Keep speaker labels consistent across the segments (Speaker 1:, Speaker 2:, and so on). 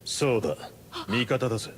Speaker 1: そうだ、味方だぜ。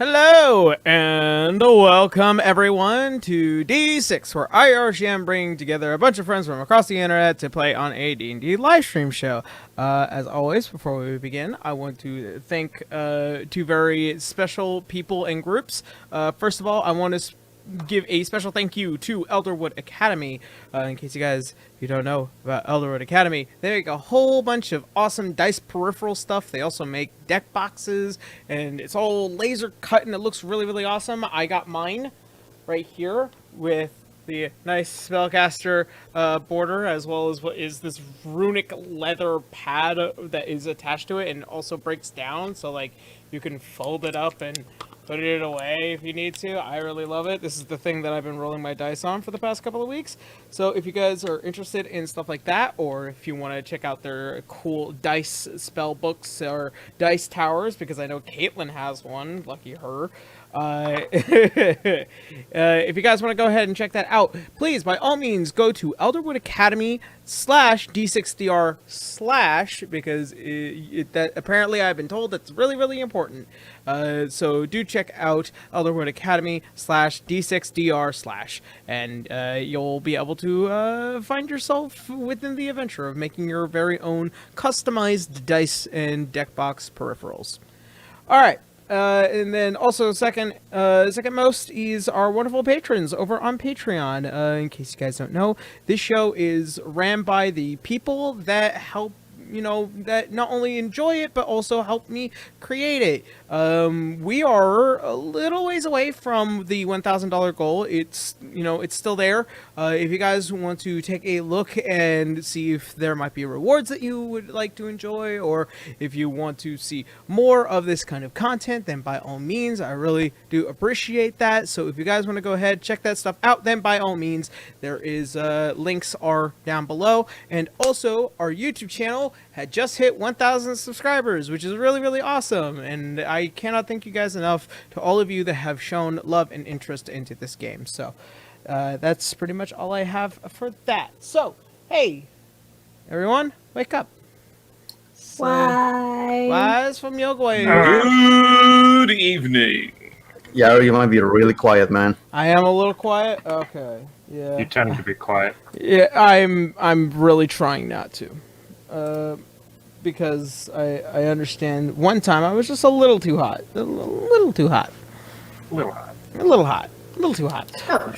Speaker 2: Hello and welcome everyone to D6, where I, RGM, bring together a bunch of friends from across the internet to play on a D&D live stream show. As always, before we begin, I want to thank two very special people and groups. First of all, I want to give a special thank you to Elderwood Academy. In case you guys if you don't know about Elderwood Academy, they make a whole bunch of awesome dice peripheral stuff. They also make deck boxes, and it's all laser cut, and it looks really, really awesome. I got mine right here with the nice spellcaster border, as well as what is this runic leather pad that is attached to it, and also breaks down, so like you can fold it up and put it away if you need to. I really love it. This is the thing that I've been rolling my dice on for the past couple of weeks. So if you guys are interested in stuff like that, or if you want to check out their cool dice spell books or dice towers, because I know Caitlin has one, lucky her. If you guys want to go ahead and check that out, please, by all means, go to Elderwood Academy /D6DR/ because that apparently I've been told that's really, really important. So do check out Elderwood Academy /D6DR/ and you'll be able to find yourself within the adventure of making your very own customized dice and deck box peripherals. All right. And then also second most is our wonderful patrons over on Patreon. In case you guys don't know, this show is ran by the people that help, that not only enjoy it, but also help me create it. We are a little ways away from the $1,000 goal. It's, it's still there. If you guys want to take a look and see if there might be rewards that you would like to enjoy, or if you want to see more of this kind of content, then by all means, I really do appreciate that. So if you guys want to go ahead, check that stuff out, then by all means, there is, links are down below. And also our YouTube channel had just hit 1,000 subscribers, which is really, really awesome. And I cannot thank you guys enough to all of you that have shown love and interest into this game. So that's pretty much all I have for that. So, hey, everyone, wake up.
Speaker 3: Why?
Speaker 2: Wise from Yogway.
Speaker 4: Good evening.
Speaker 5: Yeah, you might be really quiet, man.
Speaker 2: I am a little quiet. Okay. Yeah.
Speaker 4: You tend to be quiet.
Speaker 2: Yeah, I'm really trying not to. Because I understand one time I was just a little too hot. A little too hot.
Speaker 4: A little hot.
Speaker 2: A little hot. A little too hot.
Speaker 3: Oh.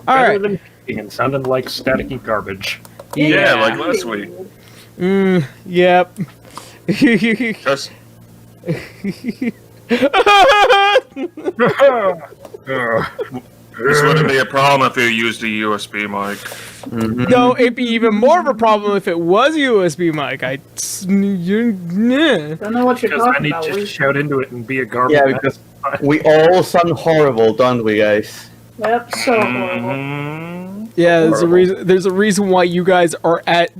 Speaker 2: All right.
Speaker 4: Better than and sounded like staticky garbage.
Speaker 3: Yeah,
Speaker 4: like last week.
Speaker 2: Yep.
Speaker 4: Just. This wouldn't be a problem if you used a USB mic.
Speaker 5: Mm-hmm.
Speaker 2: No, it'd be even more of a problem if it was a USB mic.
Speaker 3: Don't know what you're
Speaker 4: Because I
Speaker 3: talking
Speaker 4: need
Speaker 3: about.
Speaker 4: to shout into it and be a garbage.
Speaker 5: Yeah, because we all sound horrible, don't we, guys?
Speaker 3: Yep, so horrible.
Speaker 2: Yeah,
Speaker 5: Horrible.
Speaker 2: there's a reason why you guys are at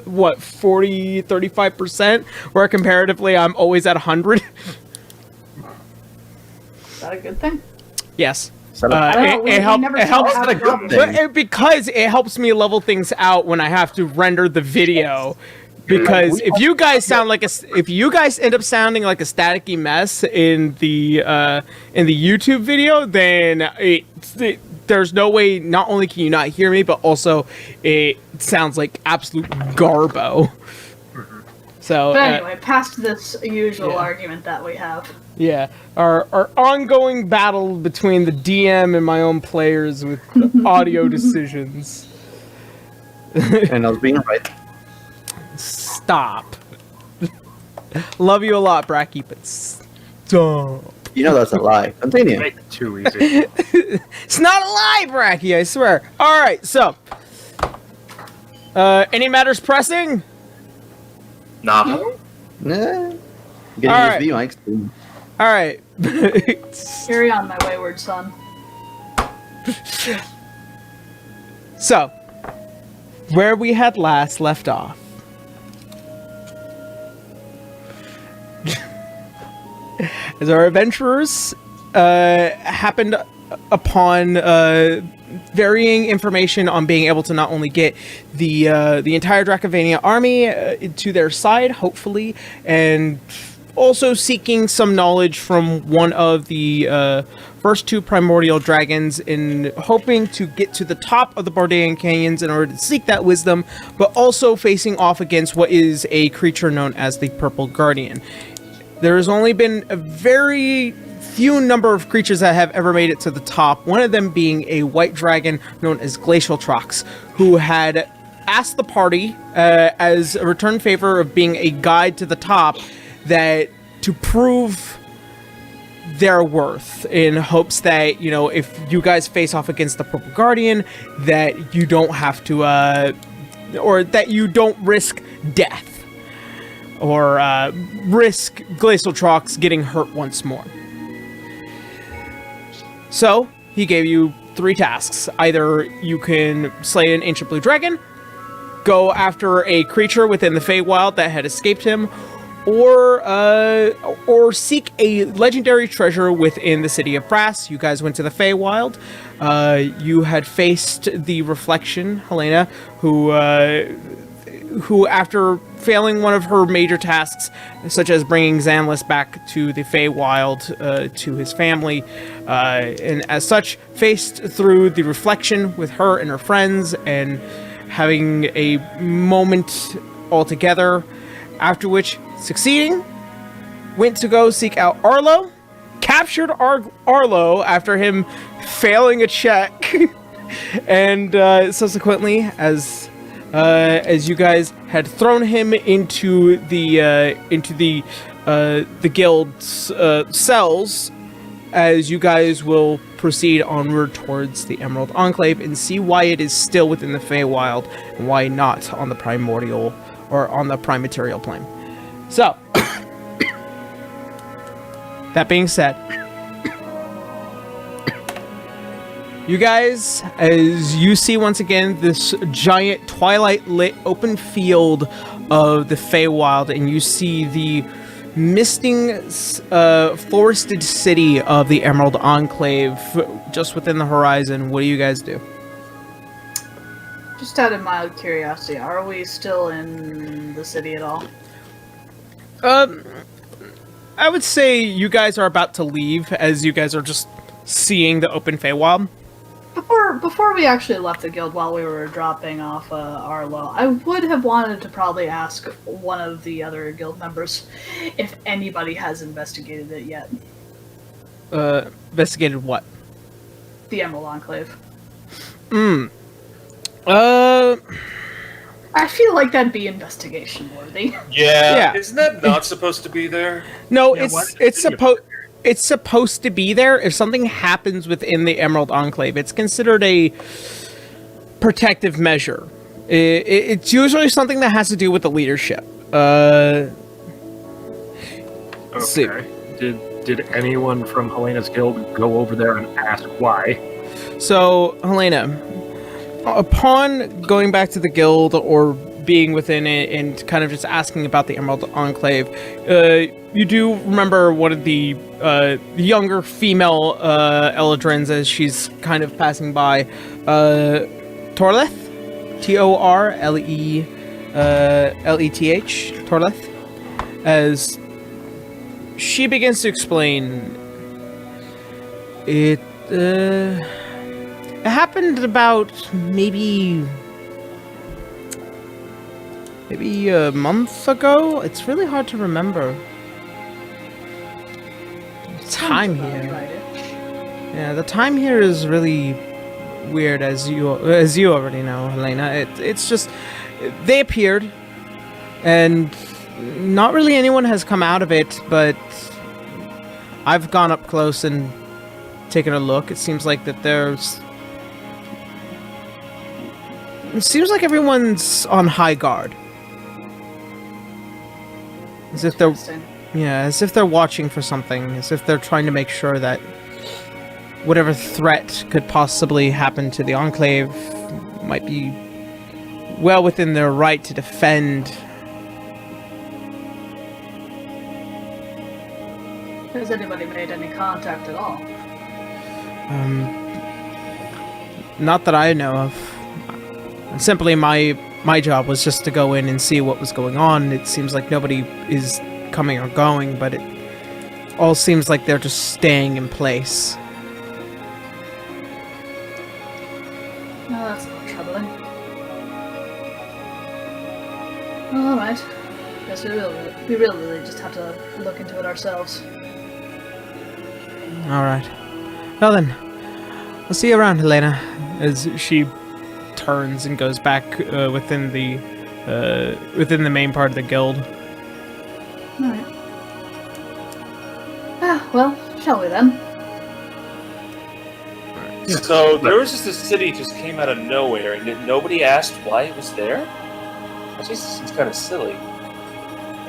Speaker 2: what 35%, where comparatively I'm always at 100.
Speaker 3: Is that a good thing?
Speaker 2: Yes.
Speaker 5: So,
Speaker 2: It helps.
Speaker 3: never
Speaker 2: It helps.
Speaker 3: have a
Speaker 5: good thing.
Speaker 2: But because it helps me level things out when I have to render the video. Because if you guys if you guys end up sounding like a staticky mess in the YouTube video, then there's no way. Not only can you not hear me, but also it sounds like absolute garbo. So,
Speaker 3: But anyway, past this usual
Speaker 2: yeah.
Speaker 3: argument that we have.
Speaker 2: yeah, our ongoing battle between the DM and my own players with the audio decisions.
Speaker 5: and I was being right.
Speaker 2: Stop. Love you a lot, Bracky, but stop.
Speaker 5: You know that's a lie. Continue.
Speaker 4: Make it too easy.
Speaker 2: It's not a lie, Bracky, I swear. Alright, so. Any matters pressing?
Speaker 4: Nah.
Speaker 5: Nah. Getting
Speaker 2: Alright.
Speaker 5: USB mics too.
Speaker 2: Alright.
Speaker 3: Carry on, my wayward son.
Speaker 2: So, where we had last left off. As our adventurers happened upon varying information on being able to not only get the entire Dracovania army to their side, hopefully, and also seeking some knowledge from one of the first two primordial dragons in hoping to get to the top of the Bordain canyons in order to seek that wisdom, but also facing off against what is a creature known as the Purple Guardian. There has only been a very few number of creatures that have ever made it to the top, one of them being a white dragon known as Glacialtrox, who had asked the party, as a return favor of being a guide to the top, that to prove their worth, in hopes that, you know, if you guys face off against the Purple Guardian, that you don't have to, or that you don't risk death, or risk Glacialtrox getting hurt once more. So, he gave you 3 tasks. Either you can slay an ancient blue dragon, go after a creature within the Feywild that had escaped him, or seek a legendary treasure within the City of Brass. You guys went to the Feywild. You had faced the Reflection, Helena, who after failing one of her major tasks, such as bringing Xanless back to the Feywild, to his family, and as such, faced through the Reflection with her and her friends, and having a moment all together, after which, succeeding, went to go seek out Arlo, captured Arlo after him failing a check, and subsequently, as you guys had thrown him into the guild's cells, as you guys will proceed onward towards the Emerald Enclave and see why it is still within the Feywild and why not on the primordial or on the prime-material plane. So, that being said, you guys, as you see once again this giant twilight-lit open field of the Feywild, and you see the misting forested city of the Emerald Enclave just within the horizon, what do you guys do?
Speaker 3: Just out of mild curiosity, are we still in the city at all?
Speaker 2: I would say you guys are about to leave, as you guys are just seeing the open Feywild.
Speaker 3: Before we actually left the guild, while we were dropping off Arlo, I would have wanted to probably ask one of the other guild members if anybody has investigated it yet.
Speaker 2: Investigated what?
Speaker 3: The Emerald Enclave. I feel like that'd be investigation worthy.
Speaker 2: Yeah.
Speaker 4: Isn't that not supposed to be there?
Speaker 2: No,
Speaker 4: Yeah,
Speaker 2: it's supposed to be there. If something happens within the Emerald Enclave, it's considered a protective measure. It's usually something that has to do with the leadership.
Speaker 4: Okay.
Speaker 2: See.
Speaker 4: Did anyone from Helena's guild go over there and ask why?
Speaker 2: So, Helena, upon going back to the guild or being within it and kind of just asking about the Emerald Enclave, you do remember one of the younger female Eldrins as she's kind of passing by, Torleth? Torleth? Torleth? As she begins to explain, it happened about maybe a month ago. It's really hard to remember. Time here. Yeah, the time here is really weird, as you already know, Helena. It's just they appeared, and not really anyone has come out of it, but I've gone up close and taken a look. It seems like that it seems like everyone's on high guard. As if they're watching for something, as if they're trying to make sure that whatever threat could possibly happen to the Enclave might be well within their right to defend.
Speaker 3: Has anybody made any contact at all?
Speaker 2: Not that I know of. Simply my job was just to go in and see what was going on. It seems like nobody is coming or going, but it all seems like they're just staying in place.
Speaker 3: Oh, that's a little troubling. All right. Guess we really just have to look into it ourselves.
Speaker 2: All right. Well then, I'll see you around, Helena. As she turns and goes back within the main part of the guild.
Speaker 3: All right. Ah, well, shall we then?
Speaker 6: So there was just this city just came out of nowhere, and nobody asked why it was there. That just seems kind of silly.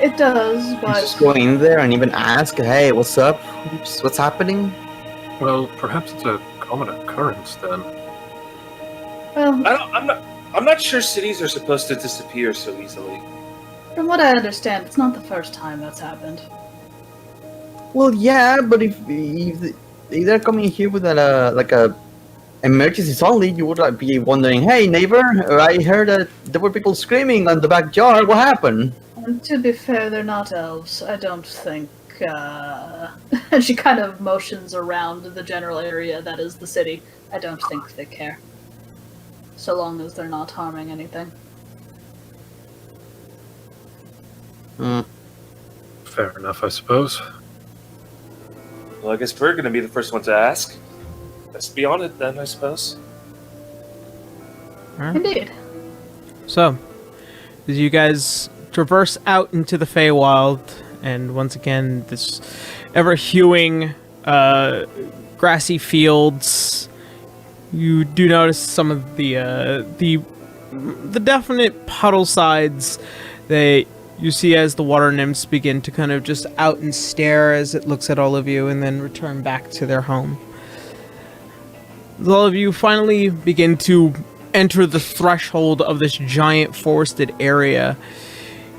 Speaker 3: It does,
Speaker 5: You
Speaker 3: but
Speaker 5: just go in there and even ask, hey, what's up? What's happening?
Speaker 4: Well, perhaps it's a common occurrence then.
Speaker 3: well,
Speaker 6: I'm not sure cities are supposed to disappear so easily.
Speaker 3: from what I understand, it's not the first time that's happened.
Speaker 5: Well, yeah, but if they're coming here with a emergency suddenly, you would like be wondering, hey neighbor, I heard that there were people screaming on the backyard. What happened?
Speaker 3: And to be fair, they're not elves. I don't think. And she kind of motions around the general area that is the city. I don't think they care. So long as they're not harming anything.
Speaker 4: Fair enough, I suppose.
Speaker 6: Well, I guess we're going to be the first one to ask. Let's be on it then, I suppose.
Speaker 2: All right.
Speaker 3: Indeed.
Speaker 2: So, as you guys traverse out into the Feywild, and once again, this ever-hewing, grassy fields, you do notice some of the definite puddle sides that you see as the water nymphs begin to kind of just out and stare as it looks at all of you, and then return back to their home. As all of you finally begin to enter the threshold of this giant forested area,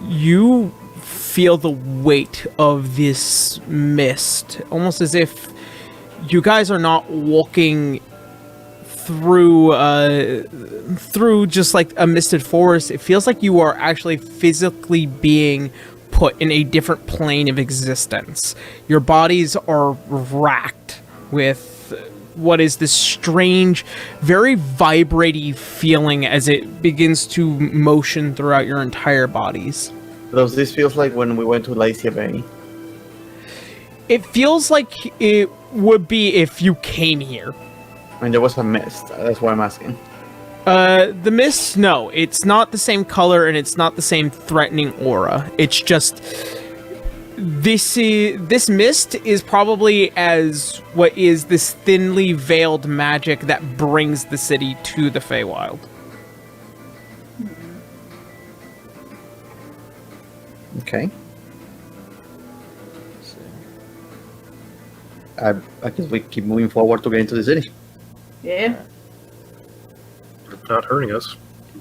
Speaker 2: you feel the weight of this mist, almost as if you guys are not walking through just like a misted forest. It feels like you are actually physically being put in a different plane of existence. Your bodies are racked with what is this strange, very vibrating feeling as it begins to motion throughout your entire bodies.
Speaker 5: Does this feels like when we went to Lycia Bay?
Speaker 2: It feels like it would be if you came here.
Speaker 5: And there was a mist. That's why I'm asking.
Speaker 2: The mist, no, it's not the same color and it's not the same threatening aura. It's just this mist is probably as what is this thinly veiled magic that brings the city to the Feywild.
Speaker 5: Okay. I guess we keep moving forward to get into the city.
Speaker 3: Yeah.
Speaker 4: It's not hurting us.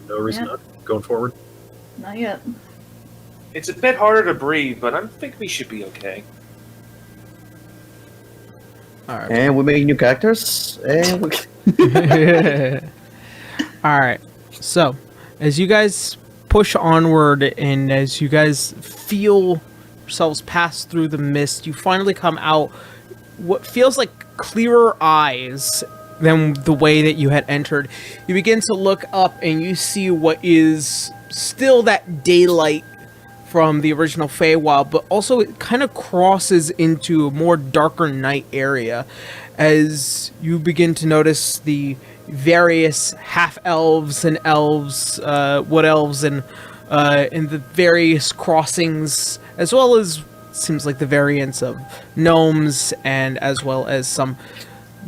Speaker 4: No reason
Speaker 3: Yeah.
Speaker 4: not going forward.
Speaker 3: Not yet.
Speaker 6: It's a bit harder to breathe, but I think we should be okay.
Speaker 2: All right.
Speaker 5: And we make new characters. And we...
Speaker 2: All right. So, as you guys push onward and as you guys feel yourselves pass through the mist, you finally come out what feels like clearer eyes than the way that you had entered. You begin to look up and you see what is still that daylight from the original Feywild, but also it kind of crosses into a more darker night area as you begin to notice the various half-elves and elves, wood elves, and the various crossings, as well as seems like the variants of gnomes, and as well as some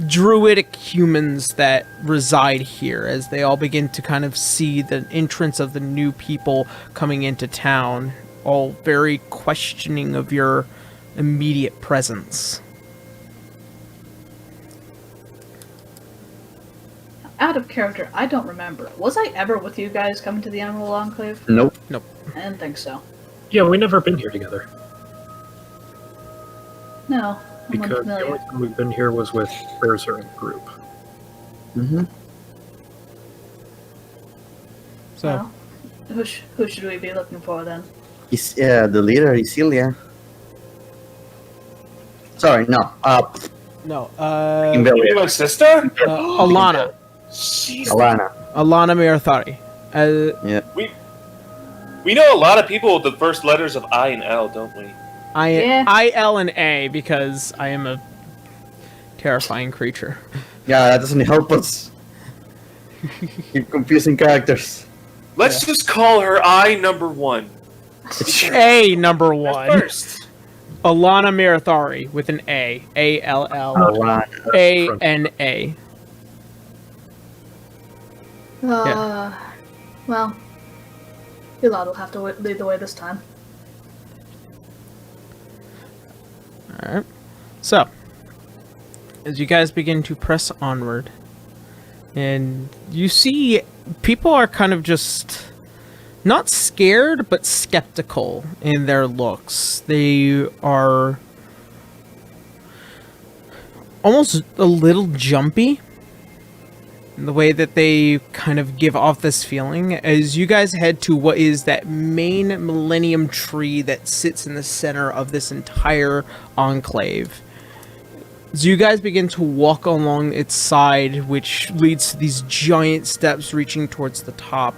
Speaker 2: druidic humans that reside here, as they all begin to kind of see the entrance of the new people coming into town, all very questioning of your immediate presence.
Speaker 3: Out of character, I don't remember. Was I ever with you guys coming to the Emerald Enclave?
Speaker 5: Nope.
Speaker 3: I didn't think so.
Speaker 4: Yeah, we never been here together.
Speaker 3: No, I'm
Speaker 4: Because the
Speaker 3: unfamiliar.
Speaker 4: only time we've been here was with Berser and group.
Speaker 5: Mm-hmm.
Speaker 2: So,
Speaker 3: Well, who should we be looking for then?
Speaker 5: The leader, Isilia. Sorry, no.
Speaker 2: No.
Speaker 5: Kimberly.
Speaker 6: My sister?
Speaker 2: Alana.
Speaker 6: Jeez.
Speaker 5: Alana.
Speaker 2: Alana Mirathari.
Speaker 5: Yeah.
Speaker 6: We know a lot of people with the first letters of I and L, don't we?
Speaker 3: Yeah.
Speaker 2: I, L, and A because I am a terrifying creature.
Speaker 5: Yeah, that doesn't help us. Keep confusing characters.
Speaker 6: Let's just call her I number 1.
Speaker 2: A number 1.
Speaker 6: First.
Speaker 2: Alana Mirathari with an A. A-L-L.
Speaker 5: Alana.
Speaker 2: A-N-A.
Speaker 3: Well, Elad will have to lead the way this time.
Speaker 2: Alright. So, as you guys begin to press onward, and you see people are kind of just not scared, but skeptical in their looks. They are almost a little jumpy in the way that they kind of give off this feeling as you guys head to what is that main millennium tree that sits in the center of this entire enclave. As you guys begin to walk along its side, which leads to these giant steps reaching towards the top.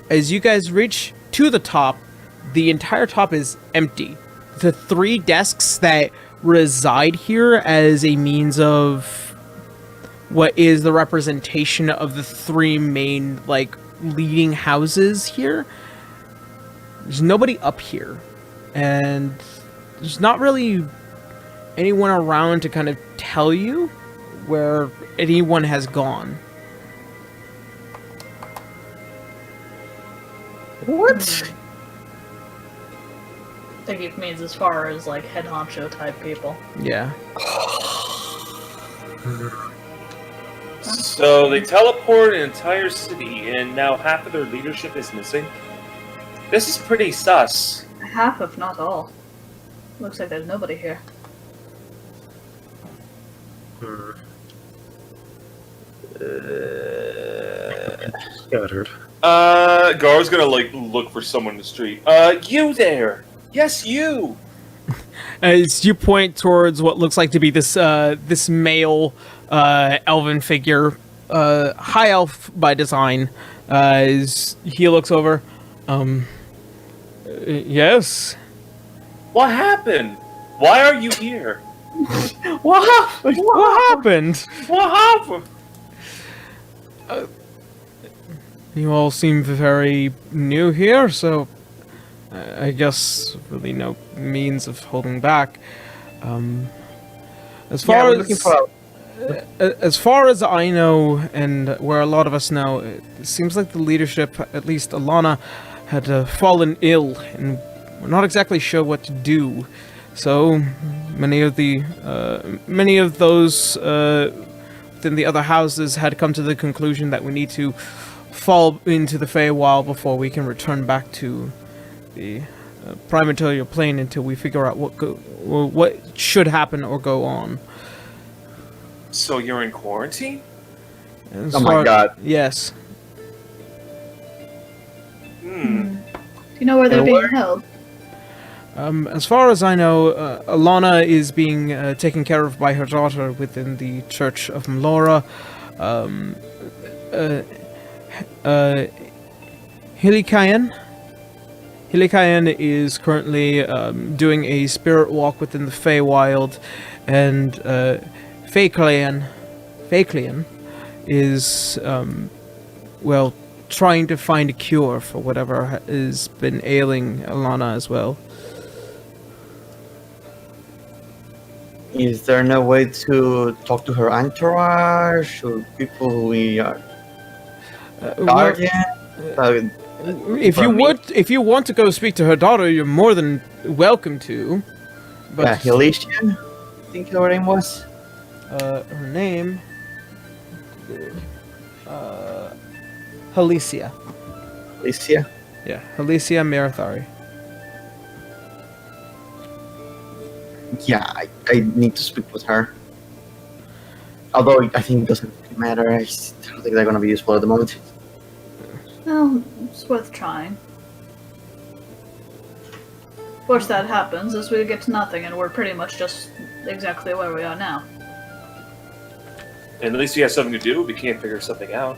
Speaker 2: As you guys reach to the top, the entire top is empty. The 3 desks that reside here as a means of what is the representation of the 3 main, like, leading houses here. There's nobody up here. And there's not really anyone around to kind of tell you where anyone has gone.
Speaker 5: What?
Speaker 3: I think it means as far as, like, head honcho type people.
Speaker 2: Yeah.
Speaker 6: So they teleported an entire city, and now half of their leadership is missing. This is pretty sus.
Speaker 3: Half, if not all. Looks like there's nobody here.
Speaker 4: Scattered.
Speaker 6: Gar's gonna, like, look for someone in the street. You there! Yes, you!
Speaker 2: As you point towards what looks like to be this this male elven figure, high elf by design, as he looks over, yes.
Speaker 6: What happened? Why are you here?
Speaker 2: What happened? What happened?
Speaker 6: What happened?
Speaker 2: You all seem very new here, so I guess really no means of holding back. As far
Speaker 5: we're looking for
Speaker 2: as far as I know, and where a lot of us know, it seems like the leadership, at least Alana, had fallen ill, and we're not exactly sure what to do. So many of those within the other houses had come to the conclusion that we need to fall into the Feywild before we can return back to the prime-material plane until we figure out what should happen or go on.
Speaker 6: So you're in quarantine?
Speaker 5: Oh my god.
Speaker 2: Yes.
Speaker 3: Do you know where they're being held?
Speaker 2: As far as I know, Alana is being taken care of by her daughter within the Church of Mlora. Hilikayan is currently doing a spirit walk within the Feywild, and Faeklian is, trying to find a cure for whatever has been ailing Alana as well.
Speaker 5: Is there no way to talk to her entourage or people who we are guardian?
Speaker 2: If you want to go speak to her daughter, you're more than welcome to. But
Speaker 5: Helician, I think her name was.
Speaker 2: Her name, Helicia.
Speaker 5: Alicia.
Speaker 2: Yeah, Helicia Mirathari.
Speaker 5: Yeah, I need to speak with her. Although I think it doesn't matter. I don't think they're going to be useful at the moment.
Speaker 3: Well, it's worth trying. Worst that happens is we get to nothing and we're pretty much just exactly where we are now.
Speaker 6: And at least we have something to do. We can't figure something out.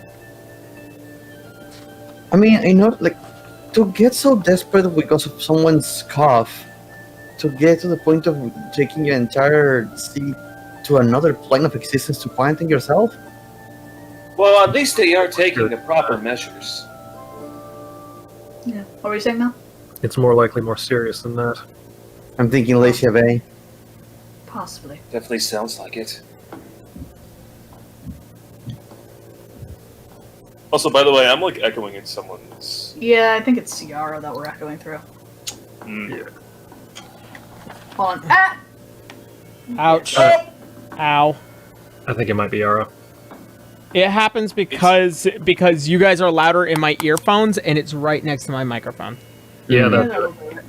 Speaker 5: I mean, you know, like, to get so desperate because of someone's cough, to get to the point of taking your entire city to another plane of existence to quarantine yourself?
Speaker 6: Well, at least they are taking the proper measures.
Speaker 3: Yeah. What were you saying now?
Speaker 4: It's more likely more serious than that.
Speaker 5: I'm thinking Glacier Bay.
Speaker 3: Possibly.
Speaker 6: Definitely sounds like it. Also, by the way, I'm like echoing in someone's.
Speaker 3: Yeah, I think it's Ciara that we're echoing through.
Speaker 4: Yeah.
Speaker 3: Hold on. Ah!
Speaker 2: Ouch. Ow.
Speaker 4: I think it might be Yara.
Speaker 2: It happens because you guys are louder in my earphones, and it's right next to my microphone.
Speaker 4: Yeah,
Speaker 3: Yeah,
Speaker 4: that.
Speaker 3: that'll do it.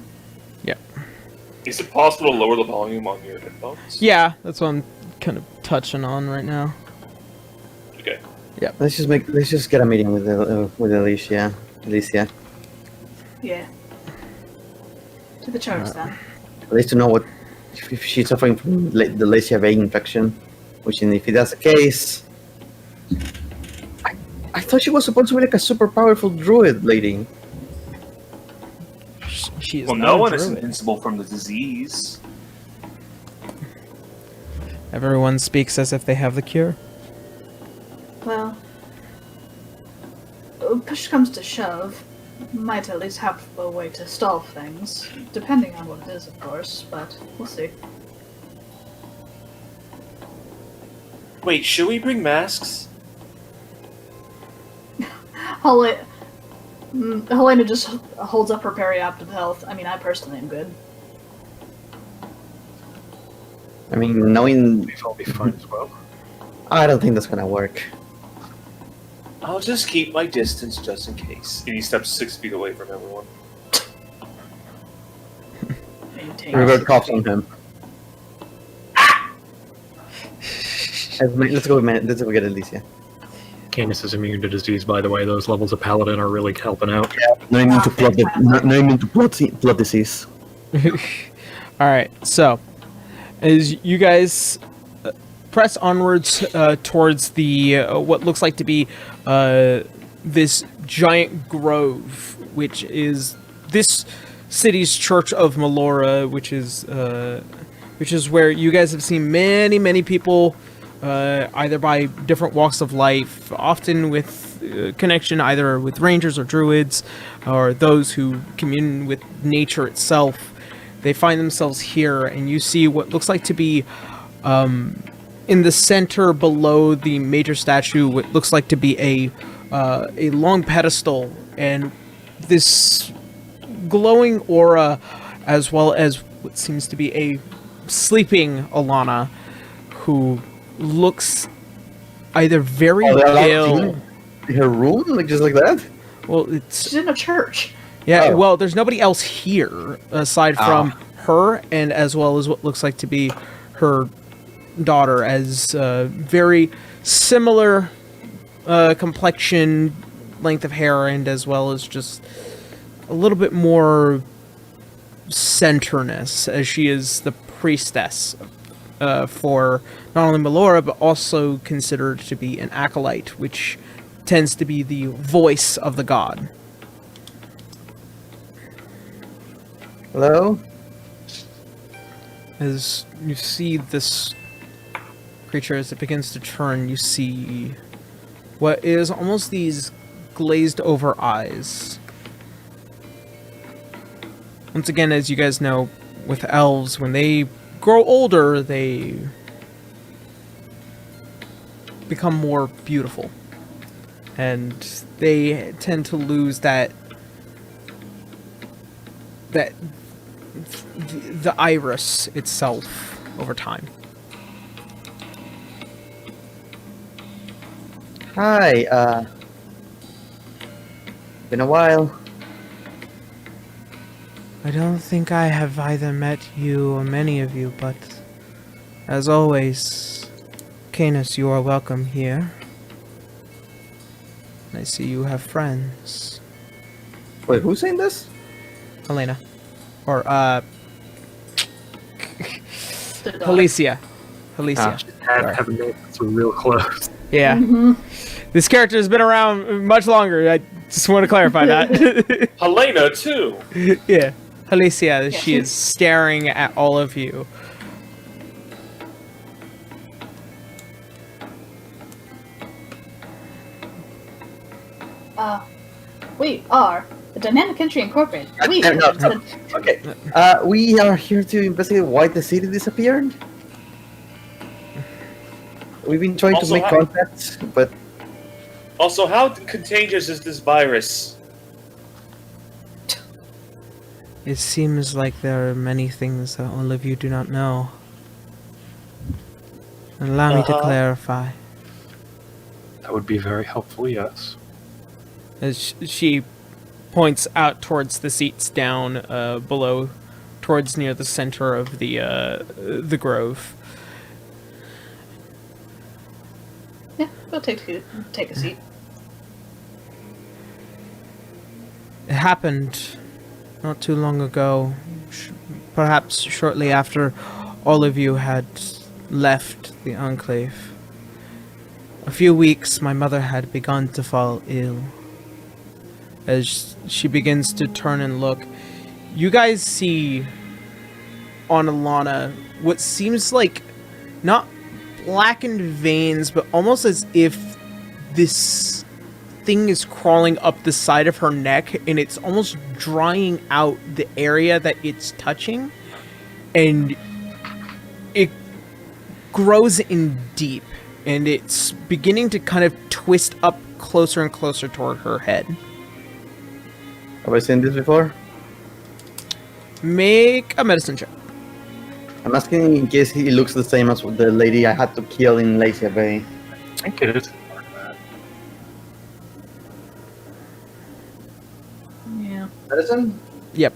Speaker 6: Is it possible to lower the volume on your headphones?
Speaker 2: Yeah, that's what I'm kind of touching on right now.
Speaker 6: Okay.
Speaker 5: Let's just get a meeting with Alicia.
Speaker 3: Yeah. To the church then.
Speaker 5: At least to know what if she's suffering from the Glacier Bay infection. Which, and if that's the case, I thought she was supposed to be like a super powerful druid lady.
Speaker 2: She is
Speaker 6: Well,
Speaker 2: not
Speaker 6: no
Speaker 2: a
Speaker 6: one is
Speaker 2: druid.
Speaker 6: invincible from the disease.
Speaker 2: Everyone speaks as if they have the cure.
Speaker 3: Well, push comes to shove, might at least have a way to stall things, depending on what it is, of course, but we'll see.
Speaker 6: Wait, should we bring masks?
Speaker 3: Helena just holds up her periaptive health. I mean, I personally am good.
Speaker 5: I mean, knowing
Speaker 4: We'll all be fine as well.
Speaker 5: I don't think that's gonna work.
Speaker 6: I'll just keep my distance just in case. And he steps 6 feet away from everyone.
Speaker 3: Maintain.
Speaker 5: River coughs on him. Let's go, man. Let's go get Alicia.
Speaker 4: Canis is immune to disease, by the way. Those levels of paladin are really helping out.
Speaker 5: No immune to blood. No immune to blood disease.
Speaker 2: All right, so as you guys press onwards towards the what looks like to be this giant grove, which is this city's Church of Melora, which is where you guys have seen many people, either by different walks of life, often with connection either with rangers or druids, or those who commune with nature itself. They find themselves here, and you see what looks like to be in the center below the major statue, what looks like to be a long pedestal, and this glowing aura, as well as what seems to be a sleeping Alana, who looks either very ill.
Speaker 5: In her room, like just like that.
Speaker 2: Well, it's
Speaker 3: She's in a church.
Speaker 2: yeah.
Speaker 5: Oh.
Speaker 2: Well, there's nobody else here aside from her, and as well as what looks like to be her daughter, as very similar complexion, length of hair, and as well as just a little bit more centerness, as she is the priestess for not only Melora, but also considered to be an acolyte, which tends to be the voice of the god.
Speaker 5: Hello.
Speaker 2: As you see this creature, as it begins to turn, you see what is almost these glazed over eyes. Once again, as you guys know, with elves, when they grow older, they become more beautiful. And they tend to lose the iris itself over time.
Speaker 5: Hi. Been a while.
Speaker 2: I don't think I have either met you or many of you, but as always, Canis, you are welcome here. I see you have friends.
Speaker 5: Wait, who's saying this?
Speaker 2: Helena. Or,
Speaker 3: The dog.
Speaker 2: Alicia. Alicia.
Speaker 4: Had
Speaker 2: Sorry.
Speaker 4: have a name that's real close.
Speaker 2: Yeah. This character has been around much longer. I just want to clarify that.
Speaker 6: Helena too.
Speaker 2: Yeah. Alicia, she
Speaker 3: Yeah.
Speaker 2: is staring at all of you.
Speaker 3: We are the Dynamic Entry Incorporated. We
Speaker 5: No. Okay. We are here to investigate why the city disappeared. We've been trying to
Speaker 6: Also,
Speaker 5: make
Speaker 6: how-
Speaker 5: contact, but
Speaker 6: Also, how contagious is this virus?
Speaker 2: It seems like there are many things that all of you do not know. Allow me to
Speaker 6: Uh-huh.
Speaker 2: clarify.
Speaker 4: That would be very helpful, yes.
Speaker 2: As she points out towards the seats down below, towards near the center of the grove.
Speaker 3: Yeah, we'll take a seat.
Speaker 2: It happened not too long ago, perhaps shortly after all of you had left the Enclave. A few weeks, my mother had begun to fall ill. As she begins to turn and look, you guys see on Alana what seems like not blackened veins, but almost as if this thing is crawling up the side of her neck and it's almost drying out the area that it's touching, and it grows in deep and it's beginning to kind of twist up closer and closer toward her head.
Speaker 5: have I seen this before?
Speaker 2: Make a medicine check.
Speaker 5: I'm asking in case he looks the same as the lady I had to kill in Lazy Bay.
Speaker 4: I think it is.
Speaker 3: Yeah.
Speaker 5: Medicine?
Speaker 2: Yep.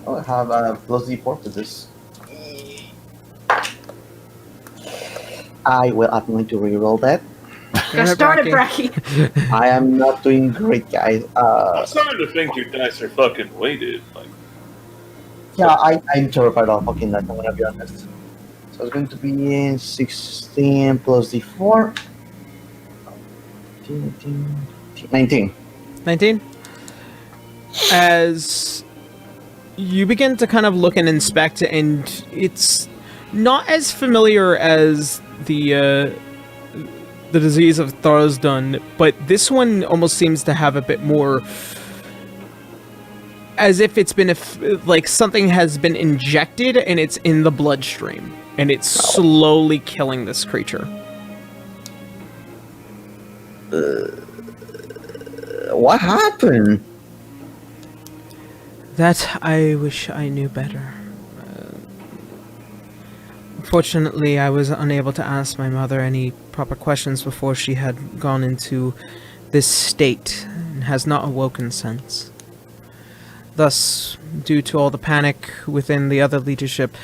Speaker 5: Oh, I have a plus D4 to this. I'm going to reroll that.
Speaker 3: Got started, Bracky.
Speaker 5: I am not doing great, guys.
Speaker 6: I'm starting to think your dice are fucking weighted. Like,
Speaker 5: Yeah, I'm terrified of fucking that, I'm gonna be honest. So it's going to be 16 plus D4. 19.
Speaker 2: 19? As you begin to kind of look and inspect, and it's not as familiar as the disease of Tharsdun, but this one almost seems to have a bit more, as if it's been like something has been injected and it's in the bloodstream, and it's slowly killing this creature.
Speaker 5: What happened?
Speaker 2: That I wish I knew better. Unfortunately, I was unable to ask my mother any proper questions before she had gone into this state, and has not awoken since. Thus, due to all the panic within the other leadership,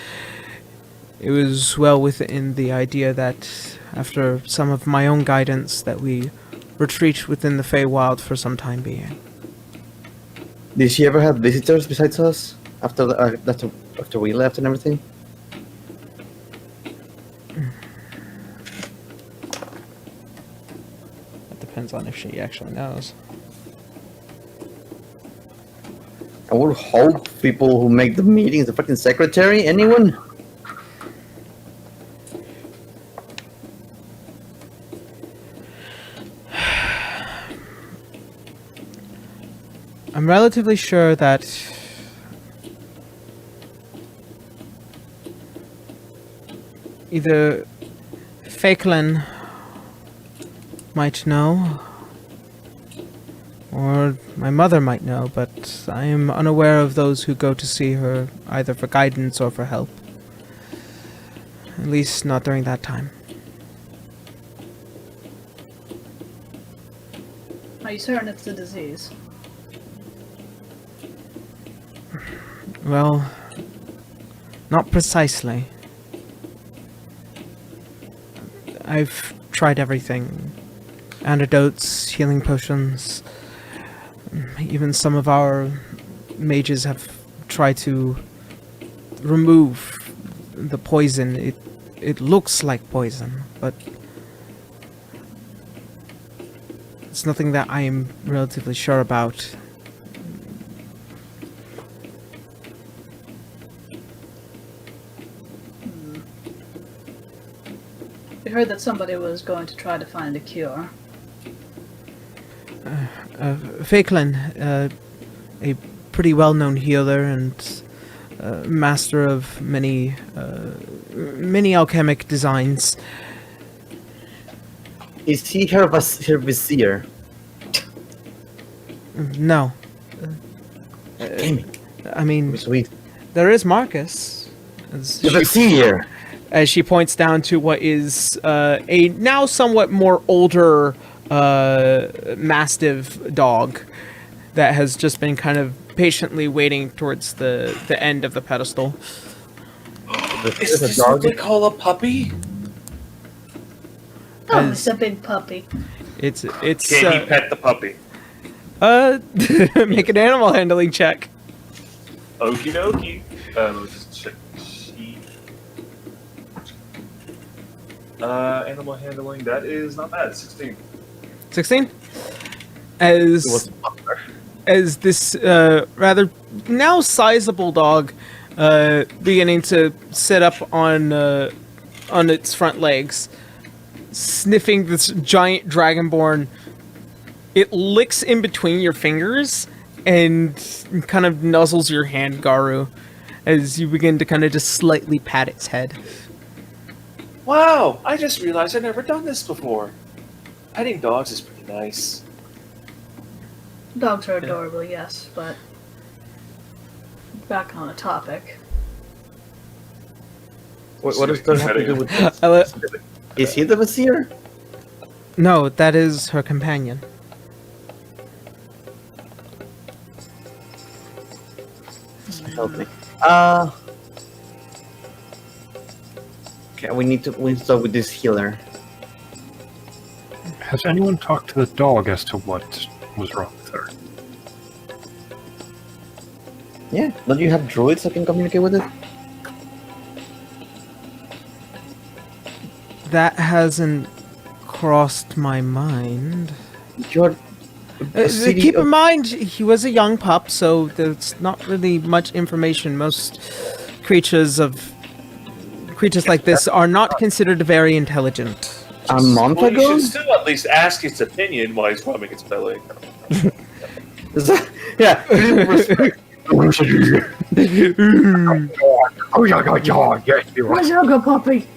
Speaker 2: it was well within the idea that, after some of my own guidance, that we retreat within the Feywild for some time being.
Speaker 5: Did she ever have visitors besides us after we left and everything?
Speaker 2: That depends on if she actually knows.
Speaker 5: I would hope people who make the meetings, the fucking secretary, anyone?
Speaker 2: I'm relatively sure that either Fakelin might know, or my mother might know, but I am unaware of those who go to see her either for guidance or for help. At least not during that time.
Speaker 3: Are you certain it's the disease?
Speaker 2: Well, not precisely. I've tried everything. Antidotes, healing potions. Even some of our mages have tried to remove the poison. It looks like poison, but it's nothing that I'm relatively sure about.
Speaker 3: We heard that somebody was going to try to find a cure.
Speaker 2: Fakelin, a pretty well-known healer and master of many alchemic designs.
Speaker 5: Is he her vizier?
Speaker 2: No.
Speaker 5: Damn it.
Speaker 2: I mean,
Speaker 5: Sweet.
Speaker 2: there is Marcus.
Speaker 5: The vizier!
Speaker 2: As she points down to what is a now somewhat more older mastiff dog that has just been kind of patiently waiting towards the end of the pedestal.
Speaker 6: Is this what they call a puppy?
Speaker 3: Oh,
Speaker 2: As-
Speaker 3: it's a big puppy.
Speaker 2: It's
Speaker 6: Can he pet the puppy?
Speaker 2: make an animal handling check.
Speaker 6: Okie dokie. Let me just check the sheet. Animal handling, that is not bad. 16.
Speaker 2: 16. As this rather now sizable dog beginning to sit up on its front legs, sniffing this giant dragonborn, it licks in between your fingers and kind of nuzzles your hand, Garu, as you begin to kind of just slightly pat its head.
Speaker 6: Wow, I just realized I've never done this before. Petting dogs is pretty nice.
Speaker 3: Dogs are adorable, yes, but back on the topic.
Speaker 5: What does that have to do with this?
Speaker 2: I let-
Speaker 5: Is he the vizier?
Speaker 2: No, that is her companion.
Speaker 5: Help me. Okay, we need to start with this healer.
Speaker 4: Has anyone talked to the dog as to what was wrong with her?
Speaker 5: Yeah, don't you have druids that can communicate with it?
Speaker 2: That hasn't crossed my mind.
Speaker 5: You're a city
Speaker 2: Keep
Speaker 5: of-
Speaker 2: in mind, he was a young pup, so there's not really much information. Most creatures like this are not considered very intelligent.
Speaker 5: a month
Speaker 6: Well, you
Speaker 5: ago?
Speaker 6: should still at least ask its opinion while he's rubbing its belly.
Speaker 5: Is that- yeah. respect.
Speaker 4: Oh, yeah, yes, you're
Speaker 3: Where's Yoga Puppy?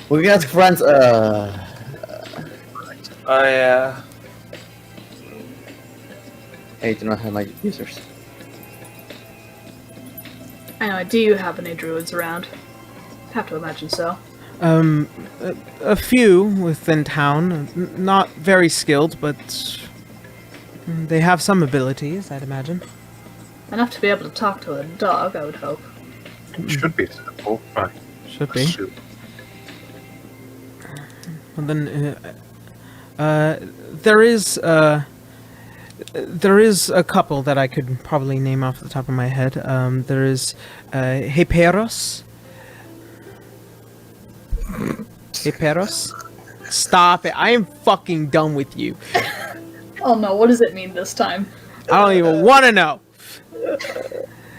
Speaker 5: We can ask Franz. I do not have my users.
Speaker 3: Anyway, do you have any druids around? Have to imagine so.
Speaker 2: A few within town, not very skilled, but they have some abilities, I'd imagine.
Speaker 3: Enough to be able to talk to a dog, I would hope.
Speaker 4: It should be simple. I
Speaker 2: Should be.
Speaker 4: assume.
Speaker 2: Well, then, there is a couple that I could probably name off the top of my head. There is Hyperos. Hyperos? Stop it! I am fucking done with you.
Speaker 3: Oh no, what does it mean this time?
Speaker 2: I don't even want to know.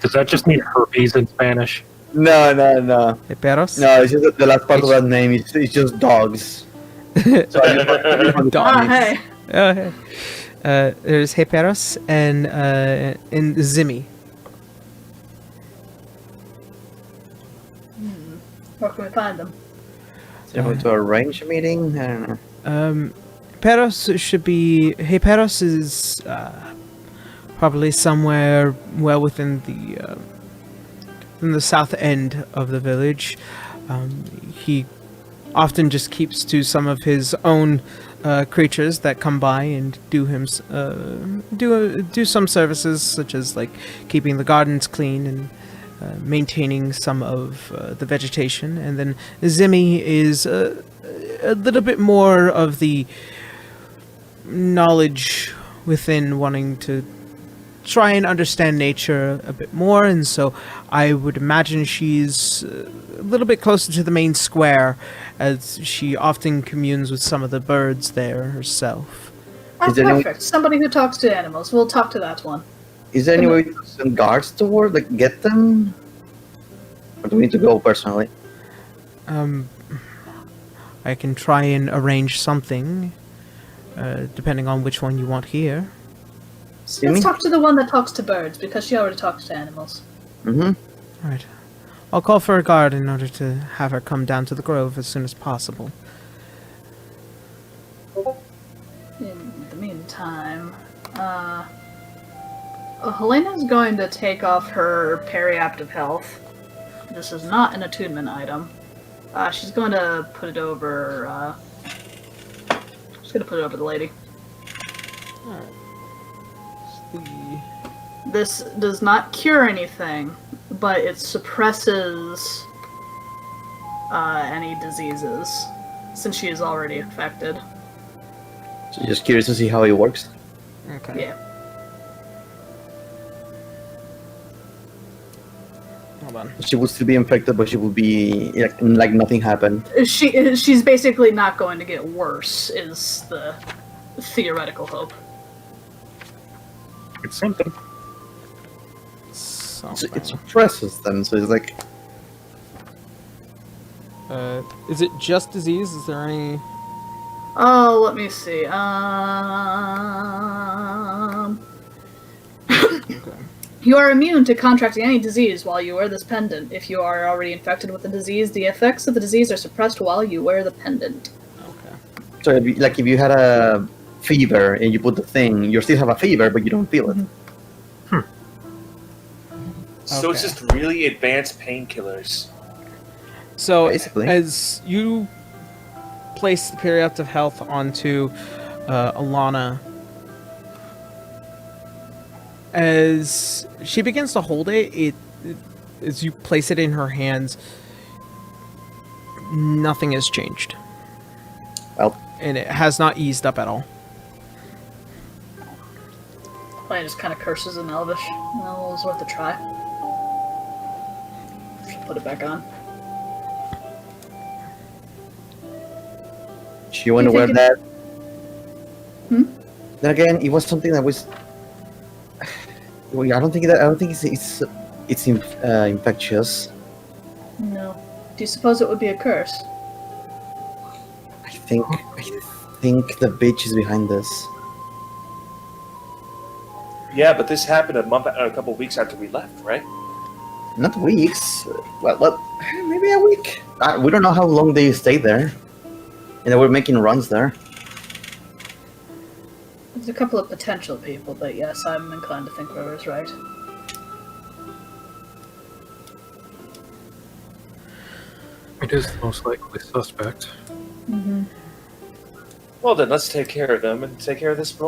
Speaker 4: Does that just mean herpes in Spanish?
Speaker 5: No.
Speaker 2: Hyperos?
Speaker 5: No, it's just that the last part of that name. It's just dogs. So I just
Speaker 3: Ah, hey.
Speaker 2: Hey. There's Hyperos and Zimmy.
Speaker 3: Where can we find them?
Speaker 5: going to arrange a meeting. I don't know.
Speaker 2: Hyperos should be. Hyperos is probably somewhere well within the south end of the village. He often just keeps to some of his own creatures that come by and do some services, such as like keeping the gardens clean and maintaining some of the vegetation. And then Zimmy is a little bit more of the knowledge within, wanting to try and understand nature a bit more, and so I would imagine she's a little bit closer to the main square, as she often communes with some of the birds there herself.
Speaker 3: Oh,
Speaker 5: Is there any-
Speaker 3: perfect. Somebody who talks to animals. We'll talk to that one.
Speaker 5: Is there any way to send guards toward, like, get them? Or do we need to go personally?
Speaker 2: I can try and arrange something, depending on which one you want here.
Speaker 5: See me?
Speaker 3: Let's talk to the one that talks to birds, because she already talks to animals.
Speaker 5: Mm-hmm.
Speaker 2: Alright. I'll call for a guard in order to have her come down to the grove as soon as possible.
Speaker 3: In the meantime, Helena's going to take off her periaptive health. This is not an attunement item. She's going to put it over, she's going to put it over the lady. This does not cure anything, but it suppresses any diseases, since she is already affected.
Speaker 5: So just curious to see how it works.
Speaker 2: Okay.
Speaker 3: Yeah.
Speaker 2: Hold on.
Speaker 5: She will still be infected, but she will be like nothing happened.
Speaker 3: She's basically not going to get worse, is the theoretical hope.
Speaker 4: It's something.
Speaker 5: So
Speaker 2: Something.
Speaker 5: it suppresses them, so it's like
Speaker 2: Is it just disease? Is there any...
Speaker 3: Oh, let me see. You are immune to contracting any disease while you wear this pendant. If you are already infected with the disease, the effects of the disease are suppressed while you wear the pendant.
Speaker 2: Okay.
Speaker 5: so. If you had a fever and you put the thing, you still have a fever, but you don't feel it.
Speaker 6: So it's
Speaker 2: Okay.
Speaker 6: just really advanced painkillers.
Speaker 2: So,
Speaker 5: Basically.
Speaker 2: as you place the periaptive health onto Alana, as she begins to hold it, as you place it in her hands, nothing has changed.
Speaker 5: Well,
Speaker 2: And it has not eased up at all.
Speaker 3: Plain just kind of curses in Elvish. Well, it was worth a try. Should put it back on.
Speaker 5: she went to
Speaker 3: You
Speaker 5: wear
Speaker 3: think
Speaker 5: that.
Speaker 3: Hmm?
Speaker 5: Then again, it was something that was. Well, I don't think it's infectious.
Speaker 3: No. Do you suppose it would be a curse?
Speaker 5: I think the bitch is behind this.
Speaker 6: Yeah, but this happened a couple weeks after we left, right?
Speaker 5: Not weeks. Well, maybe a week. We don't know how long they stayed there. And they were making runs there.
Speaker 3: There's a couple of potential people, but yes, I'm inclined to think River's right.
Speaker 4: It is the most likely suspect.
Speaker 3: Mm-hmm.
Speaker 6: Well, then let's take care of them and take care of this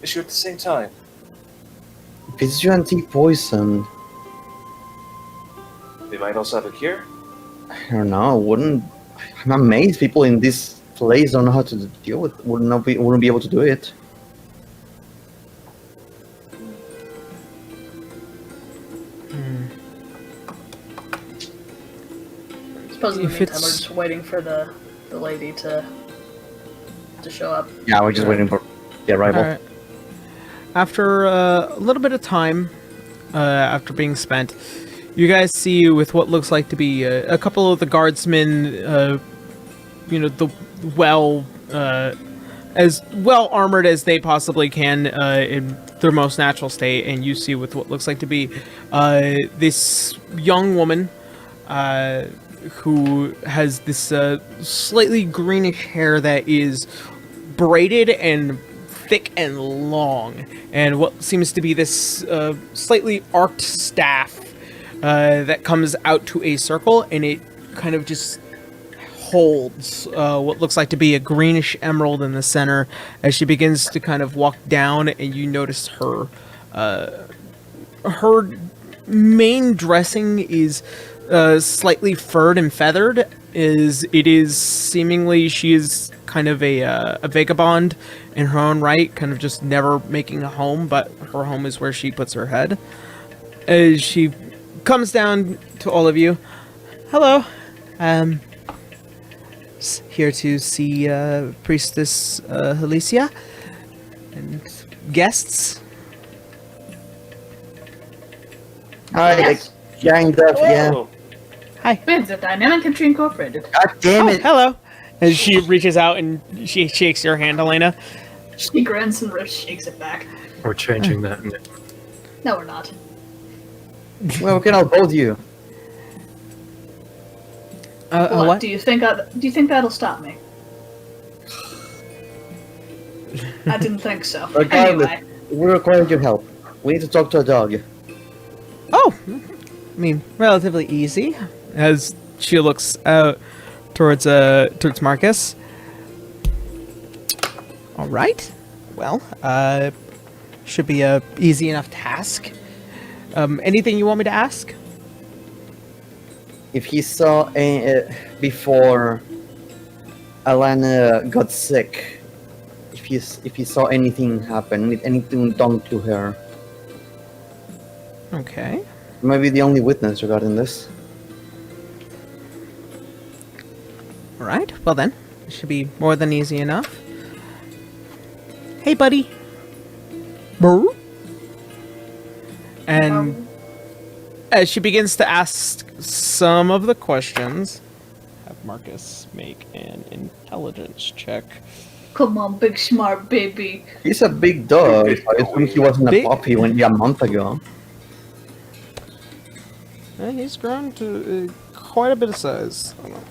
Speaker 6: issue at the same time.
Speaker 5: Vigilante poison.
Speaker 6: They might also have a cure.
Speaker 5: I don't know. I'm amazed people in this place don't know how to deal with. Wouldn't be able to do it.
Speaker 3: I suppose in the
Speaker 2: If
Speaker 3: meantime we're
Speaker 2: it's-
Speaker 3: just waiting for the lady to show up.
Speaker 5: Yeah, we're just waiting for the arrival.
Speaker 2: Alright. After a little bit of time, after being spent, you guys see with what looks like to be a couple of the guardsmen, as well armored as they possibly can in their most natural state, and you see with what looks like to be this young woman who has this slightly greenish hair that is braided and thick and long, and what seems to be this slightly arced staff that comes out to a circle, and it kind of just holds what looks like to be a greenish emerald in the center as she begins to kind of walk down, and you notice her main dressing is slightly furred and feathered. It is seemingly she is kind kind of a vagabond in her own right, kind of just never making a home, but her home is where she puts her head. As she comes down to all of you, hello, here to see Priestess Alicia and guests.
Speaker 5: Hi,
Speaker 3: Yes.
Speaker 5: kind of, yeah.
Speaker 6: Oh,
Speaker 2: Hi.
Speaker 3: With the Dynamic Entry Incorporated.
Speaker 5: God damn it.
Speaker 2: Hello. As she reaches out and she shakes your hand, Elena.
Speaker 3: She grins and Riff shakes it back.
Speaker 4: We're changing that.
Speaker 3: No, we're not.
Speaker 5: Well, we can all both you.
Speaker 3: What? Do you think that'll stop me? I didn't think so.
Speaker 5: Regardless,
Speaker 3: Anyway,
Speaker 5: we require your help. We need to talk to a dog.
Speaker 2: Oh, I mean, relatively easy. As she looks out towards Marcus. All right. Well, should be a easy enough task. Anything you want me to ask?
Speaker 5: If he saw before Alana got sick, if he saw anything happen, anything done to her,
Speaker 2: Okay.
Speaker 5: maybe the only witness regarding this.
Speaker 2: All right. Well then, it should be more than easy enough. Hey, buddy. Brr. And as she begins to ask some of the questions, have Marcus make an intelligence check.
Speaker 3: come on, big smart baby.
Speaker 5: He's a big dog. I assume he wasn't a
Speaker 2: Big-
Speaker 5: puppy a month ago.
Speaker 2: He's grown to quite a bit of size. Hold on.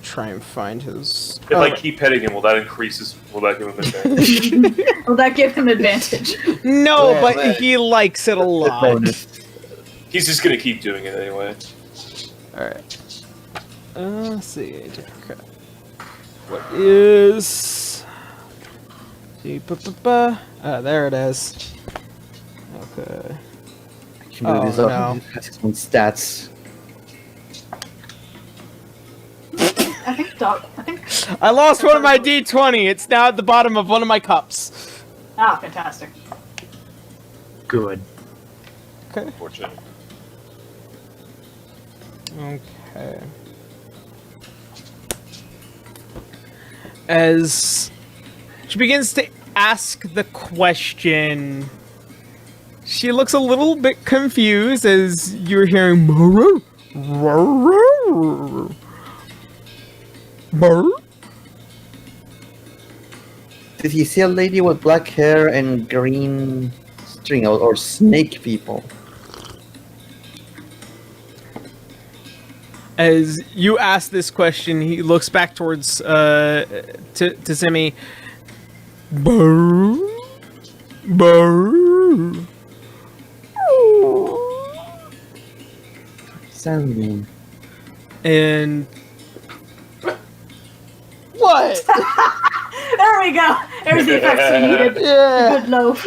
Speaker 2: Try and find his.
Speaker 6: if I keep petting him, will that increase his? Will that give him advantage?
Speaker 3: Will that give him advantage?
Speaker 2: No,
Speaker 5: Oh,
Speaker 2: but
Speaker 5: man.
Speaker 2: he likes it a lot.
Speaker 5: Bonus.
Speaker 6: He's just gonna keep doing it anyway.
Speaker 2: All right. Let's see. What is? There it is. Okay.
Speaker 5: I can believe this
Speaker 2: Oh,
Speaker 5: up.
Speaker 2: no.
Speaker 5: He has his own stats.
Speaker 3: I think.
Speaker 2: I lost one of my D20. It's now at the bottom of one of my cups.
Speaker 3: Ah, fantastic.
Speaker 4: Good.
Speaker 2: Okay.
Speaker 6: Fortunate.
Speaker 2: Okay. As she begins to ask the question, she looks a little bit confused as you're hearing "Burr, burr, burr."
Speaker 5: Did he see a lady with black hair and green string or snake people?
Speaker 2: As you ask this question, he looks back towards to Simi. Burr, burr.
Speaker 5: Sounding.
Speaker 2: And what?
Speaker 3: There we go. There's the effects we needed.
Speaker 2: Yeah.
Speaker 3: Good loaf.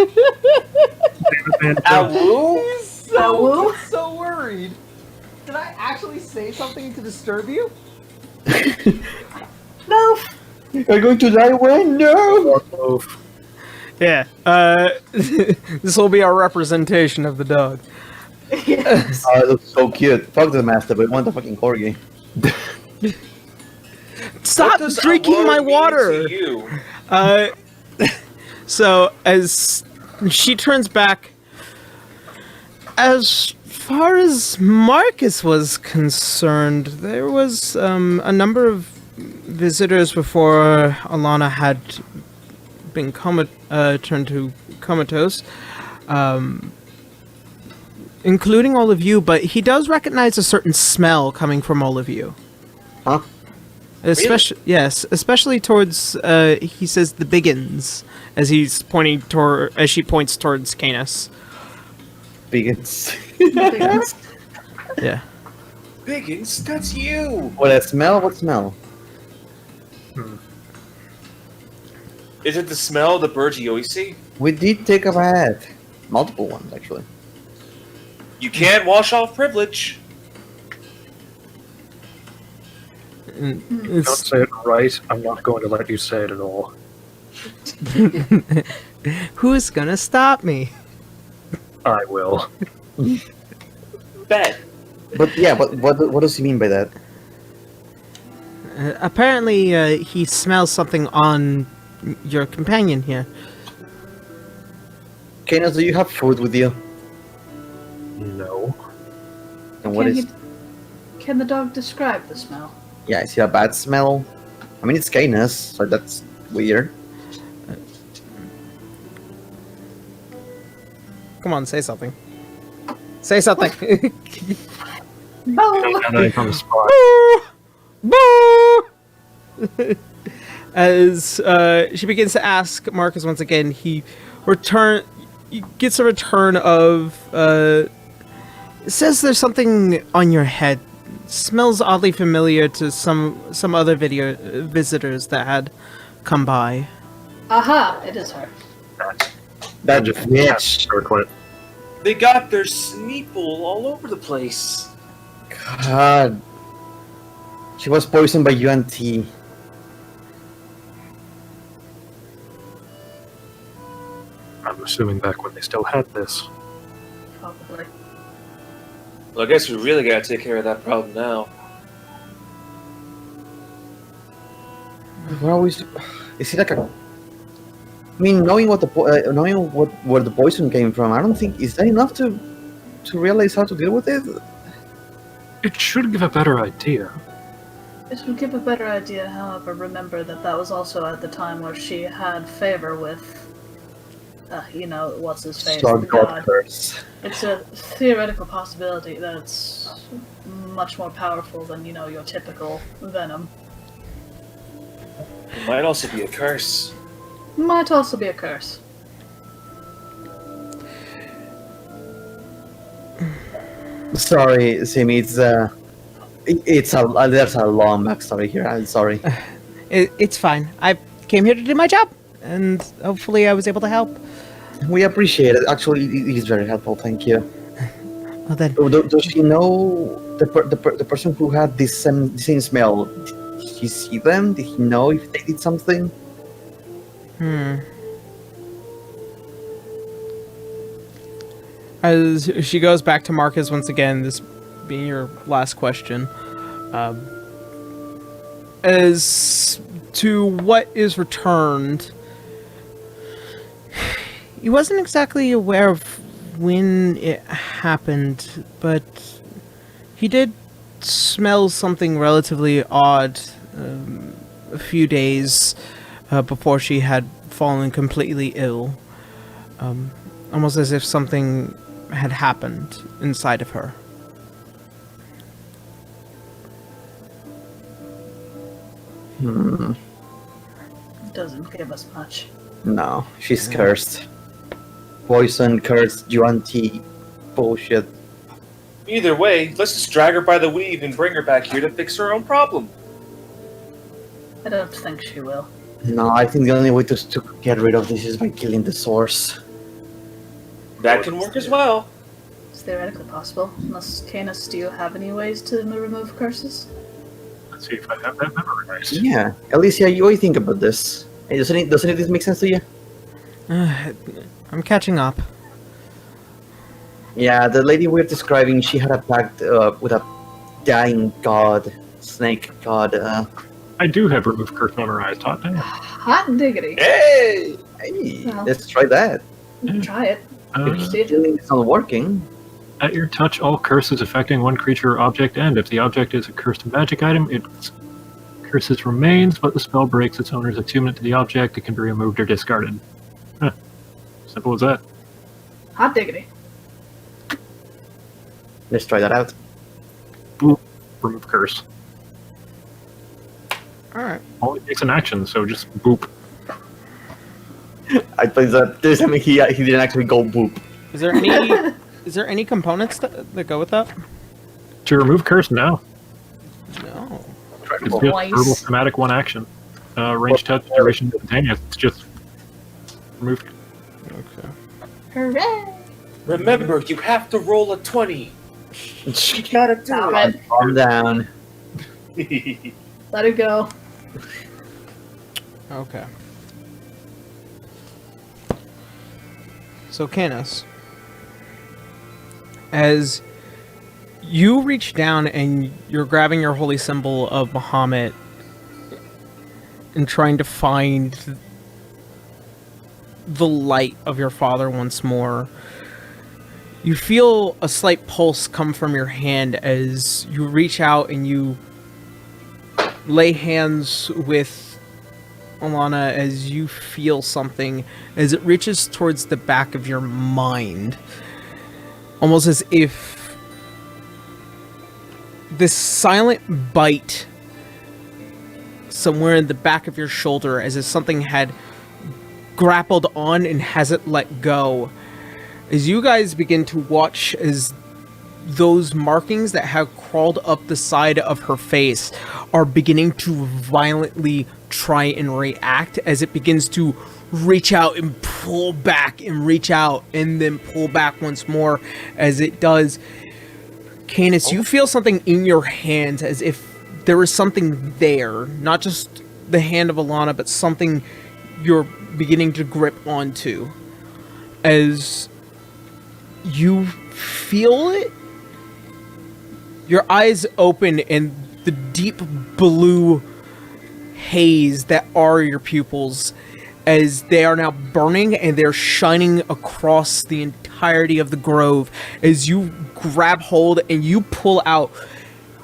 Speaker 6: Awoo?
Speaker 3: So,
Speaker 2: So worried. Did I actually say something to disturb you?
Speaker 3: loaf.
Speaker 5: You're going to die when? No!
Speaker 4: Loaf.
Speaker 2: Yeah. This will be our representation of the dog.
Speaker 3: Yes.
Speaker 5: Oh, it looks so cute. Fuck the master, but I want the fucking corgi.
Speaker 2: Stop
Speaker 6: What does
Speaker 2: drinking
Speaker 6: awoo
Speaker 2: my
Speaker 6: mean
Speaker 2: water.
Speaker 6: to you?
Speaker 2: So as she turns back, as far as Marcus was concerned, there was a number of visitors before Alana had been turned to comatose, including all of you. But he does recognize a certain smell coming from all of you.
Speaker 5: Huh?
Speaker 2: Especially, yes, especially towards. He says the Biggins, as he's pointing toward, as she points towards Canis.
Speaker 5: Biggins.
Speaker 2: Yeah.
Speaker 6: Biggins, that's you.
Speaker 5: What, a smell? What smell?
Speaker 6: Is it the smell of the birds you always see?
Speaker 5: We did take a bath. Multiple ones, actually.
Speaker 6: You can't wash off privilege.
Speaker 2: And
Speaker 4: Don't
Speaker 2: it's-
Speaker 4: say it right. I'm not going to let you say it at all.
Speaker 2: Who's gonna stop me?
Speaker 4: I will.
Speaker 6: Bet.
Speaker 5: But yeah, but what does he mean by that?
Speaker 2: Apparently, he smells something on your companion here.
Speaker 5: Kanos, do you have food with you?
Speaker 4: No.
Speaker 5: And what is?
Speaker 3: Can the dog describe the smell?
Speaker 5: Yeah, is it a bad smell? I mean, it's Kanos, so that's weird.
Speaker 2: Come on, say something. Say something.
Speaker 3: No.
Speaker 4: And I on the spot.
Speaker 2: Boo! As she begins to ask Marcus once again, he gets a return of. It says there's something on your head. Smells oddly familiar to some other visitors that had come by.
Speaker 3: Aha! It is her.
Speaker 5: That
Speaker 4: just
Speaker 5: bitch.
Speaker 4: circlet.
Speaker 6: They got their sneeple all over the place.
Speaker 5: God. She was poisoned by UNT.
Speaker 4: I'm assuming back when they still had this.
Speaker 3: Probably.
Speaker 6: Well, I guess we really gotta take care of that problem now.
Speaker 5: We're always. Is it like a? I mean, knowing what where the poison came from, I don't think is that enough to realize how to deal with it.
Speaker 4: It should give a better idea.
Speaker 3: This would give a better idea, however, remember that was also at the time where she had favor with, what's his face?
Speaker 5: Sword
Speaker 3: The
Speaker 5: God curse.
Speaker 3: It's a theoretical possibility that it's much more powerful than, your typical venom.
Speaker 6: It might also be a curse.
Speaker 3: Might also be a curse.
Speaker 5: Sorry, Simi. There's a long backstory here. I'm sorry.
Speaker 2: It's fine. I came here to do my job, and hopefully I was able to help.
Speaker 5: We appreciate it. Actually, it is very helpful. Thank you.
Speaker 2: Well then,
Speaker 5: Does she know the person who had this same smell? Did he see them? Did he know if they did something?
Speaker 2: As she goes back to Marcus once again, this being your last question, as to what is returned, he wasn't exactly aware of when it happened, but he did smell something relatively odd a few days before she had fallen completely ill. Almost as if something had happened inside of her.
Speaker 3: Doesn't give us much.
Speaker 5: No, she's cursed. Poison, cursed, UNT, bullshit.
Speaker 6: Either way, let's just drag her by the weave and bring her back here to fix her own problem.
Speaker 3: I don't think she will.
Speaker 5: No, I think the only way to get rid of this is by killing the source.
Speaker 6: That can work as well.
Speaker 3: It's theoretically possible. Unless, Canis, do you have any ways to remove curses?
Speaker 4: Let's see if I have that memorized.
Speaker 5: Yeah, Alicia, what do you think about this? Hey, doesn't it this make sense to you?
Speaker 2: I'm catching up.
Speaker 5: Yeah, the lady we're describing, she had a pact with a dying god, snake god.
Speaker 4: I do have remove curse memorized, hot damn.
Speaker 3: Hot diggity.
Speaker 6: Hey!
Speaker 5: Hey,
Speaker 3: Well.
Speaker 5: let's try that.
Speaker 3: Try it.
Speaker 5: If it's not working,
Speaker 4: At your touch, all curses affecting one creature or object end. If the object is a cursed magic item, its curses remains, but the spell breaks its owner's attunement to the object. It can be removed or discarded. Huh. Simple as that.
Speaker 3: Hot diggity.
Speaker 5: let's try that out.
Speaker 4: Boop. Remove curse.
Speaker 2: Alright.
Speaker 4: Only takes an action, so just boop.
Speaker 5: I thought that there's something he didn't actually go boop.
Speaker 2: Is there any components that go with that?
Speaker 4: To remove curse now.
Speaker 2: No.
Speaker 4: It's just
Speaker 3: Twice.
Speaker 4: verbal thematic one action. Range touch, duration, instantaneous. It's just removed.
Speaker 2: Okay.
Speaker 3: Hooray!
Speaker 6: Remember, you have to roll a 20. You gotta do
Speaker 3: Stop it.
Speaker 5: Calm down.
Speaker 6: it.
Speaker 3: Let it go.
Speaker 2: Okay. So, Canis, as you reach down and you're grabbing your holy symbol of Muhammad and trying to find the light of your father once more, you feel a slight pulse come from your hand as you reach out and you lay hands with Alana as you feel something as it reaches towards the back of your mind. Almost as if this silent bite somewhere in the back of your shoulder, as if something had grappled on and hasn't let go. As you guys begin to watch as those markings that have crawled up the side of her face are beginning to violently try and react, as it begins to reach out and pull back and reach out and then pull back once more. As it does, Canis, you feel something in your hands, as if there is something there, not just the hand of Alana, but something you're beginning to grip onto. As you feel it, your eyes open and the deep blue haze that are your pupils, as they are now burning and they're shining across the entirety of the grove, as you grab hold and you pull out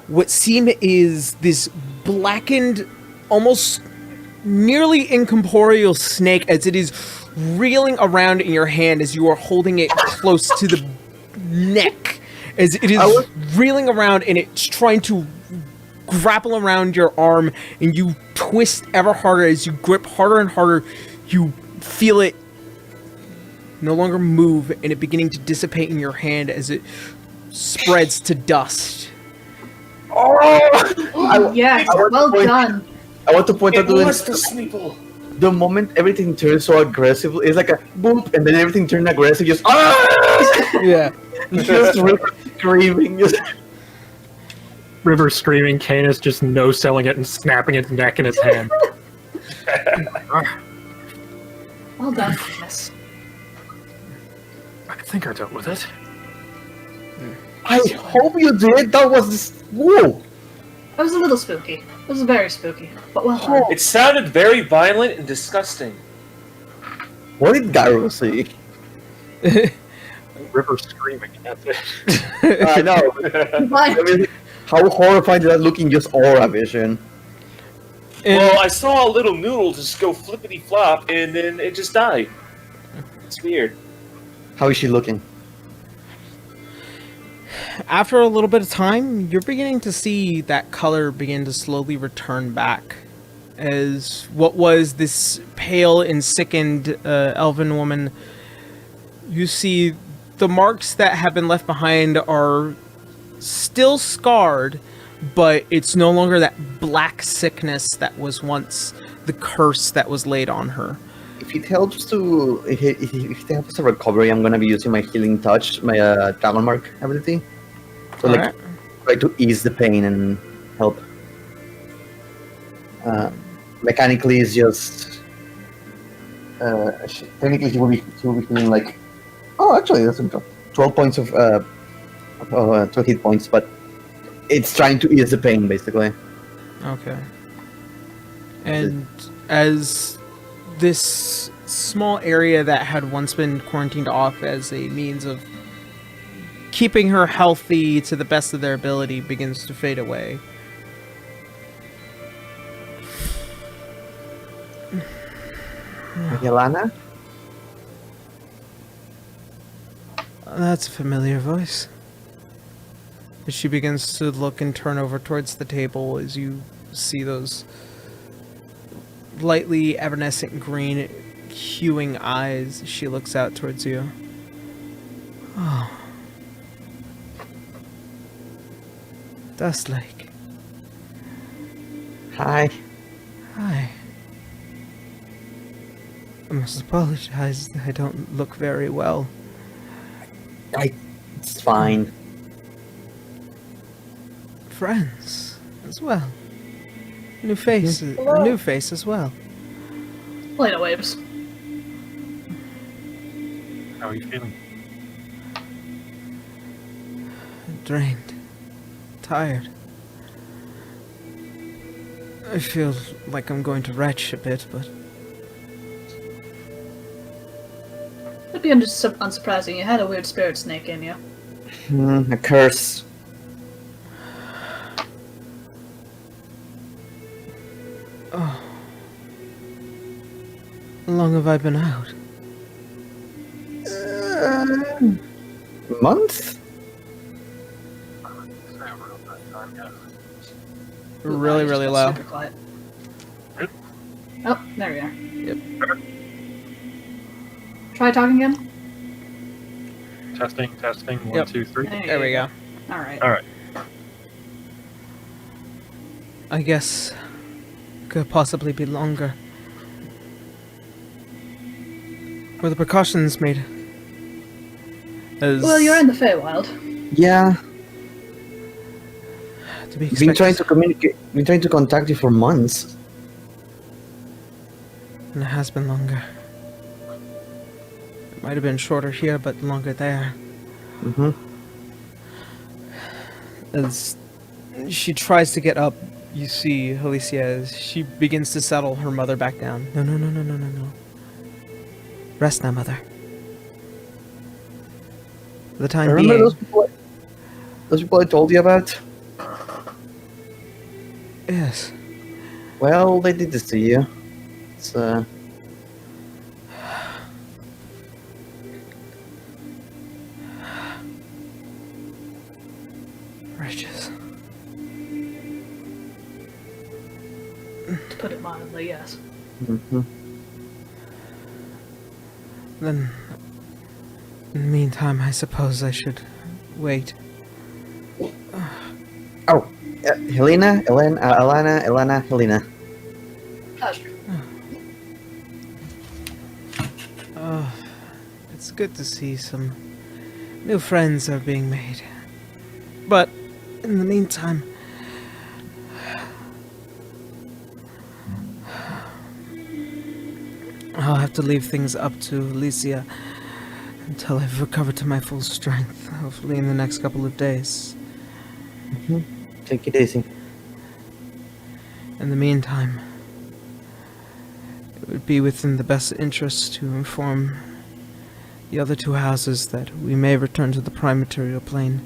Speaker 2: what seem is this blackened, almost nearly incorporeal snake, as it is reeling around in your hand as you are holding it close to the neck, as it is reeling around and it's trying to grapple around your arm, and you twist ever harder as you grip harder and harder. You feel it no longer move and it beginning to dissipate in your hand as it spreads to dust.
Speaker 3: Yes, well done.
Speaker 5: I want to point out
Speaker 6: It was the Smeeple.
Speaker 5: the moment everything turns so aggressive, it's like a boop, and then everything turns aggressive, just
Speaker 2: Yeah.
Speaker 5: just screaming. Just...
Speaker 4: River screaming, Canis just no-selling it and snapping its neck in its hand.
Speaker 3: Well done, yes.
Speaker 4: I think I dealt with it.
Speaker 5: I hope you did. That was whoa.
Speaker 3: It was a little spooky. It was very spooky, but well done.
Speaker 6: It sounded very violent and disgusting.
Speaker 5: What did Gyro say?
Speaker 4: River screaming, and that's it.
Speaker 5: I know.
Speaker 3: Bye.
Speaker 5: I mean, how horrifying did that look in just aura vision?
Speaker 6: Well, I saw a little noodle just go flippity flop, and then it just died. It's weird.
Speaker 5: How is she looking?
Speaker 2: After a little bit of time, you're beginning to see that color begin to slowly return back, as what was this pale and sickened elven woman, you see the marks that have been left behind are still scarred, but it's no longer that black sickness that was once the curse that was laid on her.
Speaker 5: If it helps to if it helps to recovery, I'm gonna be using my healing touch, my dragon mark ability. So
Speaker 2: Alright.
Speaker 5: try to ease the pain and help. Mechanically, it's just technically he will be feeling like. Oh, actually, that's 12 points of 12 hit points, but it's trying to ease the pain, basically.
Speaker 2: Okay. And as this small area that had once been quarantined off as a means of keeping her healthy to the best of their ability begins to fade away.
Speaker 5: Yelana?
Speaker 2: That's a familiar voice. As she begins to look and turn over towards the table as you see those lightly evanescent green hueing eyes, she looks out towards you. Oh. Dustlake.
Speaker 5: Hi.
Speaker 2: Hi. I must apologize that I don't look very well.
Speaker 5: It's fine.
Speaker 2: Friends, as well. New face, a new face as well.
Speaker 3: Lena waves.
Speaker 4: How are you feeling?
Speaker 2: Drained. Tired. I feel like I'm going to retch a bit, but
Speaker 3: It'd be unsurprising. You had a weird spirit snake in you.
Speaker 5: A curse.
Speaker 2: how long have I been out?
Speaker 5: Month?
Speaker 2: Really,
Speaker 3: You just
Speaker 2: really
Speaker 3: got
Speaker 2: low.
Speaker 3: Super quiet. Oh, there we are.
Speaker 2: Yep.
Speaker 3: Try talking again.
Speaker 4: Testing. One,
Speaker 2: Yep.
Speaker 4: 2, 3.
Speaker 2: There we go.
Speaker 3: All right.
Speaker 4: All right.
Speaker 2: I guess could possibly be longer. Were the precautions made? As
Speaker 3: Well, you're in the Feywild.
Speaker 5: Yeah.
Speaker 2: to be
Speaker 5: We've been trying
Speaker 2: expected,
Speaker 5: to communicate. Been trying to contact you for months.
Speaker 2: and it has been longer. It might have been shorter here, but longer there.
Speaker 5: Mm-hmm.
Speaker 2: As she tries to get up, you see Alicia as she begins to settle her mother back down. No. Rest now, mother. For the time
Speaker 5: Remember
Speaker 2: being.
Speaker 5: those people I told you about?
Speaker 2: Yes.
Speaker 5: Well, they did this to you. It's
Speaker 2: Wretches.
Speaker 3: To put it mildly, yes.
Speaker 5: Mm-hmm.
Speaker 2: Then, in the meantime, I suppose I should wait.
Speaker 5: Oh, Helena, Elena, Helena.
Speaker 2: It's good to see some new friends are being made. But, in the meantime, I'll have to leave things up to Alicia until I've recovered to my full strength, hopefully in the next couple of days.
Speaker 5: Take it easy.
Speaker 2: In the meantime, it would be within the best interest to inform the other two houses that we may return to the prime material plane.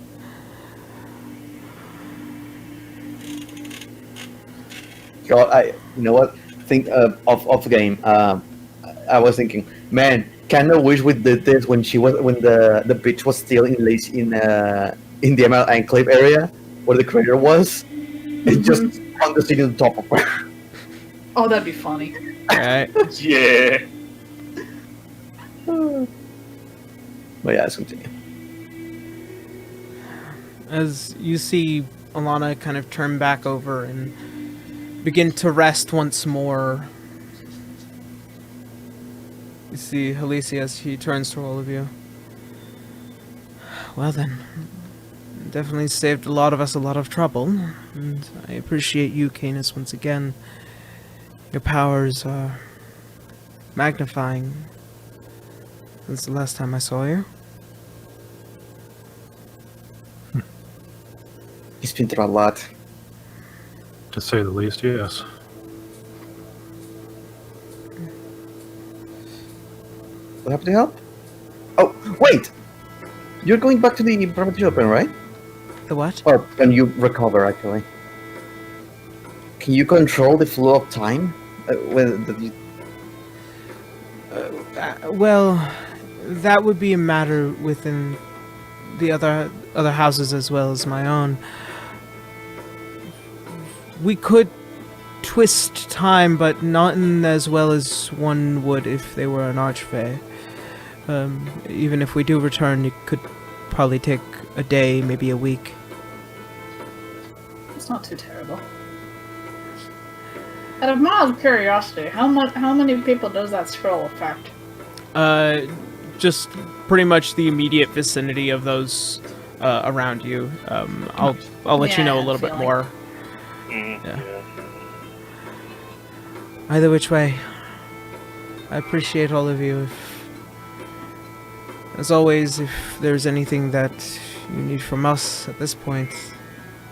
Speaker 5: God, you know what? Think off the game. I was thinking, man, kind of wish we did this when the bitch was still in the Emerald Enclave area where the crater was. It's just on the city on top of her.
Speaker 3: Oh, that'd be funny.
Speaker 2: Alright.
Speaker 6: Yeah.
Speaker 5: But yeah, let's continue.
Speaker 2: As you see Alana kind of turn back over and begin to rest once more, you see Alicia as she turns to all of you. Well then, definitely saved a lot of us a lot of trouble, and I appreciate you, Canis, once again. Your powers are magnifying since the last time I saw you.
Speaker 5: He's been through a lot.
Speaker 4: To say the least, yes.
Speaker 5: What happened to help? Oh, wait! You're going back to the private open, right?
Speaker 2: The what?
Speaker 5: Or can you recover, actually? Can you control the flow of time?
Speaker 2: Well, that would be a matter within the other houses as well as my own. We could twist time, but not in as well as one would if they were an archfey. Even if we do return, it could probably take a day, maybe a week.
Speaker 3: It's not too terrible. Out of mild curiosity, how many people does that scroll affect?
Speaker 2: Just pretty much the immediate vicinity of those around you. I'll let you
Speaker 3: Yeah,
Speaker 2: know a little bit
Speaker 3: feeling.
Speaker 2: more.
Speaker 6: Mm,
Speaker 2: Yeah.
Speaker 6: yeah.
Speaker 2: Either which way, I appreciate all of you. As always, if there's anything that you need from us at this point,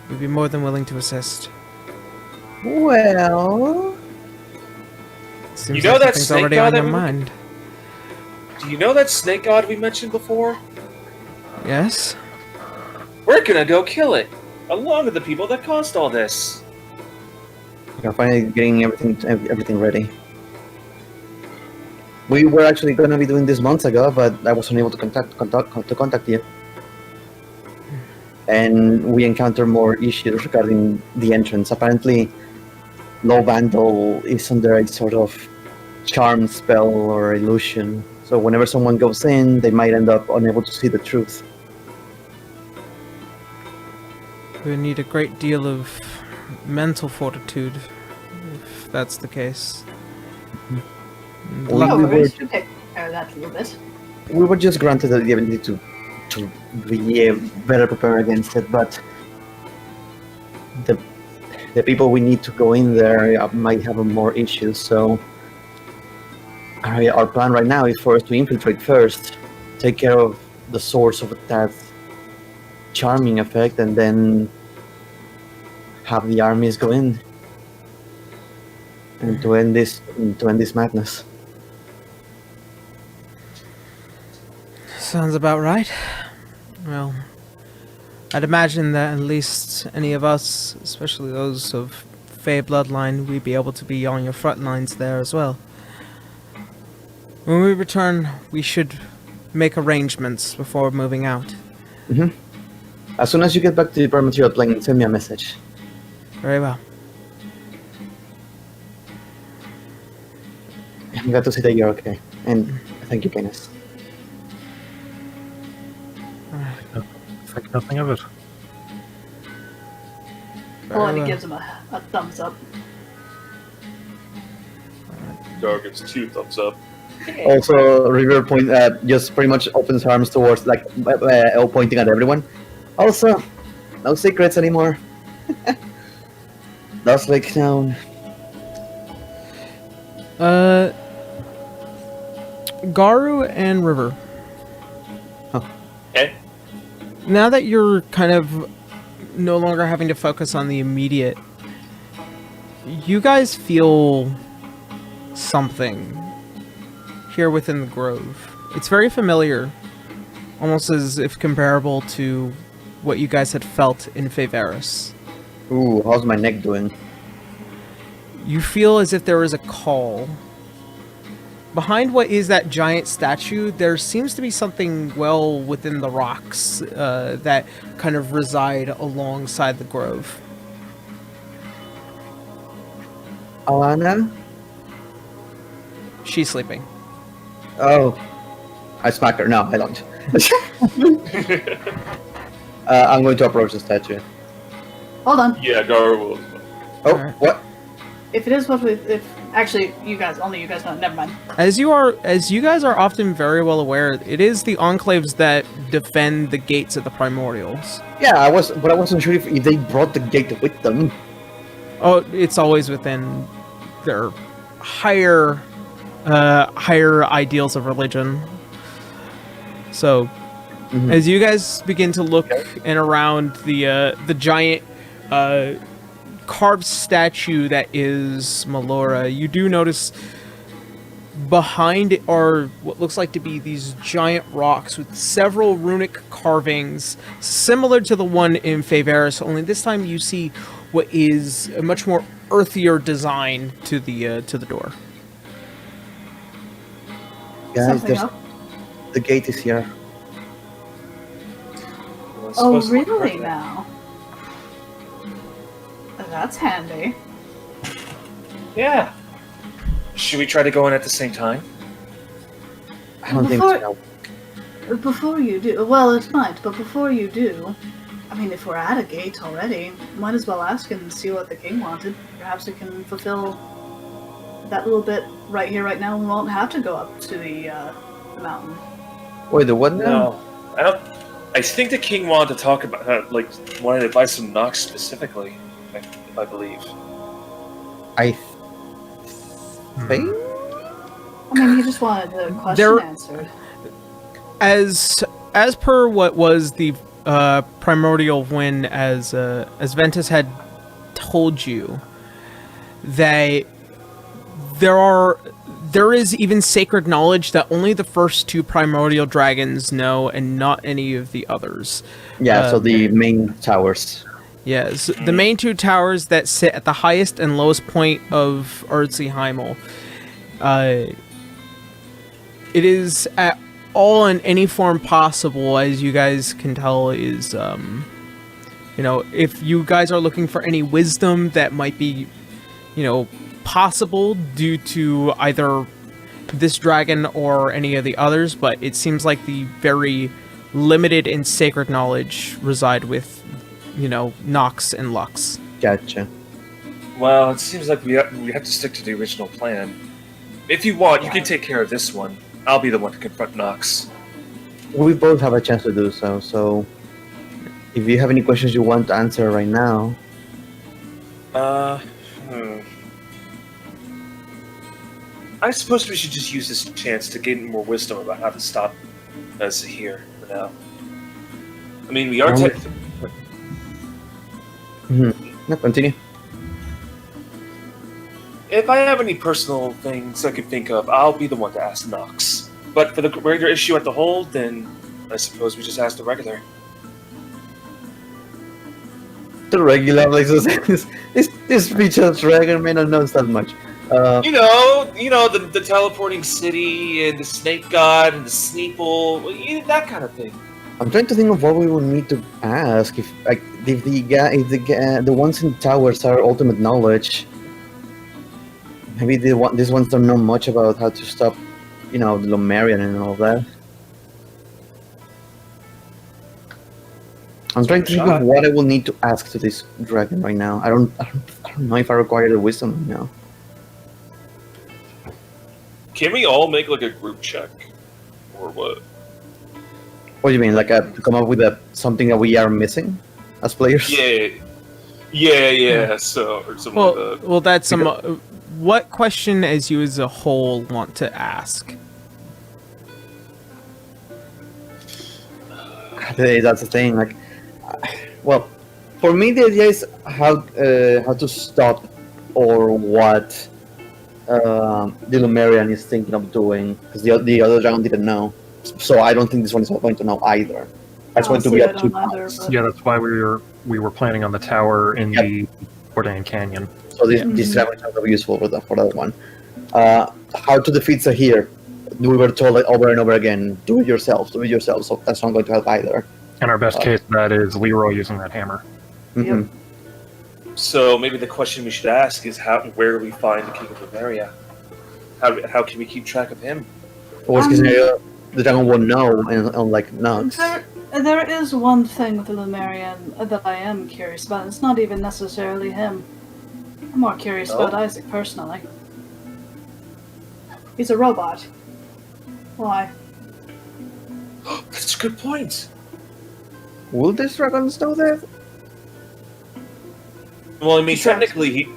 Speaker 2: we'd be more than willing to assist.
Speaker 5: Well,
Speaker 2: Seems
Speaker 6: You know
Speaker 2: like
Speaker 6: that
Speaker 2: something's
Speaker 6: snake
Speaker 2: already
Speaker 6: god
Speaker 2: on your
Speaker 6: that we-
Speaker 2: mind.
Speaker 6: Do you know that snake god we mentioned before?
Speaker 2: Yes?
Speaker 6: We're gonna go kill it, along with the people that caused all this.
Speaker 5: we're finally getting everything ready. We were actually going to be doing this months ago, but I wasn't able to contact you. And we encountered more issues regarding the entrance. Apparently, Low Vandal is under a sort of charm spell or illusion. So whenever someone goes in, they might end up unable to see the truth.
Speaker 2: We need a great deal of mental fortitude, if that's the case. And
Speaker 5: Well,
Speaker 2: luck-
Speaker 3: No
Speaker 5: we
Speaker 3: worries,
Speaker 5: were-
Speaker 3: we take care of that a little bit.
Speaker 5: We were just granted the ability to be better prepared against it, but the people we need to go in there might have more issues. So our plan right now is for us to infiltrate first, take care of the source of that charming effect, and then have the armies go in and to end this madness.
Speaker 2: Sounds about right. Well, I'd imagine that at least any of us, especially those of Fey bloodline, we'd be able to be on your front lines there as well. When we return, we should make arrangements before moving out.
Speaker 5: As soon as you get back to the prime material plane, send me a message.
Speaker 2: Very well.
Speaker 5: I'm glad to see that you're okay, and thank you, Kenneth.
Speaker 4: Think nothing of it.
Speaker 2: Very
Speaker 3: Well, and he
Speaker 2: well.
Speaker 3: gives him a thumbs up.
Speaker 6: Gar gives 2 thumbs up.
Speaker 5: Also, River just pretty much opens her arms towards, like, pointing at everyone. Also, no secrets anymore. That's like known.
Speaker 2: Garu and River.
Speaker 6: Okay.
Speaker 2: Now that you're kind of no longer having to focus on the immediate, you guys feel something here within the grove. It's very familiar, almost as if comparable to what you guys had felt in Faveris.
Speaker 5: Ooh, how's my neck doing?
Speaker 2: You feel as if there is a call. Behind what is that giant statue, there seems to be something well within the rocks that kind of reside alongside the grove.
Speaker 5: Alana?
Speaker 2: She's sleeping.
Speaker 5: Oh. I smack her. No, I don't. I'm going to approach the statue.
Speaker 3: Hold on.
Speaker 6: Yeah, Gar will.
Speaker 5: Oh,
Speaker 2: Alright.
Speaker 5: what?
Speaker 3: If it is what we, if actually you guys, only you guys know. Never mind.
Speaker 2: As you guys are often very well aware, it is the enclaves that defend the gates of the primordials.
Speaker 5: Yeah, but I wasn't sure if they brought the gate with them.
Speaker 2: Oh, it's always within their higher ideals of religion. So, as you guys begin to look and around the giant carved statue that is Melora, you do notice behind it are what looks like to be these giant rocks with several runic carvings similar to the one in Faveris, only this time you see what is a much more earthier design to the door.
Speaker 5: Guys,
Speaker 3: Something up.
Speaker 5: the gate is here.
Speaker 3: Oh, really now? That's handy.
Speaker 6: Yeah. Should we try to go in at the same time?
Speaker 5: I don't think
Speaker 3: Before-
Speaker 5: so.
Speaker 3: Before you do, well, it might, but before you do, I mean, if we're at a gate already, might as well ask and see what the king wanted. Perhaps we can fulfill that little bit right here, right now. We won't have to go up to the mountain.
Speaker 5: Wait, the what now?
Speaker 6: No, I don't. I think the king wanted to talk about, wanted advice from Nox specifically. If I believe.
Speaker 5: I Fate?
Speaker 3: I mean, he just wanted the question
Speaker 2: There-
Speaker 3: answered.
Speaker 2: As per what was the primordial wind, as Ventus had told you, that there is even sacred knowledge that only the first two primordial dragons know, and not any of the others.
Speaker 5: Yeah, so the main towers.
Speaker 2: Yes, the main two towers that sit at the highest and lowest point of Erdseheimel. It is at all in any form possible, as you guys can tell, is, if you guys are looking for any wisdom that might be, possible due to either this dragon or any of the others, but it seems like the very limited and sacred knowledge reside with, Nox and Lux.
Speaker 5: Gotcha.
Speaker 6: Well, it seems like we have to stick to the original plan. If you want, you can take care of this one. I'll be the one to confront Nox.
Speaker 5: We both have a chance to do so, so if you have any questions you want to answer right now.
Speaker 6: I suppose we should just use this chance to gain more wisdom about how to stop Zahir for now. I mean, we are technically...
Speaker 5: No, continue.
Speaker 6: If I have any personal things I can think of, I'll be the one to ask Nox. But for the regular issue at the whole, then I suppose we just ask the regular.
Speaker 5: The regular, like, this featured dragon may not know that much.
Speaker 6: You know the teleporting city and the snake god and the Sneeple, that kind of thing.
Speaker 5: I'm trying to think of what we would need to ask if the ones in towers are ultimate knowledge. Maybe these ones don't know much about how to stop, the Lumerian and all that. I'm trying to think of what I will need to ask to this dragon right now. I don't know if I require the wisdom right now.
Speaker 6: Can we all make like a group check, or what?
Speaker 5: What do you mean, like to come up with something that we are missing as players?
Speaker 6: Yeah. So or something like that.
Speaker 2: Well, that's some. What question, as you as a whole, want to ask?
Speaker 5: That's the thing. Like, well, for me, the idea is how to stop or what the Lumerian is thinking of doing, because the other dragon didn't know. So I don't think this one is going to know either. That's going to be up to us.
Speaker 4: Yeah, that's why we were planning on the tower in the Bordain Canyon.
Speaker 5: So this dragon is going to be useful for that one. How to defeat Zahir? We were told over and over again, do it yourself. So that's not going to help either.
Speaker 4: And our best case of that is Leroy using that hammer.
Speaker 5: Mm-hmm.
Speaker 3: Yep.
Speaker 6: So maybe the question we should ask is where do we find the King of Bavaria? How can we keep track of him?
Speaker 5: Worst case scenario, the dragon won't know, and like Nox.
Speaker 3: There is one thing with the Lumerian that I am curious about. It's not even necessarily him. I'm more curious about Isaac personally. He's a robot. Why?
Speaker 6: That's a good point.
Speaker 5: Will these dragons know that?
Speaker 6: Well, I mean, technically,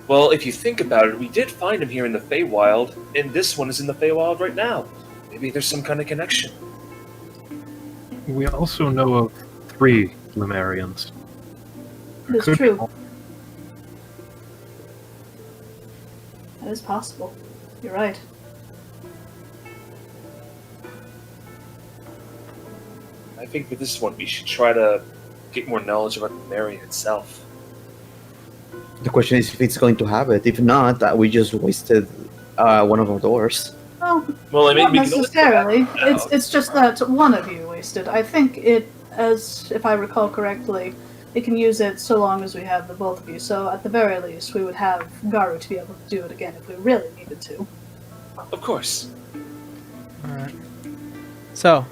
Speaker 6: if you think about it, we did find him here in the Feywild, and this one is in the Feywild right now. Maybe there's some kind of connection.
Speaker 4: We also know of 3 Lumerians.
Speaker 3: It's
Speaker 4: Could
Speaker 3: true.
Speaker 4: be.
Speaker 3: That is possible. You're right.
Speaker 6: I think with this one, we should try to get more knowledge about the area itself.
Speaker 5: The question is if it's going to have it. If not, we just wasted one of our doors.
Speaker 6: Well, I mean,
Speaker 3: Not
Speaker 6: we can always
Speaker 3: necessarily.
Speaker 6: go back now.
Speaker 3: It's just that one of you wasted. I think if I recall correctly, it can use it so long as we have the both of you. So at the very least, we would have Garu to be able to do it again if we really needed to.
Speaker 6: Of course.
Speaker 2: Alright. So,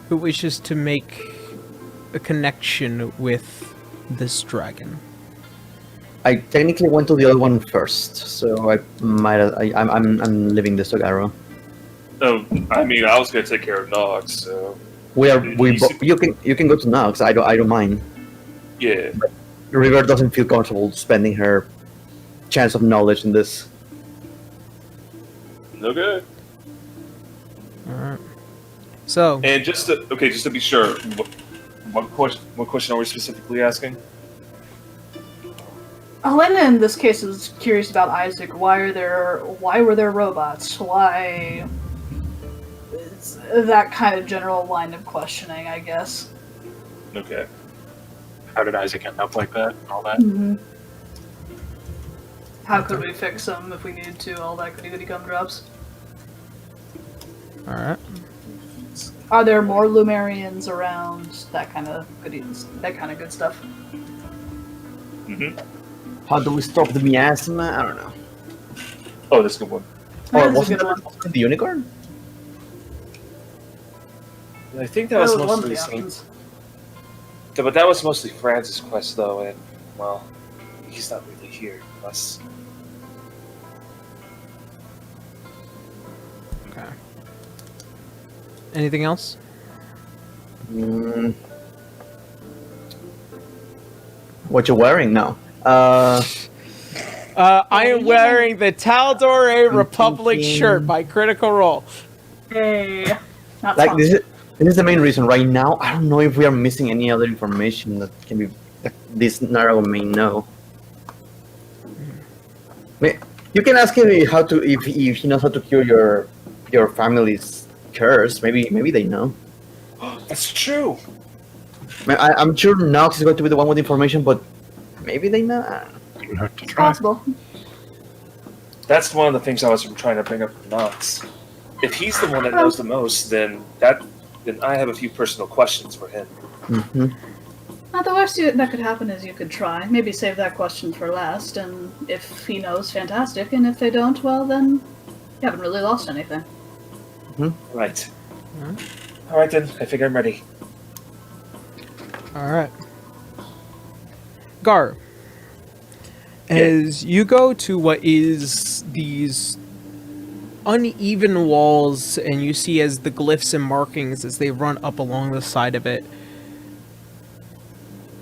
Speaker 2: who wishes to make a connection with this dragon?
Speaker 5: I technically went to the other one first, so I'm leaving this to Garu.
Speaker 6: I mean, I was gonna take care of Nox, so
Speaker 5: You can go to Nox. I don't mind.
Speaker 6: yeah.
Speaker 5: River doesn't feel comfortable spending her chance of knowledge in this.
Speaker 6: Okay.
Speaker 2: All right. So,
Speaker 6: And just to be sure, what question are we specifically asking?
Speaker 3: Helena in this case is curious about Isaac. Why were there robots? Why that kind of general line of questioning, I guess.
Speaker 6: Okay.
Speaker 4: How did Isaac end up like that? And all that.
Speaker 3: Mm-hmm. How could we fix them if we needed to? All that goody gumdrops.
Speaker 2: all right.
Speaker 3: Are there more Lumerians around? That kind of good stuff.
Speaker 6: Mm-hmm.
Speaker 5: How do we stop the miasma? I don't know.
Speaker 6: Oh, that's a good one.
Speaker 3: That
Speaker 5: Or
Speaker 3: is a
Speaker 5: wasn't
Speaker 3: good
Speaker 5: that
Speaker 3: one.
Speaker 5: the unicorn?
Speaker 6: I think that was
Speaker 3: That was one of
Speaker 6: mostly
Speaker 3: the
Speaker 6: Saint.
Speaker 3: options.
Speaker 6: But that was mostly Francis' quest, though, and well, he's not really here. Unless
Speaker 2: Okay. Anything else?
Speaker 5: Mm. What you're wearing? No.
Speaker 2: I am wearing the Taldore Republic
Speaker 5: thinking-
Speaker 2: shirt by Critical Role.
Speaker 3: Hey, not
Speaker 5: Like
Speaker 3: fun.
Speaker 5: this is the main reason right now. I don't know if we are missing any other information that can be that this narrow may know. You can ask him if he knows how to cure your family's curse. Maybe they know.
Speaker 6: that's true.
Speaker 5: I'm sure Nox is going to be the one with information, but maybe they know. I don't know.
Speaker 4: You have to
Speaker 3: It's
Speaker 4: try.
Speaker 3: possible.
Speaker 6: That's one of the things I was trying to bring up with Knox. If he's the one that knows the most, then I have a few personal questions for him.
Speaker 5: Mm-hmm.
Speaker 3: The worst that could happen is you could try. Maybe save that question for last, and if he knows, fantastic. And if they don't, well, then you haven't really lost anything.
Speaker 6: Right.
Speaker 2: Alright.
Speaker 6: All right then. I think I'm ready.
Speaker 2: All right. Gar, as you go to what is these uneven walls, and you see as the glyphs and markings as they run up along the side of it,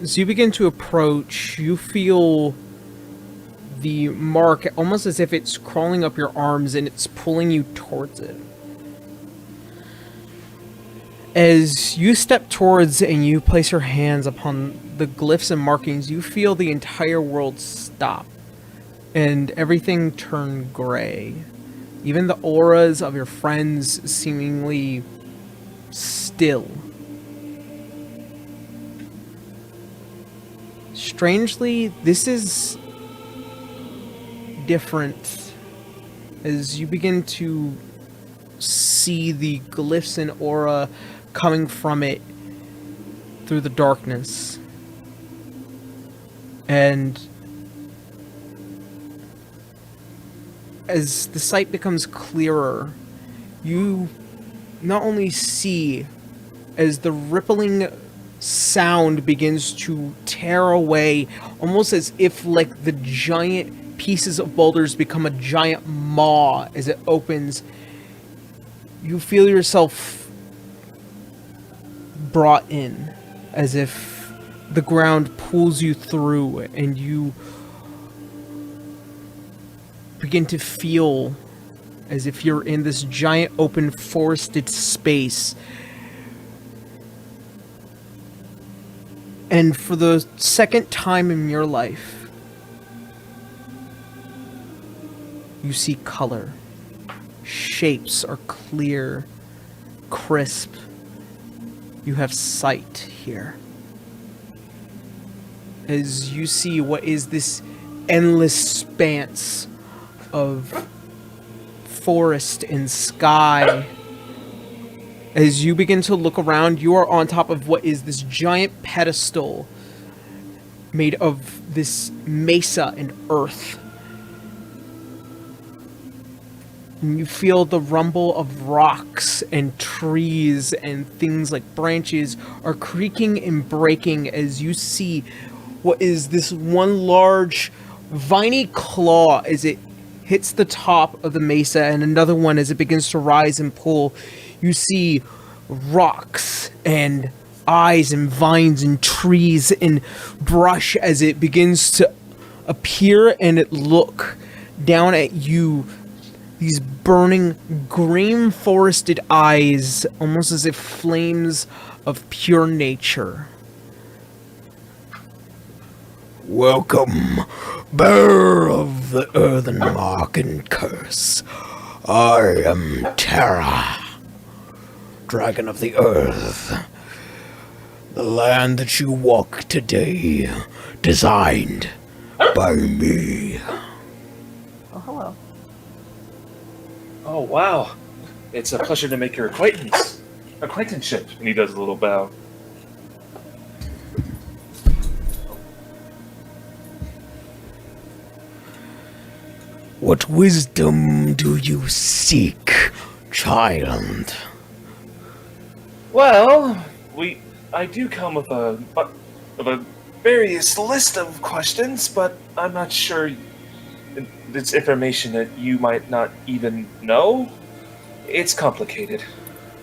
Speaker 2: as you begin to approach, you feel the mark almost as if it's crawling up your arms and it's pulling you towards it. As you step towards and you place your hands upon the glyphs and markings, you feel the entire world stop and everything turn gray. Even the auras of your friends seemingly still. Strangely, this is different as you begin to see the glyphs and aura coming from it through the darkness. And as the sight becomes clearer, you not only see as the rippling sound begins to tear away, almost as if like the giant pieces of boulders become a giant maw as it opens. You feel yourself brought in, as if the ground pulls you through, and you begin to feel as if you're in this giant open forested space. And for the second time in your life, you see color. Shapes are clear, crisp. You have sight here. As you see what is this endless expanse of forest and sky. As you begin to look around, you are on top of what is this giant pedestal made of this mesa and earth. And you feel the rumble of rocks and trees and things like branches are creaking and breaking as you see what is this one large viney claw as it hits the top of the mesa, and another one as it begins to rise and pull. You see rocks and eyes and vines and trees and brush as it begins to appear and it look down at you these burning, green-forested eyes, almost as if flames of pure nature.
Speaker 7: Welcome, bearer of the earthen mark and curse. I am Terra, dragon of the earth. The land that you walk today, designed by me.
Speaker 3: Oh, hello.
Speaker 6: Oh, wow. It's a pleasure to make your acquaintanceship. And he does a little bow.
Speaker 7: What wisdom do you seek, child?
Speaker 6: Well, I do come with a various list of questions, but I'm not sure it's information that you might not even know. It's complicated.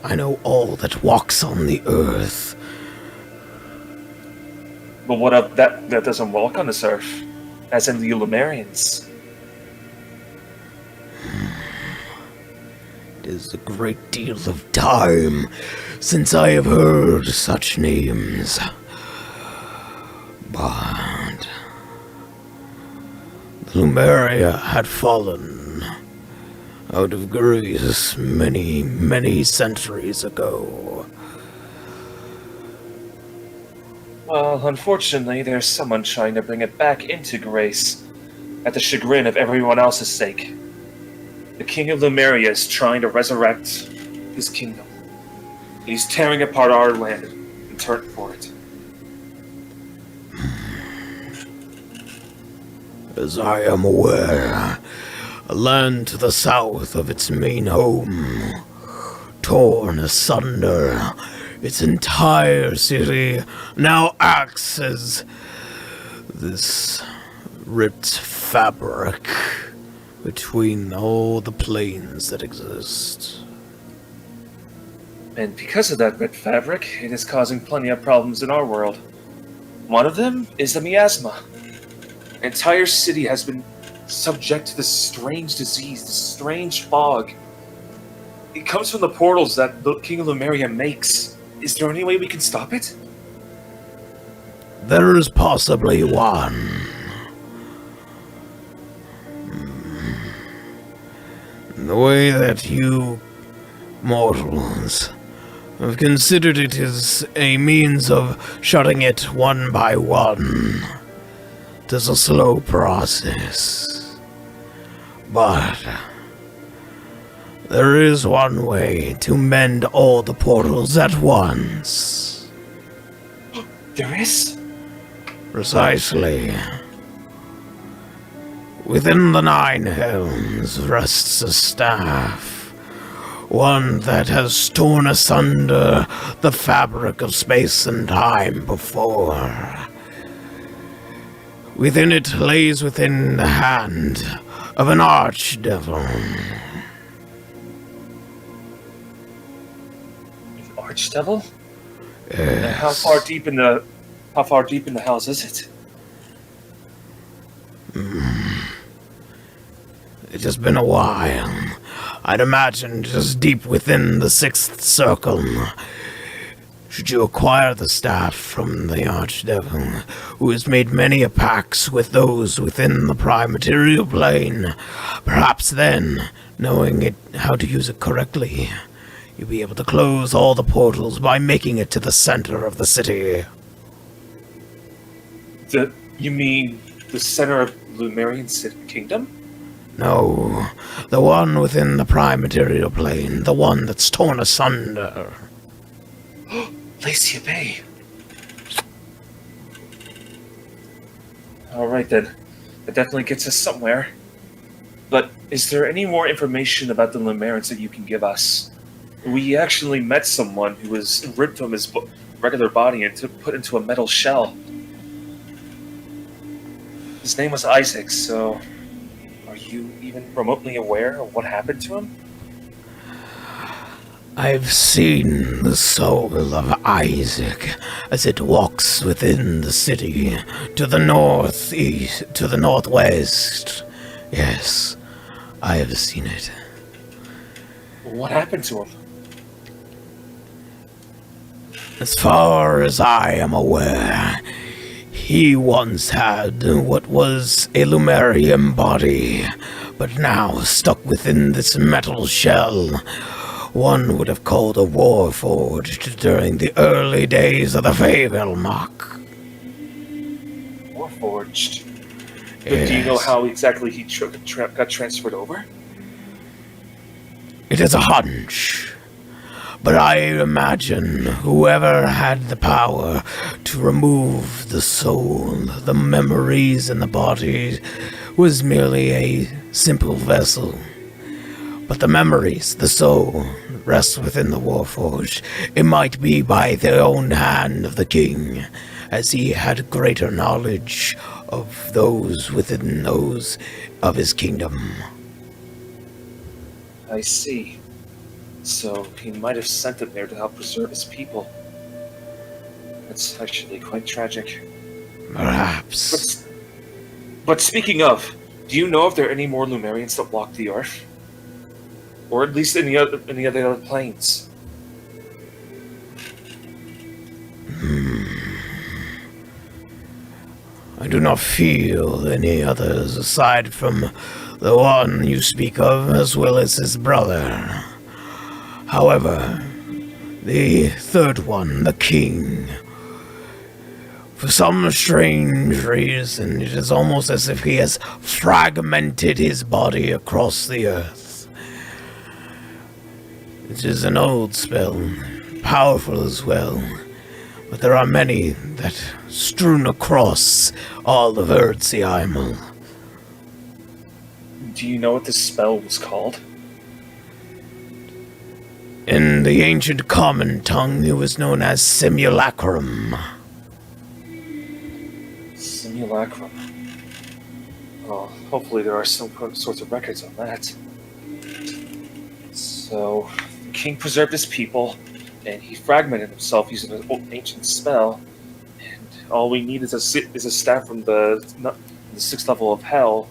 Speaker 7: I know all that walks on the earth.
Speaker 6: But what of that doesn't walk on this earth? As in the Lumerians.
Speaker 7: It is a great deal of time since I have heard such names. But Lumeria had fallen out of grace many, many centuries ago.
Speaker 6: Well, unfortunately, there's someone trying to bring it back into grace, at the chagrin of everyone else's sake. The King of Lumeria is trying to resurrect his kingdom. He's tearing apart our land in turn for it.
Speaker 7: As I am aware, a land to the south of its main home, torn asunder, its entire city now acts as this ripped fabric between all the planes that exist.
Speaker 6: And because of that ripped fabric, it is causing plenty of problems in our world. One of them is the miasma. An entire city has been subject to this strange disease, this strange fog. It comes from the portals that the King of Lumeria makes. Is there any way we can stop it?
Speaker 7: There is possibly one. The way that you mortals have considered it as a means of shutting it one by one. It is a slow process. But there is one way to mend all the portals at once.
Speaker 6: There is?
Speaker 7: Precisely. Within the Nine Helms rests a staff, one that has torn asunder the fabric of space and time before. Within it lays within the hand of an archdevil.
Speaker 6: An archdevil? And
Speaker 7: Yes.
Speaker 6: how far deep in the house is it?
Speaker 7: It has been a while. I'd imagine just deep within the sixth circle. Should you acquire the staff from the Archdevil, who has made many a pacts with those within the prime material plane, perhaps then, knowing how to use it correctly, you'll be able to close all the portals by making it to the center of the city.
Speaker 6: You mean the center of Lumerian Kingdom?
Speaker 7: No, the one within the prime material plane, the one that's torn asunder.
Speaker 6: Lacia Bay. Alright then. That definitely gets us somewhere. But is there any more information about the Lumerians that you can give us? We actually met someone who was ripped from his regular body and put into a metal shell. His name was Isaac, so are you even remotely aware of what happened to him?
Speaker 7: I've seen the soul of Isaac as it walks within the city to the northeast, to the northwest. Yes, I have seen it.
Speaker 6: What happened to him?
Speaker 7: As far as I am aware, he once had what was a Lumerian body, but now stuck within this metal shell. One would have called a warforged during the early days of the Fabelmark.
Speaker 6: Warforged? But do you know how exactly he got transferred over?
Speaker 7: It is a hunch. But I imagine whoever had the power to remove the soul, the memories in the body, was merely a simple vessel. But the memories, the soul, rests within the Warforged. It might be by the own hand of the king, as he had greater knowledge of those within those of his kingdom.
Speaker 6: I see. So he might have sent it there to help preserve his people. That's actually quite tragic.
Speaker 7: Perhaps.
Speaker 6: But speaking of, do you know if there are any more Lumerians that walk the earth? Or at least any other planes?
Speaker 7: I do not feel any others aside from the one you speak of, as well as his brother. However, the third one, the king, for some strange reason, it is almost as if he has fragmented his body across the earth. It is an old spell, powerful as well, but there are many that strewn across all of Earthseimel.
Speaker 6: Do you know what this spell was called?
Speaker 7: In the ancient common tongue, it was known as Simulacrum.
Speaker 6: Simulacrum. Well, hopefully there are some sorts of records on that. So, the king preserved his people, and he fragmented himself using an ancient spell. And all we need is a staff from the 6th level of hell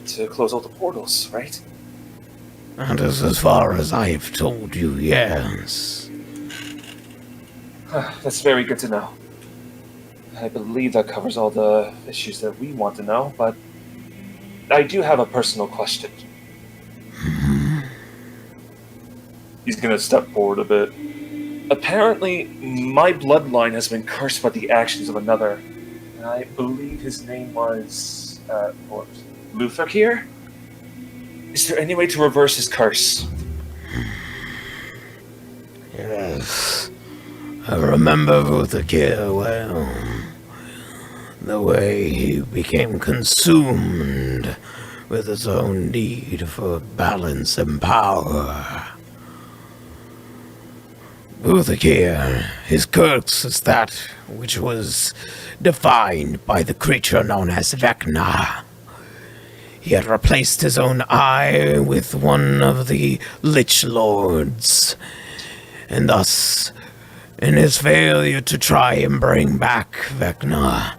Speaker 6: to close all the portals, right?
Speaker 7: That is as far as I have told you, yes.
Speaker 6: That's very good to know. I believe that covers all the issues that we want to know, but I do have a personal question. He's gonna step forward a bit. Apparently, my bloodline has been cursed by the actions of another, and I believe his name was, Luther here? Is there any way to reverse his curse?
Speaker 7: Yes. I remember Vuthakir well. The way he became consumed with his own need for balance and power. Vuthakir, his curse is that which was defined by the creature known as Vecna. He had replaced his own eye with one of the Lich Lords, and thus, in his failure to try and bring back Vecna,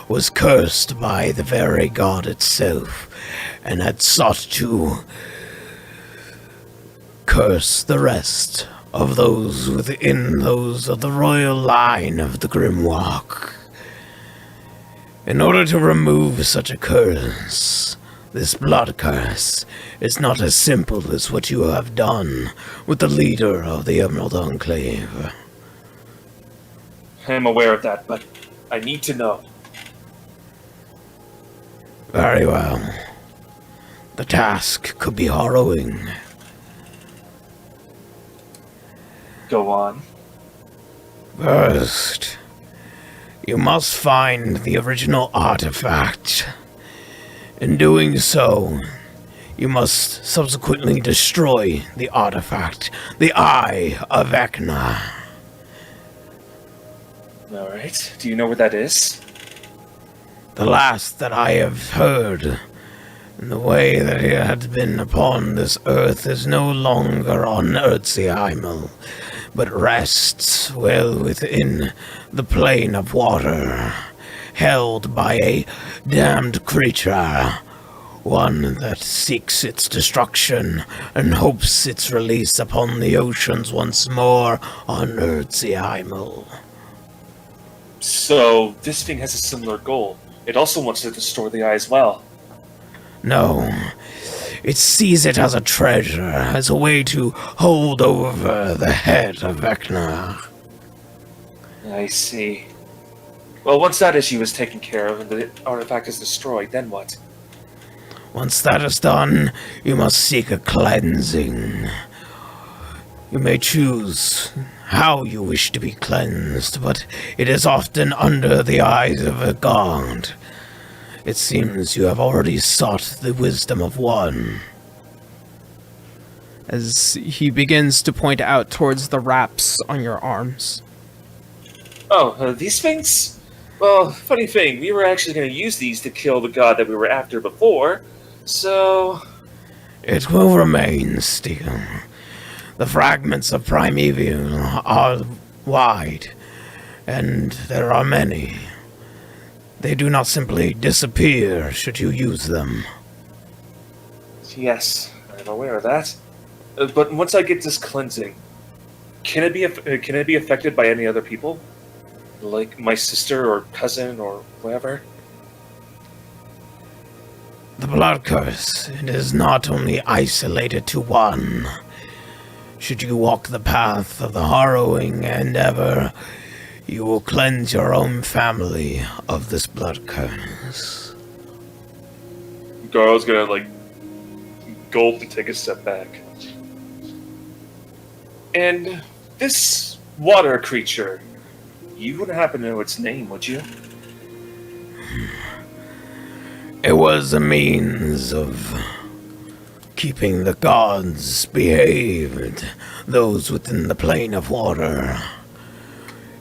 Speaker 7: was cursed by the very god itself, and had sought to curse the rest of those within those of the royal line of the Grimwalk. In order to remove such a curse, this blood curse is not as simple as what you have done with the leader of the Emerald Enclave.
Speaker 6: I'm aware of that, but I need to know.
Speaker 7: Very well. The task could be harrowing.
Speaker 6: Go on.
Speaker 7: First, you must find the original artifact. In doing so, you must subsequently destroy the artifact, the Eye of Vecna.
Speaker 6: Alright, do you know where that is?
Speaker 7: The last that I have heard, and the way that it had been upon this earth is no longer on Earthseimel, but rests well within the plane of water, held by a damned creature one that seeks its destruction and hopes its release upon the oceans once more on Earthseimal.
Speaker 6: So, this thing has a similar goal. It also wants to destroy the eye as well.
Speaker 7: No, it sees it as a treasure, as a way to hold over the head of Vecna.
Speaker 6: I see. Well, once that issue is taken care of and the artifact is destroyed, then what?
Speaker 7: Once that is done, you must seek a cleansing. You may choose how you wish to be cleansed, but it is often under the eyes of a god. It seems you have already sought the wisdom of one.
Speaker 2: As he begins to point out towards the wraps on your arms.
Speaker 6: Oh, these things? Well, funny thing, we were actually going to use these to kill the god that we were after before, so...
Speaker 7: It will remain still. The fragments of Primeval are wide, and there are many. They do not simply disappear should you use them.
Speaker 6: Yes, I'm aware of that. But once I get this cleansing, can it be affected by any other people? Like my sister or cousin or whatever?
Speaker 7: The blood curse, it is not only isolated to one. Should you walk the path of the harrowing endeavor, you will cleanse your own family of this blood curse.
Speaker 6: Garl's gonna, gulp and take a step back. And this water creature, you wouldn't happen to know its name, would you?
Speaker 7: It was a means of keeping the gods behaved, those within the plane of water.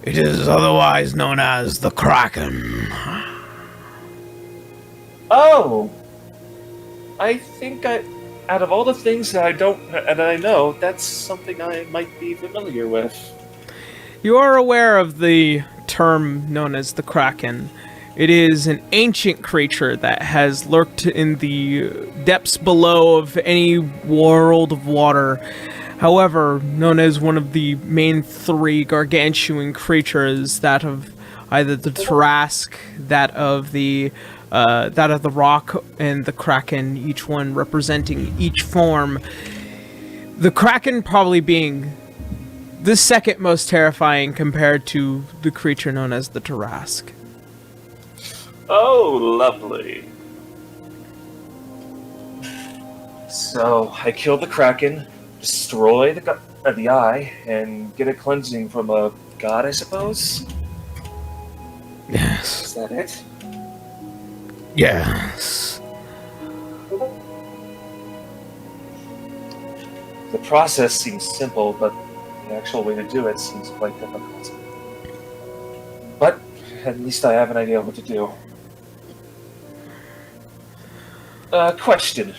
Speaker 7: It is otherwise known as the Kraken.
Speaker 6: Oh! I think out of all the things that I know, that's something I might be familiar with.
Speaker 2: You are aware of the term known as the Kraken. It is an ancient creature that has lurked in the depths below of any world of water. However, known as one of the main three gargantuan creatures, that of either the Tarrasque, that of the rock, and the Kraken, each one representing each form. The Kraken probably being the second most terrifying compared to the creature known as the Tarrasque.
Speaker 6: Oh, lovely. So, I kill the Kraken, destroy the eye, and get a cleansing from a god, I suppose?
Speaker 7: Yes.
Speaker 6: Is that it?
Speaker 7: Yes.
Speaker 6: The process seems simple, but the actual way to do it seems quite difficult. But at least I have an idea of what to do. Question.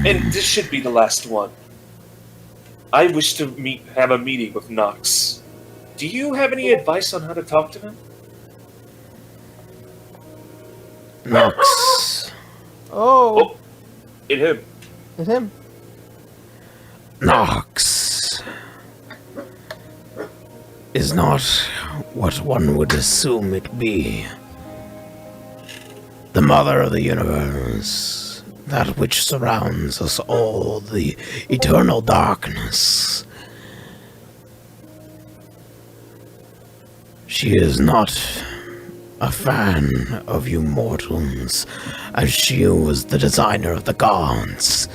Speaker 6: And this should be the last one. I wish to have a meeting with Nox. Do you have any advice on how to talk to him?
Speaker 7: Nox.
Speaker 2: Oh,
Speaker 6: It him.
Speaker 2: it's him.
Speaker 7: Nox is not what one would assume it be. The mother of the universe, that which surrounds us all, the eternal darkness. She is not a fan of you mortals, as she was the designer of the gods,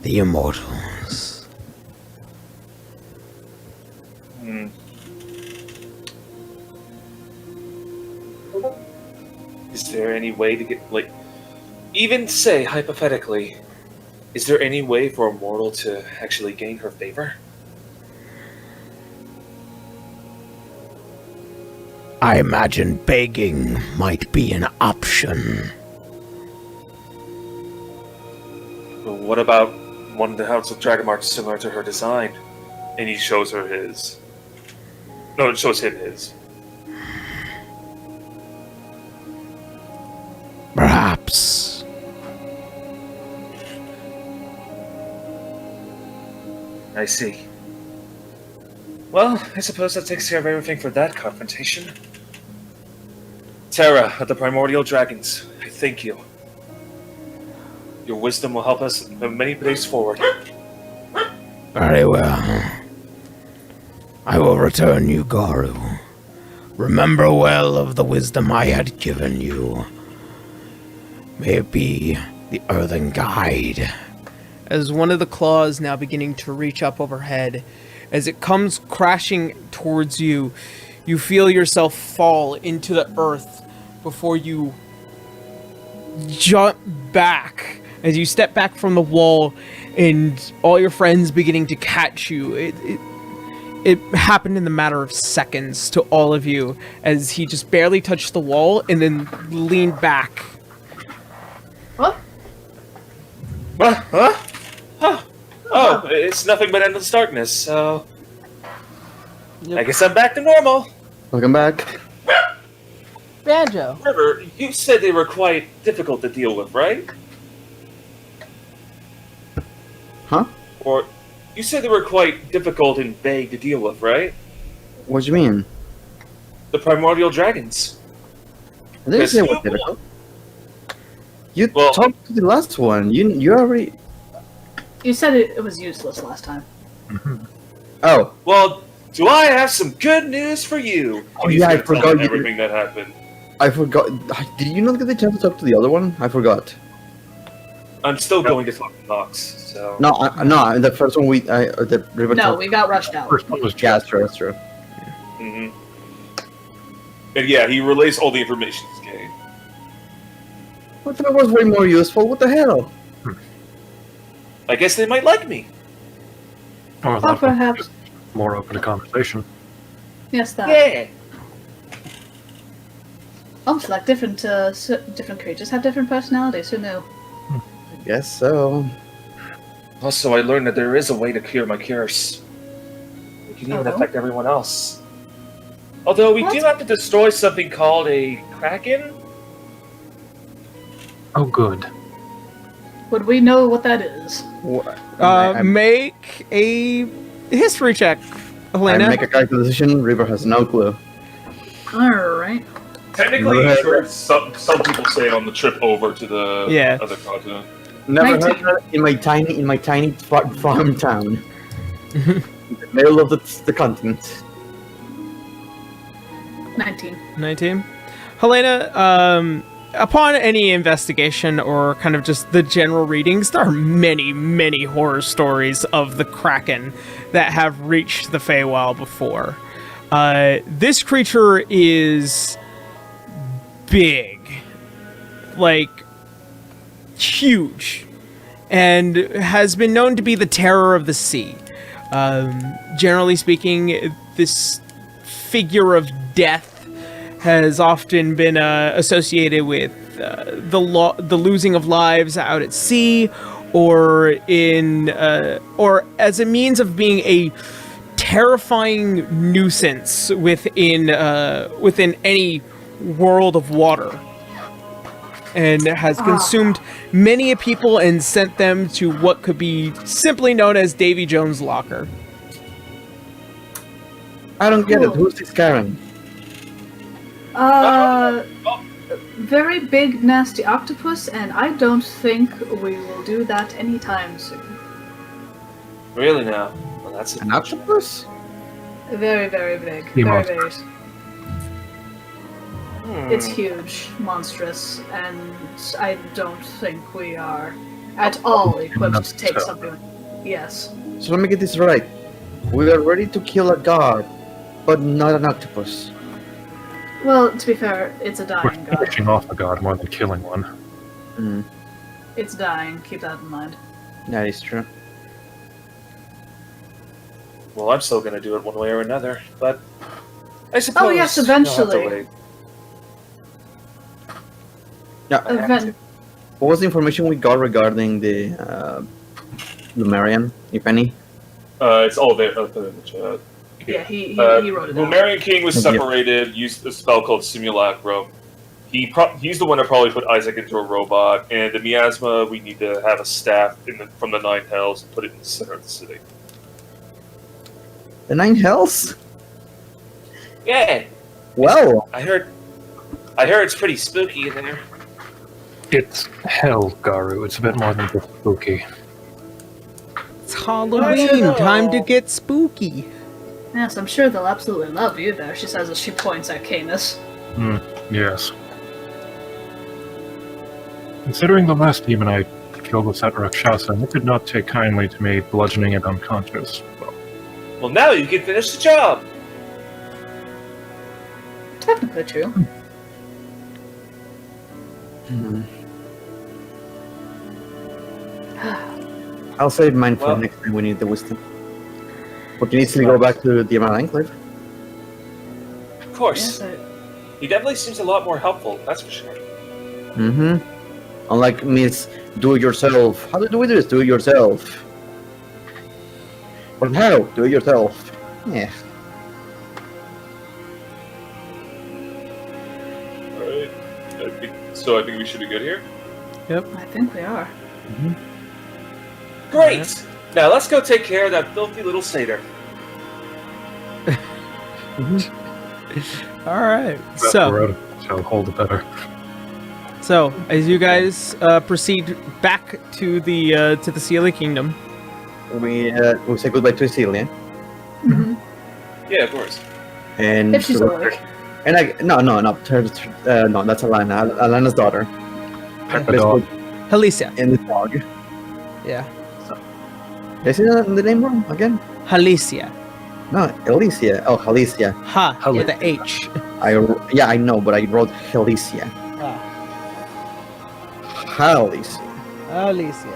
Speaker 7: the immortals.
Speaker 6: Is there any way to get, even say, hypothetically, is there any way for a mortal to actually gain her favor?
Speaker 7: I imagine begging might be an option.
Speaker 6: Well, what about one of the House of Dragonmarks similar to her design? And he shows her his. No, it shows him his.
Speaker 7: Perhaps.
Speaker 6: I see. Well, I suppose that takes care of everything for that confrontation. Terra of the Primordial Dragons, I thank you. Your wisdom will help us in many days forward.
Speaker 7: Very well. I will return you, Garu. Remember well of the wisdom I had given you. May it be the earthen guide.
Speaker 2: As one of the claws now beginning to reach up overhead, as it comes crashing towards you, you feel yourself fall into the earth before you jump back. As you step back from the wall and all your friends beginning to catch you, it happened in the matter of seconds to all of you as he just barely touched the wall and then leaned back.
Speaker 3: What?
Speaker 6: Huh? Oh, it's nothing but endless darkness, so... I guess I'm back to normal.
Speaker 5: Welcome back.
Speaker 2: Banjo.
Speaker 6: River, you said they were quite difficult to deal with, right?
Speaker 5: Huh?
Speaker 6: Or, you said they were quite difficult and vague to deal with, right?
Speaker 5: What do you mean?
Speaker 6: The Primordial Dragons.
Speaker 5: I didn't
Speaker 6: Yes,
Speaker 5: say
Speaker 6: you-
Speaker 5: what difficult. You
Speaker 6: Well-
Speaker 5: talked to the last one. You already.
Speaker 3: You said it was useless last time.
Speaker 5: Oh,
Speaker 6: Well, do I have some good news for you?
Speaker 5: Oh,
Speaker 6: He's
Speaker 5: yeah, I
Speaker 6: gonna tell
Speaker 5: forgot
Speaker 6: them
Speaker 5: you-
Speaker 6: everything that happened.
Speaker 5: I forgot. Did you not get the chance to talk to the other one? I forgot.
Speaker 6: I'm still going to fucking Knox, so...
Speaker 5: No, no. The first one the river.
Speaker 3: No,
Speaker 5: talk-
Speaker 3: we got rushed out.
Speaker 4: First one was
Speaker 5: Yeah, that's true. That's true.
Speaker 6: Mhm. And yeah, he relays all the information he's gained.
Speaker 5: But that was way more useful. What the hell?
Speaker 6: I guess they might like me.
Speaker 4: Or
Speaker 3: Or
Speaker 4: that
Speaker 3: perhaps.
Speaker 4: more open to conversation.
Speaker 3: Yes, that.
Speaker 6: Yeah.
Speaker 3: Almost like different creatures have different personalities. Who knew?
Speaker 5: I guess so.
Speaker 6: Also, I learned that there is a way to cure my curse. It can even
Speaker 3: Oh.
Speaker 6: affect everyone else. Although we do
Speaker 3: What?
Speaker 6: have to destroy something called a Kraken.
Speaker 4: Oh, good.
Speaker 3: Would we know what that is?
Speaker 2: Make a history check,
Speaker 5: I
Speaker 2: Helena.
Speaker 5: make a character decision. River has no clue.
Speaker 3: Alright.
Speaker 6: Technically,
Speaker 5: Never heard
Speaker 6: sure, some people say it on the trip over to the
Speaker 2: Yeah.
Speaker 6: other continent.
Speaker 5: Never
Speaker 3: 19.
Speaker 5: heard that in my tiny farm town, in the middle of the continent.
Speaker 3: 19.
Speaker 2: 19. Helena, upon any investigation or kind of just the general readings, there are many, many horror stories of the Kraken that have reached the Feywild before. This creature is big, like huge, and has been known to be the terror of the sea. Generally speaking, this figure of death has often been associated with the losing of lives out at sea, or as a means of being a terrifying nuisance within any world of water, and has consumed many a people and sent them to what could be simply known as Davy Jones' locker.
Speaker 5: I don't get it.
Speaker 3: Cool.
Speaker 5: Who's this Karen?
Speaker 3: Very big, nasty octopus, and I don't think we will do that anytime soon.
Speaker 6: Really now? Well, that's it.
Speaker 5: An octopus?
Speaker 3: Very, very big.
Speaker 4: Sea
Speaker 3: Very,
Speaker 4: monster.
Speaker 3: very.
Speaker 6: Hmm.
Speaker 3: It's huge, monstrous, and I don't think we are at all equipped to take something. Yes.
Speaker 5: So let me get this right. We are ready to kill a god, but not an octopus.
Speaker 3: Well, to be fair, it's a
Speaker 4: We're
Speaker 3: dying god.
Speaker 4: finishing off a god more than killing one.
Speaker 5: Mm,
Speaker 3: It's dying. Keep that in mind.
Speaker 5: that is true.
Speaker 6: Well, I'm still gonna do it one way or another, but I suppose.
Speaker 3: yes,
Speaker 6: you'll have to
Speaker 3: eventually.
Speaker 6: wait.
Speaker 5: Yeah.
Speaker 6: I have
Speaker 3: Event-
Speaker 6: to.
Speaker 5: What was the information we got regarding the Lumerian, if any?
Speaker 6: It's all there. In the chat.
Speaker 3: Yeah, he wrote it down.
Speaker 6: Lumerian King was
Speaker 5: Thank you.
Speaker 6: separated, used a spell called Simulacrum. He's the one that probably put Isaac into a robot, and the miasma, we need to have a staff from the Nine Hells and put it in the center of the city.
Speaker 5: The Nine Hells?
Speaker 6: Yeah,
Speaker 5: Well,
Speaker 6: I heard it's pretty spooky in there.
Speaker 4: It's hell, Garu. It's a bit more than just spooky.
Speaker 2: It's Halloween. Time to get spooky.
Speaker 3: Yes, I'm sure they'll absolutely love you there, she says as she points at Canis.
Speaker 4: Yes. Considering the last demon I killed was that Rakshasa, it did not take kindly to me bludgeoning it unconscious.
Speaker 6: Well, now you can finish the job.
Speaker 3: Technically true.
Speaker 5: I'll save mine for
Speaker 6: Well-
Speaker 5: next time we need the wisdom. We can easily go back to the Emerald Enclave.
Speaker 6: Of course.
Speaker 3: Yes,
Speaker 6: He definitely seems a lot more helpful, that's for sure.
Speaker 5: Mm-hmm. Unlike Miss Do-It-Yourself. How do we do this? Do-It-Yourself. But how? Do-It-Yourself. Yeah.
Speaker 6: Alright. So I think we should be good here?
Speaker 3: I think we are.
Speaker 6: Great! Now let's go take care of that filthy little satyr.
Speaker 2: All right.
Speaker 4: That
Speaker 2: So,
Speaker 4: road shall hold better.
Speaker 2: as you guys proceed back to the Sealy Kingdom,
Speaker 5: We say goodbye to Celia.
Speaker 6: Yeah, of course.
Speaker 5: And
Speaker 3: If she's awake.
Speaker 5: And no, that's Alana. Alana's daughter.
Speaker 4: The
Speaker 5: Let's
Speaker 4: dog.
Speaker 5: go
Speaker 2: Halicia.
Speaker 5: in the dog.
Speaker 2: Yeah,
Speaker 5: Did I say the name wrong again?
Speaker 2: Halicia.
Speaker 5: No, Alicia. Oh, Halicia.
Speaker 2: Ha
Speaker 4: Hali-
Speaker 2: with the H.
Speaker 5: I know, but I wrote Halicia.
Speaker 2: Ah,
Speaker 5: Halicia.
Speaker 2: Halicia.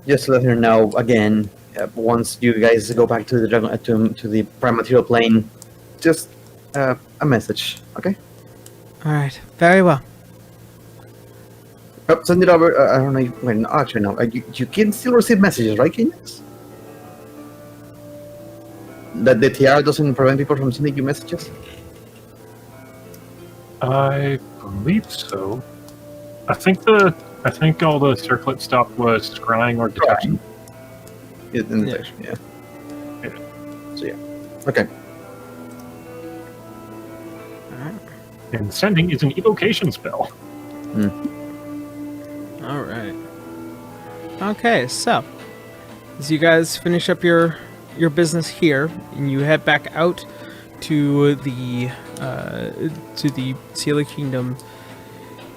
Speaker 5: Just to let her know again. Once you guys go back to the dragon, to the prime material plane, just a message, okay?
Speaker 2: All right. Very well.
Speaker 5: Oh, send it over. I don't know when. Actually, no. You can still receive messages, right, Kenyans? That the TR doesn't prevent people from sending you messages?
Speaker 4: I believe so. I think all the circlet stuff was scrying or detection.
Speaker 5: In the
Speaker 2: Yeah.
Speaker 5: section, yeah. So yeah. Okay.
Speaker 4: And sending is an evocation spell.
Speaker 2: All right. Okay, so as you guys finish up your business here, and you head back out to the Sealy Kingdom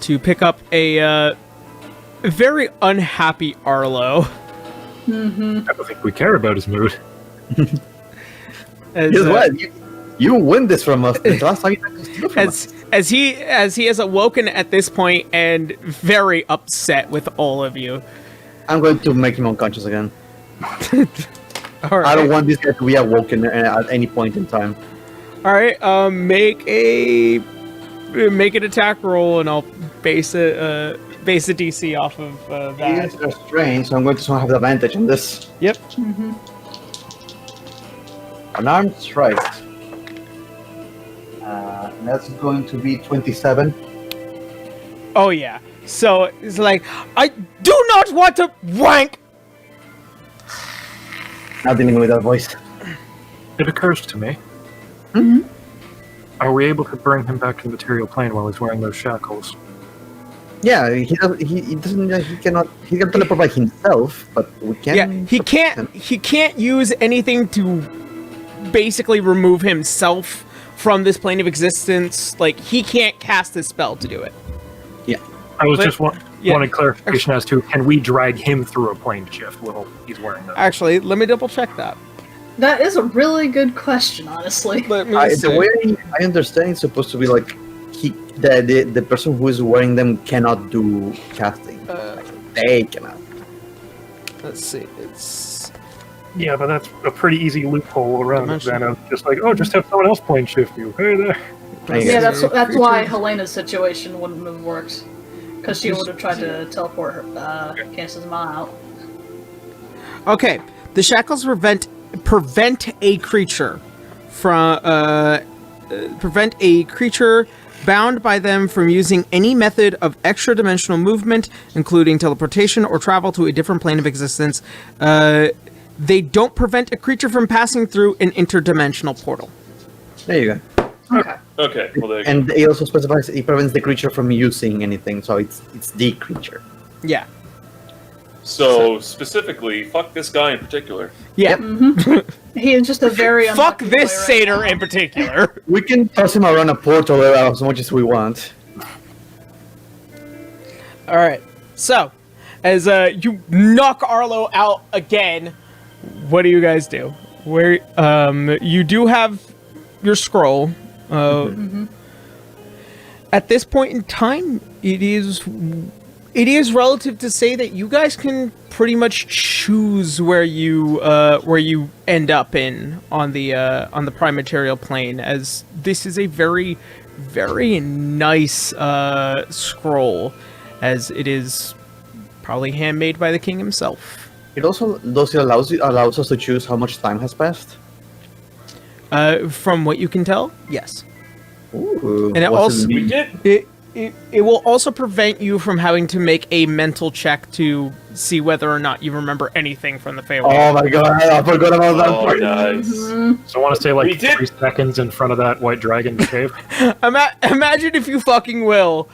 Speaker 2: to pick up a very unhappy Arlo.
Speaker 4: I don't think we care about his mood.
Speaker 2: As,
Speaker 5: Guess what? You win this from us. The last time you tried to steal from us.
Speaker 2: as he has awoken at this point and very upset with all of you.
Speaker 5: I'm going to make him unconscious again.
Speaker 2: All right.
Speaker 5: I don't want this guy to be awoken at any point in time.
Speaker 2: All right, make an attack roll, and I'll base a DC off of that.
Speaker 5: These are strange, so I'm going to have the advantage on this.
Speaker 2: Yep.
Speaker 5: Unarmed strike. That's going to be 27.
Speaker 2: Oh yeah. So it's like, I do not want to wank.
Speaker 5: Not dealing with that voice.
Speaker 4: It occurs to me. Are we able to bring him back to the material plane while he's wearing those shackles?
Speaker 5: Yeah, he doesn't. He cannot. He can teleport by himself, but we can.
Speaker 2: Yeah, he can't use anything to basically remove himself from this plane of existence. Like, he can't cast his spell to do it.
Speaker 4: I was
Speaker 2: But-
Speaker 4: just
Speaker 2: yeah.
Speaker 4: wanting clarification as to, can we drag him through a plane shift while he's wearing those?
Speaker 2: Actually, let me double check that.
Speaker 3: That is a really good question, honestly.
Speaker 2: Let me
Speaker 5: The
Speaker 2: see.
Speaker 5: way I understand, it's supposed to be like the person who is wearing them cannot do casting. They cannot.
Speaker 2: Let's see. It's
Speaker 4: Yeah, but that's a pretty easy loophole around it
Speaker 2: Dimension.
Speaker 4: then of just like, oh, just have someone else plane shift you. Hey there.
Speaker 3: Yeah, that's
Speaker 2: Creature.
Speaker 3: why Helena's situation wouldn't have worked. Because she would have tried to teleport her, Canis's mom out.
Speaker 2: Okay, the shackles prevent a creature from prevent a creature bound by them from using any method of extra-dimensional movement, including teleportation or travel to a different plane of existence. they don't prevent a creature from passing through an interdimensional portal.
Speaker 5: There you go.
Speaker 3: Okay.
Speaker 6: Okay, well, there you go.
Speaker 5: And it also specifies it prevents the creature from using anything, so it's the creature.
Speaker 2: Yeah.
Speaker 6: So, specifically, fuck this guy in particular.
Speaker 2: Yeah.
Speaker 3: He is just a very
Speaker 2: Fuck
Speaker 3: unlucky
Speaker 2: this
Speaker 3: boy right
Speaker 2: satyr
Speaker 3: now.
Speaker 2: in particular.
Speaker 5: We can toss him around a portal as much as we want.
Speaker 2: All right. So, as you knock Arlo out again, what do you guys do? Where you do have your scroll. At this point in time, it is relative to say that you guys can pretty much choose where you end up on the prime material plane, as this is a very, very nice scroll, as it is probably handmade by the king himself.
Speaker 5: It also allows us to choose how much time has passed.
Speaker 2: From what you can tell, yes.
Speaker 5: Ooh,
Speaker 2: And it
Speaker 5: what's
Speaker 2: also
Speaker 6: We did.
Speaker 2: it will also prevent you from having to make a mental check to see whether or not you remember anything from the Feywild.
Speaker 5: Oh my god, I forgot about that
Speaker 6: Oh,
Speaker 5: part.
Speaker 6: nice.
Speaker 4: So I want to say
Speaker 6: We
Speaker 4: like
Speaker 6: did-
Speaker 4: 3 seconds in front of that white dragon cave.
Speaker 2: Imagine if you fucking will.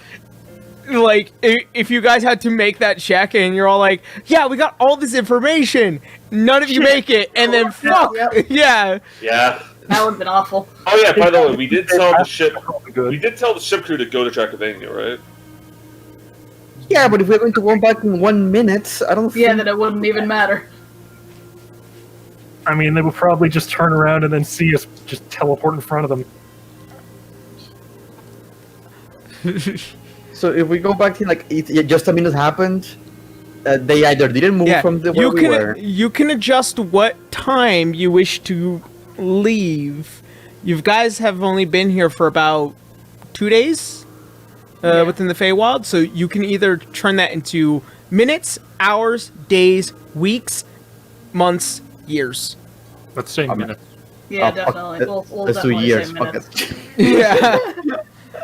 Speaker 2: Like, if you guys had to make that check and you're all like, yeah, we got all this information, none of you make it, and then fuck,
Speaker 3: Yep.
Speaker 2: yeah.
Speaker 6: Yeah.
Speaker 3: That would have been awful.
Speaker 6: Oh yeah. By the way, we did tell the ship. We
Speaker 4: Good.
Speaker 6: did tell the ship crew to go to Dracovania, right?
Speaker 5: Yeah, but if we're going to go back in 1 minute, I don't
Speaker 3: Yeah,
Speaker 5: think...
Speaker 3: then it wouldn't even matter.
Speaker 4: I mean, they will probably just turn around and then see us just teleport in front of them.
Speaker 5: So if we go back to like just a minute happened, they either didn't move
Speaker 2: Yeah,
Speaker 5: from where we were.
Speaker 2: you can adjust what time you wish to leave. You guys have only been here for about 2 days within the Feywild, so you can either turn that into minutes, hours, days, weeks, months, years.
Speaker 4: Let's say minutes.
Speaker 3: Yeah,
Speaker 5: Oh, fuck,
Speaker 3: definitely. We'll
Speaker 5: let's do
Speaker 3: definitely
Speaker 5: years.
Speaker 3: say
Speaker 5: Fuck
Speaker 3: minutes.
Speaker 5: it.
Speaker 2: Yeah.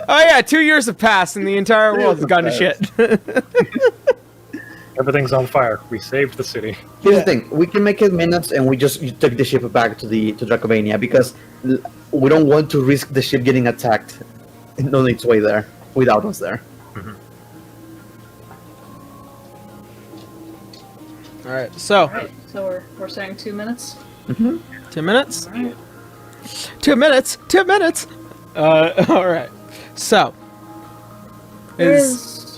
Speaker 2: Oh yeah, 2 years have passed and the entire world has gone to shit.
Speaker 4: Everything's on fire. We saved the city.
Speaker 5: Here's the thing: we can make it minutes, and we just take the ship back to Dracovania because we don't want to risk the ship getting attacked on its way there without us there.
Speaker 2: All right, so
Speaker 3: Right, so we're saying 2 minutes?
Speaker 2: 2 minutes.
Speaker 3: Alright.
Speaker 2: 2 minutes. 2 minutes. All right. So
Speaker 3: There
Speaker 2: is
Speaker 3: is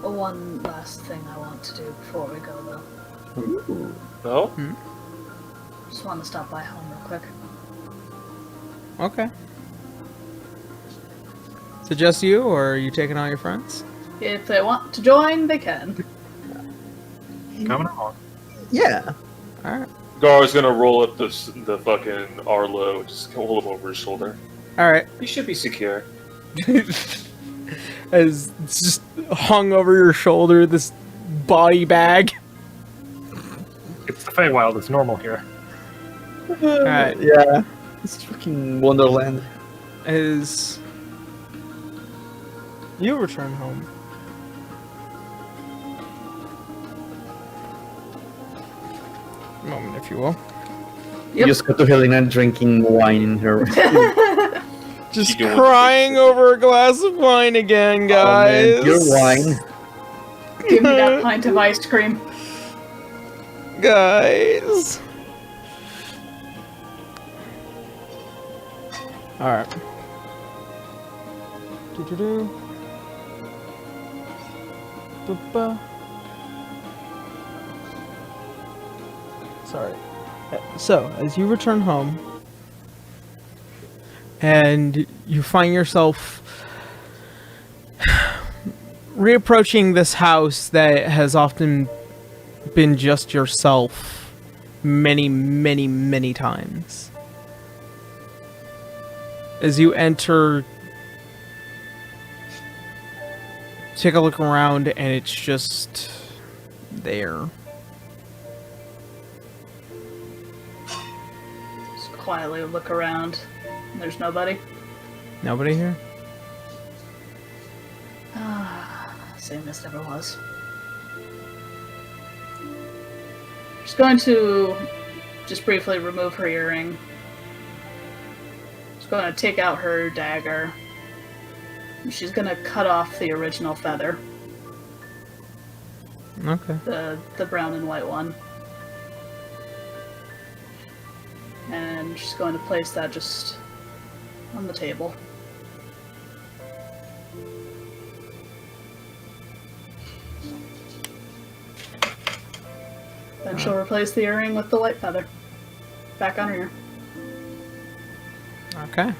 Speaker 3: one last thing I want to do before we go, though.
Speaker 6: No.
Speaker 3: Just want to stop by home real quick.
Speaker 2: okay. Is it just you, or are you taking all your friends?
Speaker 3: If they want to join, they can.
Speaker 4: Coming along.
Speaker 5: Yeah.
Speaker 2: All right.
Speaker 6: Gar's gonna roll up the fucking Arlo, just hold him over his shoulder.
Speaker 2: All right.
Speaker 6: He should be secure.
Speaker 2: As it's just hung over your shoulder, this body bag.
Speaker 4: It's the Feywild. It's normal here.
Speaker 2: All right.
Speaker 5: Yeah. It's fucking Wonderland.
Speaker 2: As you return home. Moment, if you will.
Speaker 5: You just got to Helena drinking wine in her.
Speaker 2: Just
Speaker 6: You can-
Speaker 2: crying over a glass of wine again, guys.
Speaker 5: Oh, man, your wine.
Speaker 3: Give me that pint of ice cream.
Speaker 2: Guys. Alright. Do-do-do. Ba-ba. Sorry. So, as you return home, and you find yourself reapproaching this house that has often been just yourself many, many, many times. As you enter, take a look around, and it's just there.
Speaker 3: Just quietly look around. There's nobody.
Speaker 2: Nobody here?
Speaker 3: Same as never was. Just going to just briefly remove her earring. She's going to take out her dagger. She's going to cut off the original feather.
Speaker 2: Okay.
Speaker 3: The brown and white one. And she's going to place that just on the table. Then she'll replace the earring with the white feather. Back on her ear.
Speaker 2: Okay.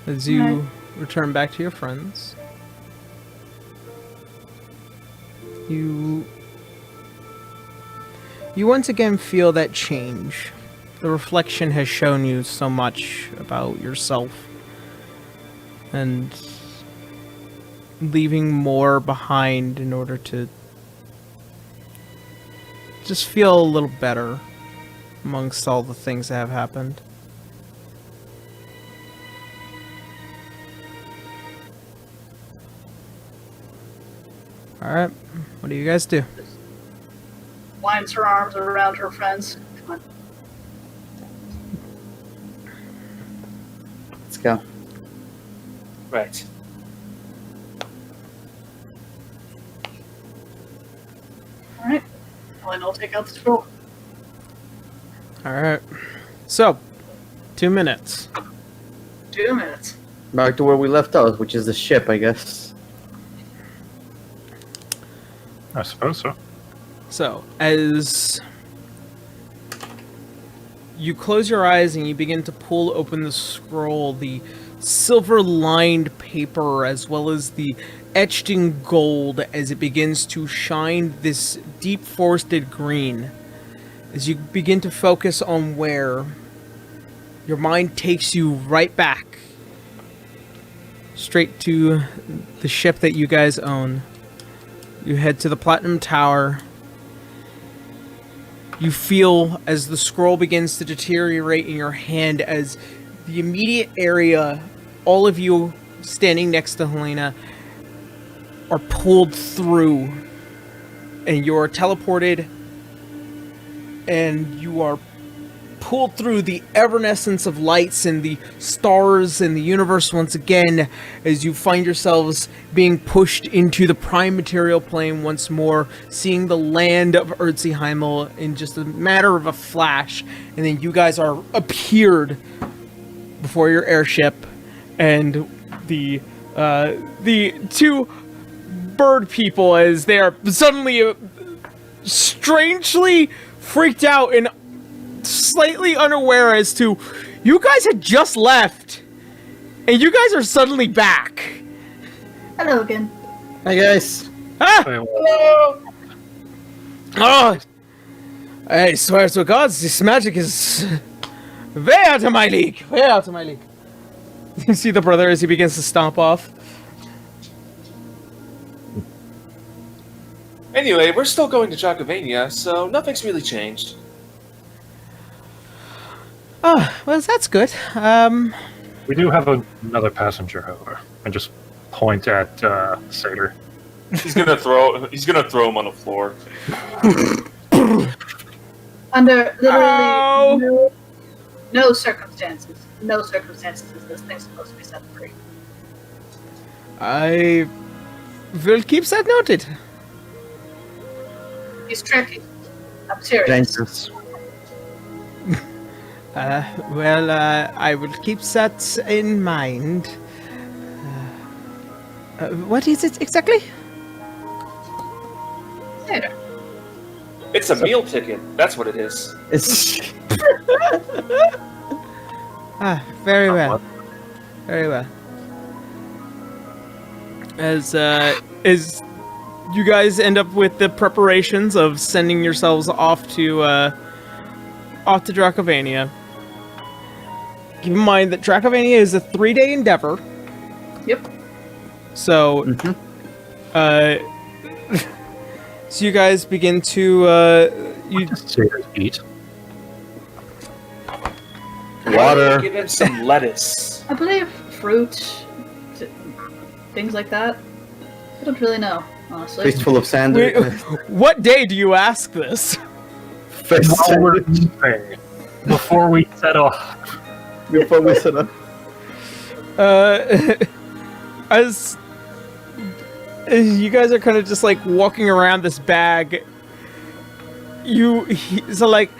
Speaker 2: As you return back to your friends, you once again feel that change. The reflection has shown you so much about yourself, and leaving more behind in order to just feel a little better amongst all the things that have happened. Alright, what do you guys do?
Speaker 3: Winds her arms around her friends. Come on.
Speaker 5: Let's go.
Speaker 6: Right.
Speaker 3: Alright. Well, then I'll take out the scroll.
Speaker 2: Alright. So, 2 minutes.
Speaker 3: 2 minutes.
Speaker 5: Back to where we left off, which is the ship, I guess.
Speaker 4: I suppose so.
Speaker 2: So, as you close your eyes and you begin to pull open the scroll, the silver-lined paper as well as the etched in gold as it begins to shine this deep forested green, as you begin to focus on where your mind takes you right back straight to the ship that you guys own. You head to the Platinum Tower. You feel as the scroll begins to deteriorate in your hand as the immediate area, all of you standing next to Helena, are pulled through. And you are teleported. And you are pulled through the evanescence of lights and the stars and the universe once again as you find yourselves being pushed into the prime material plane once more, seeing the land of Erziheimel in just a matter of a flash, and then you guys are appeared before your airship, and the two bird people, as they are suddenly strangely freaked out and slightly unaware as to, you guys had just left and you guys are suddenly back.
Speaker 3: Hello again.
Speaker 5: Hi, guys.
Speaker 2: Ah!
Speaker 4: Wait, what?
Speaker 2: Oh, I swear to God, this magic is way out of my league. Way out of my league. You see the brother as he begins to stomp off.
Speaker 6: Anyway, we're still going to Dracovania, so nothing's really changed.
Speaker 2: Oh, well, that's good.
Speaker 4: We do have another passenger, however. And just point at Satyr.
Speaker 6: He's gonna throw him on the floor.
Speaker 3: Under
Speaker 2: Ow.
Speaker 3: literally no circumstances is this thing supposed to be set free.
Speaker 2: I will keep that noted.
Speaker 3: He's tricky. I'm serious.
Speaker 5: Dangerous.
Speaker 2: Well, I will keep that in mind. What is it exactly?
Speaker 3: Later.
Speaker 6: It's a meal ticket. That's what it is.
Speaker 5: It's
Speaker 2: Ah, very well. Very well. As you guys end up with the preparations of sending yourselves off to Dracovania. Keep in mind that Dracovania is a 3-day endeavor.
Speaker 3: Yep.
Speaker 2: So, so you guys begin to
Speaker 4: Satyrs eat.
Speaker 5: water.
Speaker 6: Give him some lettuce.
Speaker 3: I believe fruit, things like that. I don't really know, honestly.
Speaker 5: Fistful of sand.
Speaker 2: Wait, what day do you ask this?
Speaker 4: While we're leaving, before we set off.
Speaker 5: Before we set up.
Speaker 2: As you guys are kind of just like walking around this bag, so like,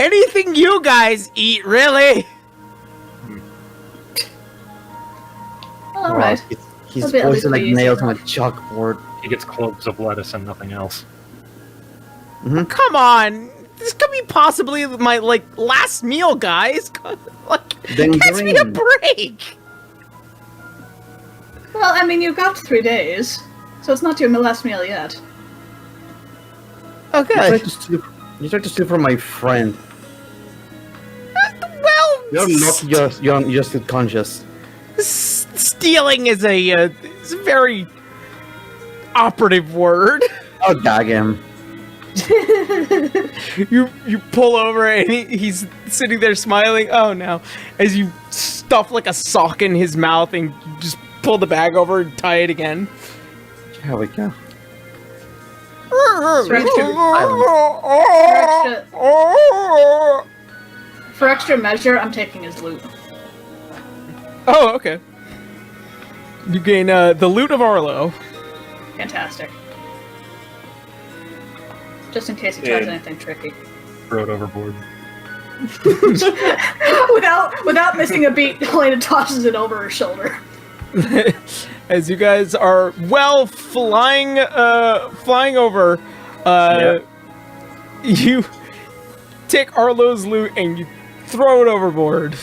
Speaker 2: anything you guys eat, really?
Speaker 3: All right.
Speaker 5: He's
Speaker 3: I'll be at least
Speaker 5: poisoned like
Speaker 3: pleased.
Speaker 5: nails on a chalkboard.
Speaker 4: He gets cloves of lettuce and nothing else.
Speaker 2: Come on, this could be possibly my like last meal, guys. Like,
Speaker 5: Then
Speaker 2: give me a
Speaker 5: green.
Speaker 2: break.
Speaker 3: Well, I mean, you've got 3 days, so it's not your last meal yet.
Speaker 5: You
Speaker 2: Okay.
Speaker 5: tried to steal from my friend.
Speaker 2: Well,
Speaker 5: You're just subconscious.
Speaker 2: stealing is a very operative word.
Speaker 5: I'll gag him.
Speaker 2: You pull over and he's sitting there smiling. Oh no! As you stuff like a sock in his mouth and just pull the bag over and tie it again.
Speaker 5: Here we go.
Speaker 3: For extra measure, I'm taking his loot.
Speaker 2: Oh, okay. You gain the loot of Arlo.
Speaker 3: Fantastic. Just in case he tries
Speaker 6: Yeah.
Speaker 3: anything tricky.
Speaker 4: Throw it overboard.
Speaker 3: without missing a beat, Helena tosses it over her shoulder.
Speaker 2: As you guys are flying over, you take Arlo's loot and you throw it overboard.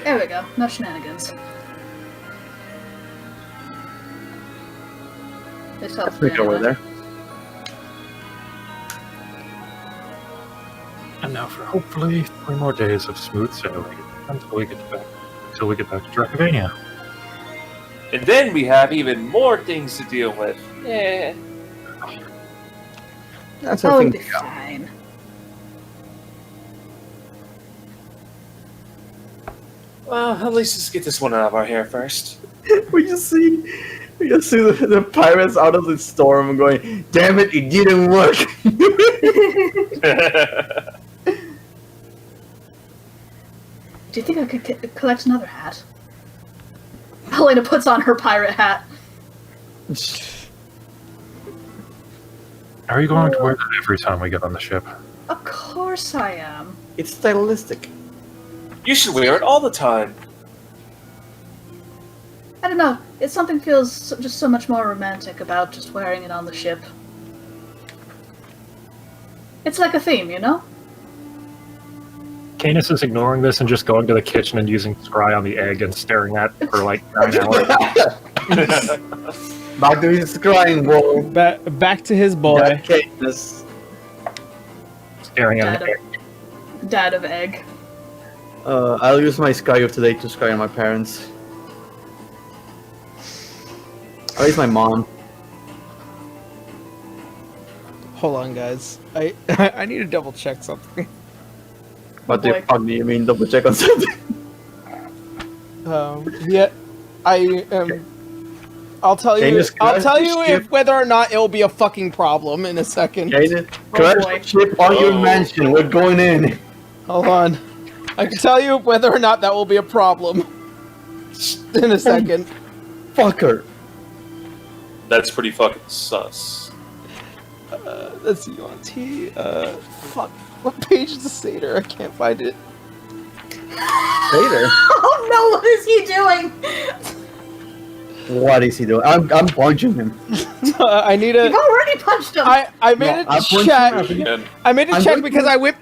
Speaker 3: There we go. No shenanigans. This helps me
Speaker 5: Quick over
Speaker 3: anyway.
Speaker 5: there.
Speaker 4: And now for hopefully 3 more days of smooth sailing until we get back to Drakavania.
Speaker 6: And then we have even more things to deal with. Yeah.
Speaker 5: That's
Speaker 3: Oh,
Speaker 5: a
Speaker 3: it'll
Speaker 5: thing.
Speaker 3: be fine.
Speaker 6: Well, at least let's get this one out of our hair first.
Speaker 5: We just see the pirates out of the storm going, damn it didn't work.
Speaker 3: Do you think I could collect another hat? Helena puts on her pirate hat.
Speaker 4: Are you going to wear that every time we get on the ship?
Speaker 3: Of course I am.
Speaker 5: It's stylistic.
Speaker 6: You should wear it all the time.
Speaker 3: I don't know. It's something feels just so much more romantic about just wearing it on the ship. It's like a theme, you know?
Speaker 4: Canis is ignoring this and just going to the kitchen and using scry on the egg and staring at it for like 9 hours.
Speaker 5: Back to his crying wall.
Speaker 2: Back to his boy.
Speaker 5: Okay, this.
Speaker 4: Staring at
Speaker 3: Dad
Speaker 4: an egg.
Speaker 3: of, dad of egg.
Speaker 5: I'll use my Sky of today to scry on my parents. I'll use my mom.
Speaker 2: Hold on, guys. I need to double check something.
Speaker 5: What
Speaker 3: boy.
Speaker 5: the fuck do you mean? Double check on something.
Speaker 2: Yeah, I am. I'll tell
Speaker 5: Can
Speaker 2: you.
Speaker 5: you
Speaker 2: I'll
Speaker 5: crash
Speaker 2: tell
Speaker 5: the
Speaker 2: you
Speaker 5: ship?
Speaker 2: if whether or not it'll be a fucking problem in a second.
Speaker 5: Jaden,
Speaker 3: Oh,
Speaker 5: crash
Speaker 3: boy.
Speaker 5: the ship on your
Speaker 6: Oh.
Speaker 5: mansion. We're going in.
Speaker 2: Hold on. I can tell you whether or not that will be a problem in a second.
Speaker 5: Fucker.
Speaker 6: That's pretty fucking sus.
Speaker 2: Let's see on T. Fuck. What page is the Seder? I can't find it.
Speaker 5: Later.
Speaker 3: Oh no, what is he doing?
Speaker 5: What is he doing? I'm punching him.
Speaker 2: I need
Speaker 3: You've
Speaker 2: a.
Speaker 3: already punched him!
Speaker 2: I made
Speaker 5: No,
Speaker 2: a
Speaker 5: I punched
Speaker 2: check.
Speaker 5: him.
Speaker 6: And
Speaker 2: I made a
Speaker 5: I'm
Speaker 2: check
Speaker 5: going
Speaker 2: because
Speaker 5: to-
Speaker 2: I whip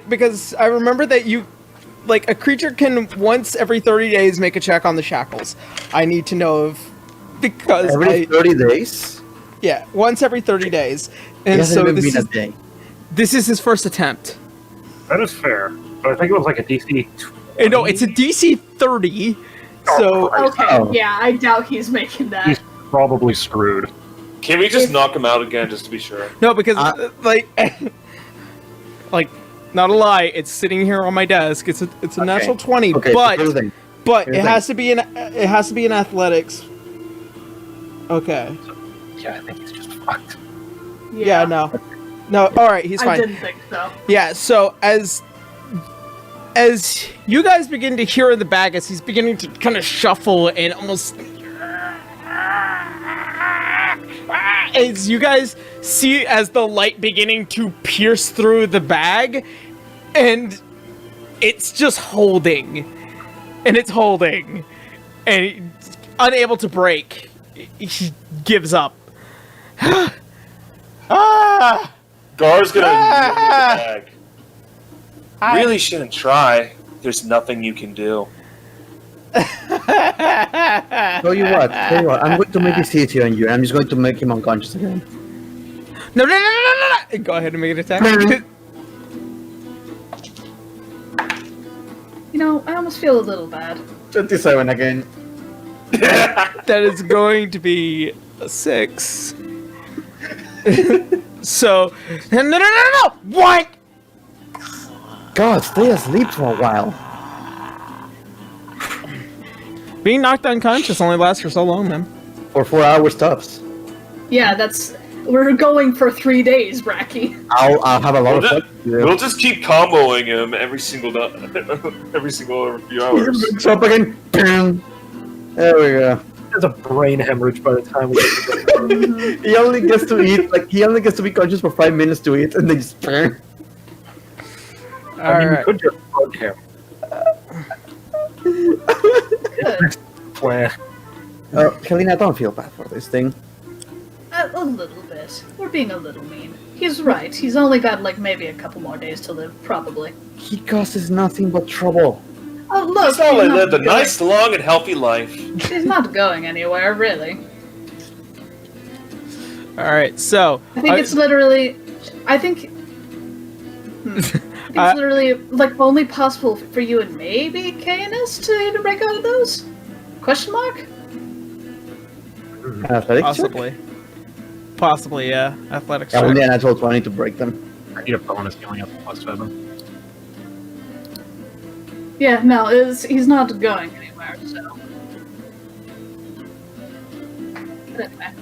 Speaker 2: because I remember that you like a creature can once every 30 days make a check on the shackles. I need to know if because
Speaker 5: Every 30 days?
Speaker 2: yeah, once every 30 days.
Speaker 5: It
Speaker 2: And
Speaker 5: hasn't
Speaker 2: so
Speaker 5: even
Speaker 2: this
Speaker 5: been
Speaker 2: is
Speaker 5: a day.
Speaker 2: this is his first attempt.
Speaker 4: That is fair. But I think it was like a DC 20.
Speaker 2: No, it's a DC 30. So
Speaker 3: Okay,
Speaker 5: Oh.
Speaker 3: yeah, I doubt he's making that.
Speaker 4: He's probably screwed.
Speaker 6: can we just knock him out again just to be sure?
Speaker 2: no, because like like not a lie, it's sitting here on my desk. It's a natural 20,
Speaker 5: Okay,
Speaker 2: but
Speaker 5: so here's the thing.
Speaker 2: But
Speaker 5: Here's
Speaker 2: it
Speaker 5: the
Speaker 2: has to be in athletics. Okay.
Speaker 4: Yeah, I think he's just fucked.
Speaker 2: Yeah, no. All right, he's
Speaker 3: I
Speaker 2: fine.
Speaker 3: didn't think so.
Speaker 2: Yeah, so as you guys begin to hear in the bag as he's beginning to kind of shuffle and almost as you guys see as the light beginning to pierce through the bag, and it's just holding, and it's holding, and it's unable to break. He gives up. Ah!
Speaker 6: Gar's gonna kneel in the bag. Really shouldn't try. There's nothing you can do.
Speaker 5: Tell you what, I'm going to make this easier on you, and I'm just going to make him unconscious again.
Speaker 2: No. Go ahead and make an attack.
Speaker 3: You know, I almost feel a little bad.
Speaker 5: 27 again.
Speaker 2: That is going to be a 6. So, no! What?
Speaker 5: God, stay asleep for a while.
Speaker 2: Being knocked unconscious only lasts for so long, man.
Speaker 5: For 4 hours tops.
Speaker 3: Yeah, we're going for 3 days, Bracky.
Speaker 5: I'll have a lot of fun.
Speaker 6: We'll just keep comboing him every single few hours.
Speaker 5: Wakes up again. Bam. There we go.
Speaker 4: There's a brain hemorrhage by the time we get to
Speaker 5: He only gets to eat, he only gets to be conscious for 5 minutes to eat, and then just bam.
Speaker 4: I mean,
Speaker 2: Alright.
Speaker 4: we could just bug him.
Speaker 3: Good.
Speaker 4: Plan.
Speaker 5: Helena, don't feel bad for this thing.
Speaker 3: A little bit. We're being a little mean. He's right. He's only got, like, maybe a couple more days to live, probably.
Speaker 5: He causes nothing but trouble.
Speaker 3: Oh, look!
Speaker 6: He's only
Speaker 3: he's not
Speaker 6: lived a
Speaker 3: going-
Speaker 6: nice, long, and healthy life.
Speaker 3: He's not going anywhere, really.
Speaker 2: Alright, so.
Speaker 3: I think it's literally... I think it's literally, like, only possible for you and maybe Canis to even break out of those? Question mark?
Speaker 5: Athletics check?
Speaker 2: Possibly, yeah. Athletics.
Speaker 5: Yeah,
Speaker 2: check.
Speaker 5: only a natural 20 to break them.
Speaker 4: I need a bonus healing up to +7.
Speaker 3: Yeah, no, he's not going anywhere, so... But anyway.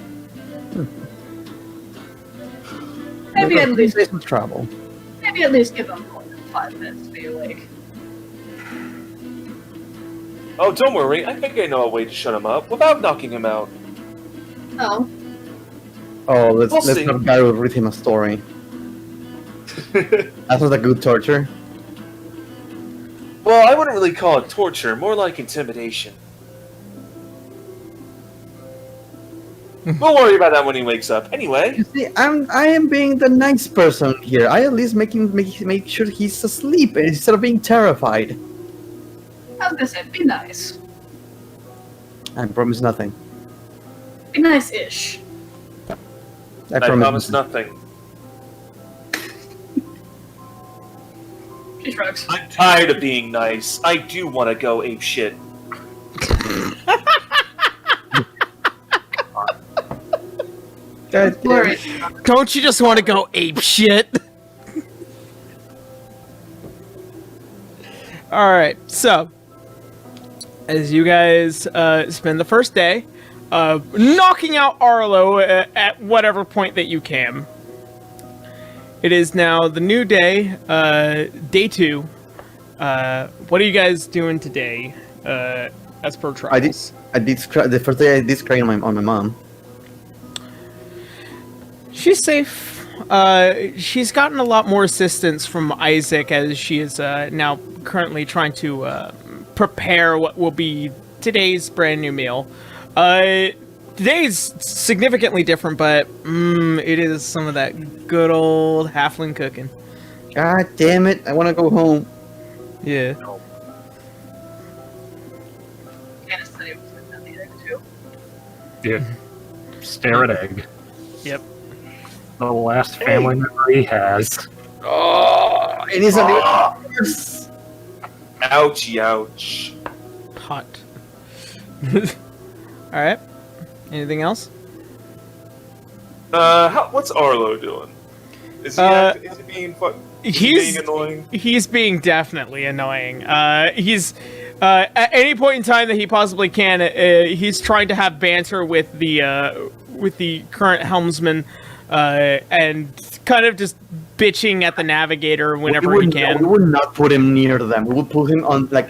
Speaker 3: Maybe at least
Speaker 5: days of travel.
Speaker 3: Maybe at least give him more than 5 minutes to be awake.
Speaker 6: Oh, don't worry. I think I know a way to shut him up without knocking him out.
Speaker 3: Oh.
Speaker 5: Oh, let's
Speaker 6: We'll see.
Speaker 5: have Barry read him a story. That was a good torture.
Speaker 6: Well, I wouldn't really call it torture, more like intimidation. We'll worry about that when he wakes up. Anyway,
Speaker 5: You see, I am being the nice person here. I at least make sure he's asleep instead of being terrified.
Speaker 3: I was gonna say, be nice.
Speaker 5: I promise nothing.
Speaker 3: Be nice-ish.
Speaker 5: I
Speaker 6: I
Speaker 5: promise.
Speaker 6: promise nothing.
Speaker 3: She shrugs.
Speaker 6: I'm tired of being nice. I do want to go ape shit.
Speaker 5: God damn
Speaker 3: Glory.
Speaker 5: it.
Speaker 2: Don't you just want to go ape shit? Alright, so as you guys spend the first day knocking out Arlo at whatever point that you can. It is now the new day, day 2. What are you guys doing today as per travels?
Speaker 5: The first day I did cry on my mom.
Speaker 2: She's safe. She's gotten a lot more assistance from Isaac as she is now currently trying to prepare what will be today's brand new meal. Today's significantly different, but it is some of that good old halfling cooking.
Speaker 5: God damn it! I want to go home.
Speaker 2: Yeah.
Speaker 3: Canis said he was at the egg, too.
Speaker 4: Yeah. Stare at egg.
Speaker 2: Yep.
Speaker 4: The last family member he has.
Speaker 5: Oh, it is a worse.
Speaker 6: Ouchie, ouch.
Speaker 2: Hot. All right. Anything else?
Speaker 6: What's Arlo doing? Is he, is he being
Speaker 2: He's
Speaker 6: being annoying?
Speaker 2: He's being definitely annoying. He's At any point in time that he possibly can, he's trying to have banter with the current helmsman, and kind of just bitching at the navigator whenever he can.
Speaker 5: We would not put him near them. We would put him on like.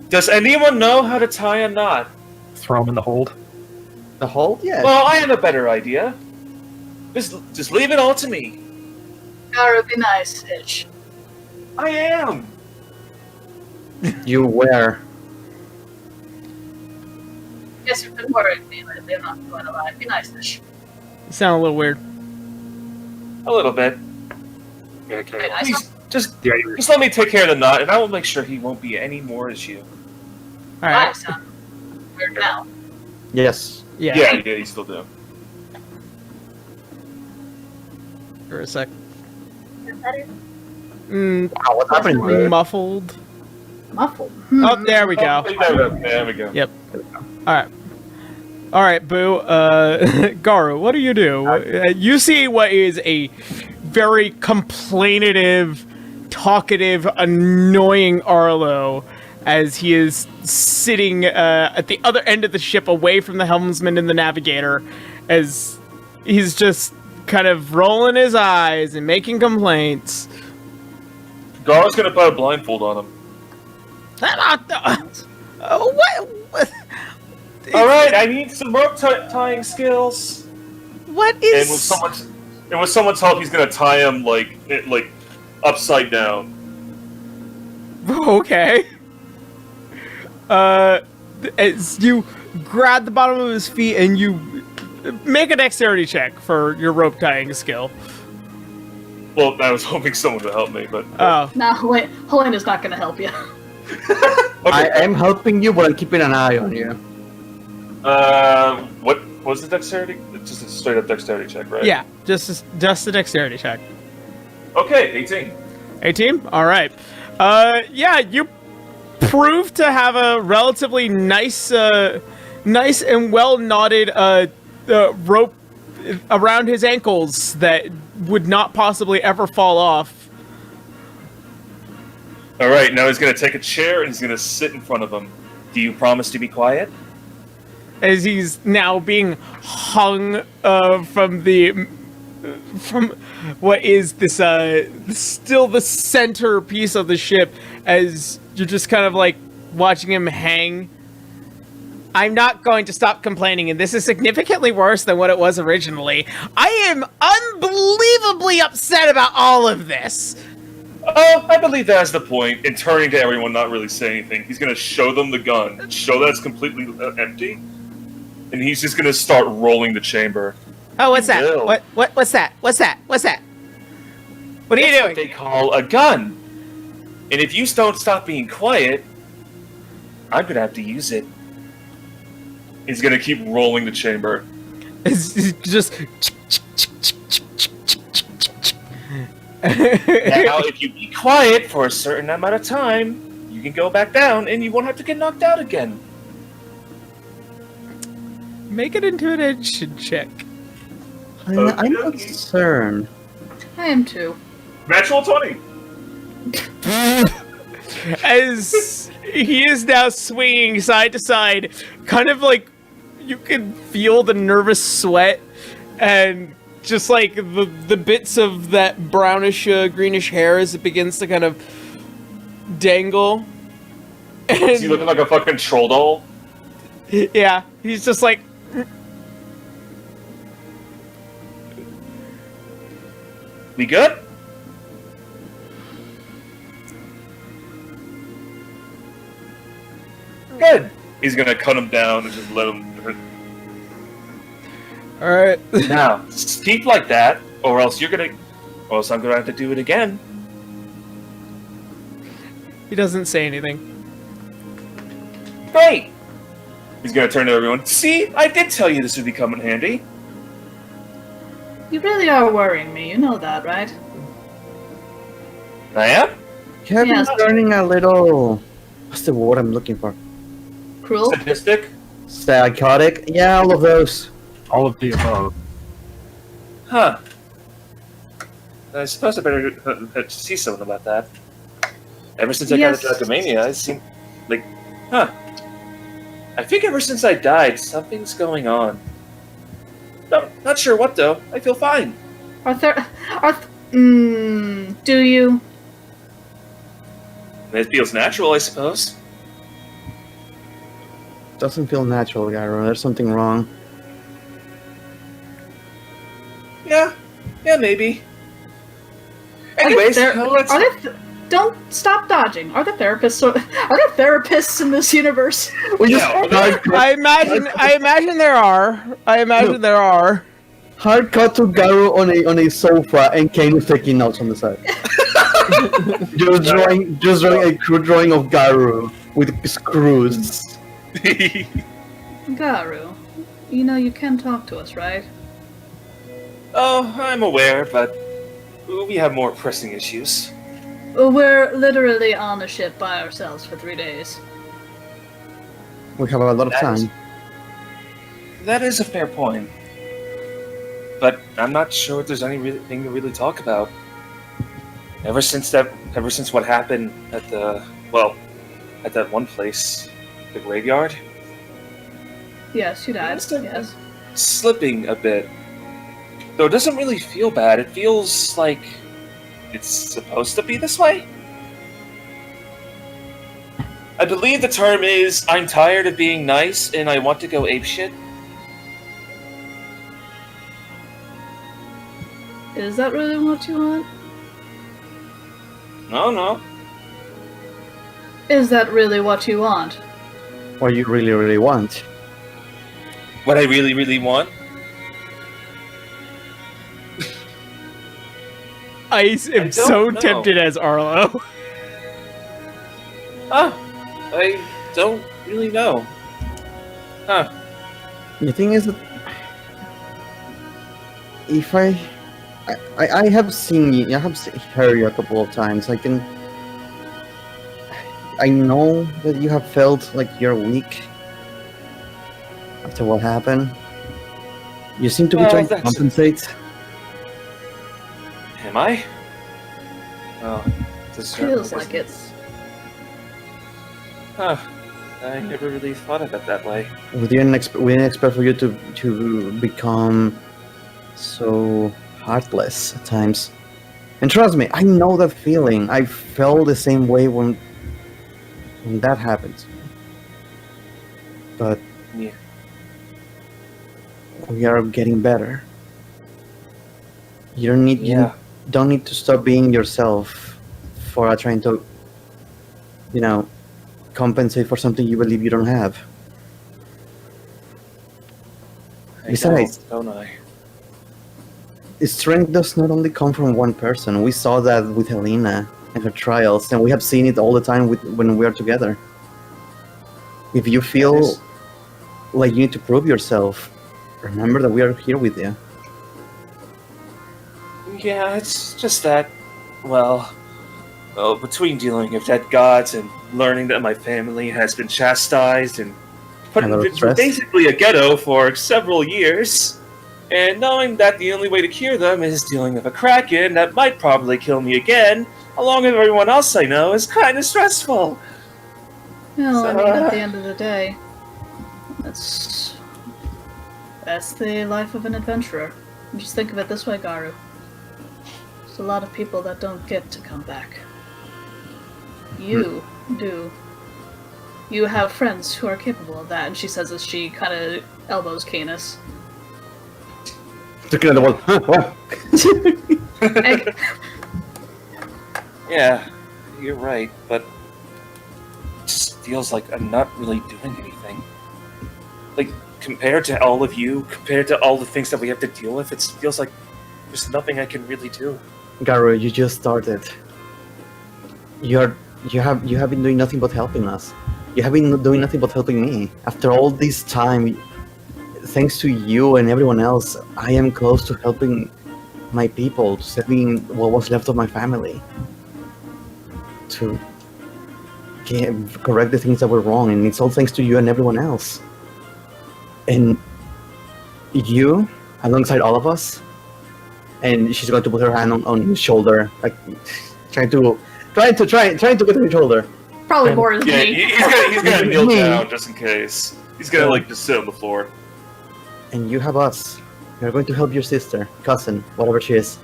Speaker 6: Does anyone know how to tie a knot?
Speaker 4: Throw him in the hold.
Speaker 5: The hold? Yeah.
Speaker 6: Well, I have a better idea. Just leave it all to me.
Speaker 3: Gotta be nice, Hitch.
Speaker 6: I am.
Speaker 5: You were.
Speaker 3: Yes, you've been worrying me lately. I'm not going to lie. Be nice, Hitch.
Speaker 2: You sound a little weird.
Speaker 6: A little bit.
Speaker 4: Yeah,
Speaker 3: Be
Speaker 4: okay.
Speaker 3: nice.
Speaker 6: Please, just
Speaker 4: Yeah,
Speaker 6: let me take care of the knot, and I will make sure he won't be any more issue.
Speaker 2: All
Speaker 3: I
Speaker 2: right.
Speaker 3: sound weird now.
Speaker 5: Yes.
Speaker 2: Yeah.
Speaker 6: Yeah, you still do.
Speaker 2: For a sec.
Speaker 3: Better?
Speaker 5: Wow, what's happening? There?
Speaker 2: Muffled.
Speaker 3: Muffled.
Speaker 2: Oh, there we go.
Speaker 6: There we go.
Speaker 2: Yep. All right, Boo. Garu, what do? You see what is a very complainative, talkative, annoying Arlo as he is sitting at the other end of the ship, away from the helmsman and the navigator, as he's just kind of rolling his eyes and making complaints.
Speaker 6: Gar's gonna put a blindfold on him.
Speaker 2: What?
Speaker 6: All right, I need some rope tying skills.
Speaker 2: What
Speaker 6: And
Speaker 2: is?
Speaker 6: with someone's help, he's gonna tie him like upside down.
Speaker 2: Okay. As you grab the bottom of his feet and you make a dexterity check for your rope tying skill.
Speaker 6: Well, I was hoping someone would help me, but
Speaker 2: Oh,
Speaker 3: No, Helena's not going to help you.
Speaker 5: I am helping you, but I'm keeping an eye on you.
Speaker 6: what was the dexterity? It's just a straight up dexterity check, right?
Speaker 2: yeah, just a dexterity check.
Speaker 6: Okay, 18.
Speaker 2: 18? All right. Yeah, you prove to have a relatively nice and well knotted rope around his ankles that would not possibly ever fall off.
Speaker 6: All right, now he's gonna take a chair and he's gonna sit in front of him. Do you promise to be quiet?
Speaker 2: As he's now being hung from what is this still the centerpiece of the ship, as you're just kind of like watching him hang. I'm not going to stop complaining, and this is significantly worse than what it was originally. I am unbelievably upset about all of this.
Speaker 6: Oh, I believe that's the point. And turning to everyone, not really saying anything, he's gonna show them the gun, show that it's completely empty, and he's just gonna start rolling the chamber.
Speaker 2: Oh, what's that?
Speaker 6: Will.
Speaker 2: What's that? What's that? What are you
Speaker 6: It's
Speaker 2: doing?
Speaker 6: what they call a gun. And if you don't stop being quiet, I'm gonna have to use it. He's gonna keep rolling the chamber.
Speaker 2: It's just.
Speaker 6: Now, if you be quiet for a certain amount of time, you can go back down and you won't have to get knocked out again.
Speaker 2: Make an intimidation check.
Speaker 5: I'm concerned.
Speaker 3: I am too.
Speaker 6: Natural 20.
Speaker 2: As he is now swinging side to side, kind of like you can feel the nervous sweat and just like the bits of that brownish greenish hair as it begins to kind of dangle.
Speaker 6: Is he
Speaker 2: And
Speaker 6: looking like a fucking troll doll?
Speaker 2: yeah, he's just like,
Speaker 6: We good? Good. He's gonna cut him down and just let him.
Speaker 2: all right.
Speaker 6: Now, keep like that, or else you're gonna. Or else I'm gonna have to do it again.
Speaker 2: He doesn't say anything.
Speaker 6: Great. He's gonna turn to everyone. See, I did tell you this would be coming handy.
Speaker 3: You really are worrying me. You know that, right?
Speaker 6: I am.
Speaker 5: Kevin's
Speaker 3: Yes.
Speaker 5: turning a little. What's the word I'm looking for?
Speaker 3: Cruel?
Speaker 6: Sadistic.
Speaker 5: Psychotic? Yeah, all of those.
Speaker 4: All of the above.
Speaker 6: Huh. I suppose I better see someone about that. Ever since I
Speaker 3: Yes.
Speaker 6: got the Dragomania, it seemed like, huh. I think ever since I died, something's going on. No, not sure what though. I feel fine.
Speaker 3: Do you?
Speaker 6: It feels natural, I suppose.
Speaker 5: Doesn't feel natural, Gyro. There's something wrong.
Speaker 6: Yeah, maybe. Anyways,
Speaker 3: Don't stop dodging. Are there therapists in this universe?
Speaker 5: We just
Speaker 2: I imagine there are.
Speaker 5: hard cut to Gyro on a sofa, and Kane was taking notes on the side. just drawing a crude drawing of Gyro with screws.
Speaker 3: Garu, you know you can talk to us, right?
Speaker 6: Oh, I'm aware, but we have more pressing issues.
Speaker 3: We're literally on a ship by ourselves for 3 days.
Speaker 5: We have a lot of
Speaker 6: That is-
Speaker 5: time.
Speaker 6: That is a fair point. But I'm not sure if there's anything to really talk about. Ever since what happened at that one place, the graveyard,
Speaker 3: Yes, you died.
Speaker 6: Must have been
Speaker 3: Yes.
Speaker 6: slipping a bit. Though it doesn't really feel bad. It feels like it's supposed to be this way. I believe the term is I'm tired of being nice and I want to go apeshit.
Speaker 3: Is that really what you want?
Speaker 6: No.
Speaker 3: Is that really what you want?
Speaker 5: What you really, really want.
Speaker 6: What I really, really want?
Speaker 2: I am
Speaker 6: don't
Speaker 2: so
Speaker 6: know.
Speaker 2: tempted as Arlo.
Speaker 6: I don't really know. Huh.
Speaker 5: The thing is that if I have seen you, I have heard you a couple of times. I know that you have felt like you're weak after what happened. You seem to be
Speaker 6: Well,
Speaker 5: trying to
Speaker 6: that's-
Speaker 5: compensate.
Speaker 6: Am I? Oh, this
Speaker 3: Feels like it.
Speaker 6: Huh. I never really thought of it that way.
Speaker 5: We didn't expect for you to become so heartless at times. And trust me, I know that feeling. I felt the same way when that happened. But
Speaker 6: Yeah.
Speaker 5: we are getting better. You
Speaker 6: Yeah.
Speaker 5: don't need to stop being yourself for trying to, compensate for something you believe you don't have. Besides-
Speaker 6: don't I?
Speaker 5: Strength does not only come from one person. We saw that with Helena and her trials, and we have seen it all the time when we are together. If you feel
Speaker 6: Yes.
Speaker 5: like you need to prove yourself, remember that we are here with you.
Speaker 6: Yeah, it's just that, well, between dealing with dead gods and learning that my family has been chastised and put
Speaker 5: A lot of
Speaker 6: into
Speaker 5: stress.
Speaker 6: basically a ghetto for several years, and knowing that the only way to cure them is dealing with a kraken that might probably kill me again, along with everyone else I know, is kind of stressful.
Speaker 3: Well, I mean,
Speaker 6: So,
Speaker 3: at the end of the day, that's the life of an adventurer. Just think of it this way, Garu. There's a lot of people that don't get to come back. You do. You have friends who are capable of that, and she says as she kind of elbows Canis.
Speaker 5: Looking at the wall. What?
Speaker 3: Egg.
Speaker 6: Yeah, you're right, but it just feels like I'm not really doing anything. Like, compared to all of you, compared to all the things that we have to deal with, it feels like there's nothing I can really do.
Speaker 5: Garu, you just started. You have been doing nothing but helping us. You have been doing nothing but helping me. After all this time, thanks to you and everyone else, I am close to helping my people, saving what was left of my family. To correct the things that were wrong, and it's all thanks to you and everyone else. And you, alongside all of us, and she's going to put her hand on his shoulder, like trying to Trying to get to your shoulder.
Speaker 3: Probably more is
Speaker 6: Yeah,
Speaker 3: me.
Speaker 6: he's gonna kneel down just in case. He's gonna like just sit on the floor.
Speaker 5: And you have us. We are going to help your sister, cousin, whatever she is.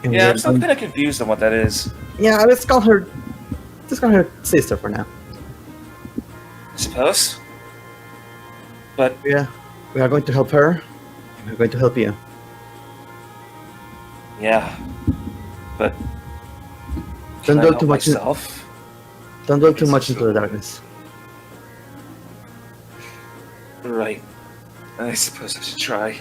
Speaker 5: And we
Speaker 6: Yeah,
Speaker 5: are
Speaker 6: I'm still
Speaker 5: going-
Speaker 6: kind of confused on what that is.
Speaker 5: Yeah, let's call her sister for now.
Speaker 6: I suppose. But
Speaker 5: Yeah, we are going to help her. And we're going to help you.
Speaker 6: yeah, but
Speaker 5: Don't
Speaker 6: can I
Speaker 5: go
Speaker 6: help
Speaker 5: too much.
Speaker 6: myself.
Speaker 5: Don't go too much into the darkness.
Speaker 6: Right. I suppose I should try.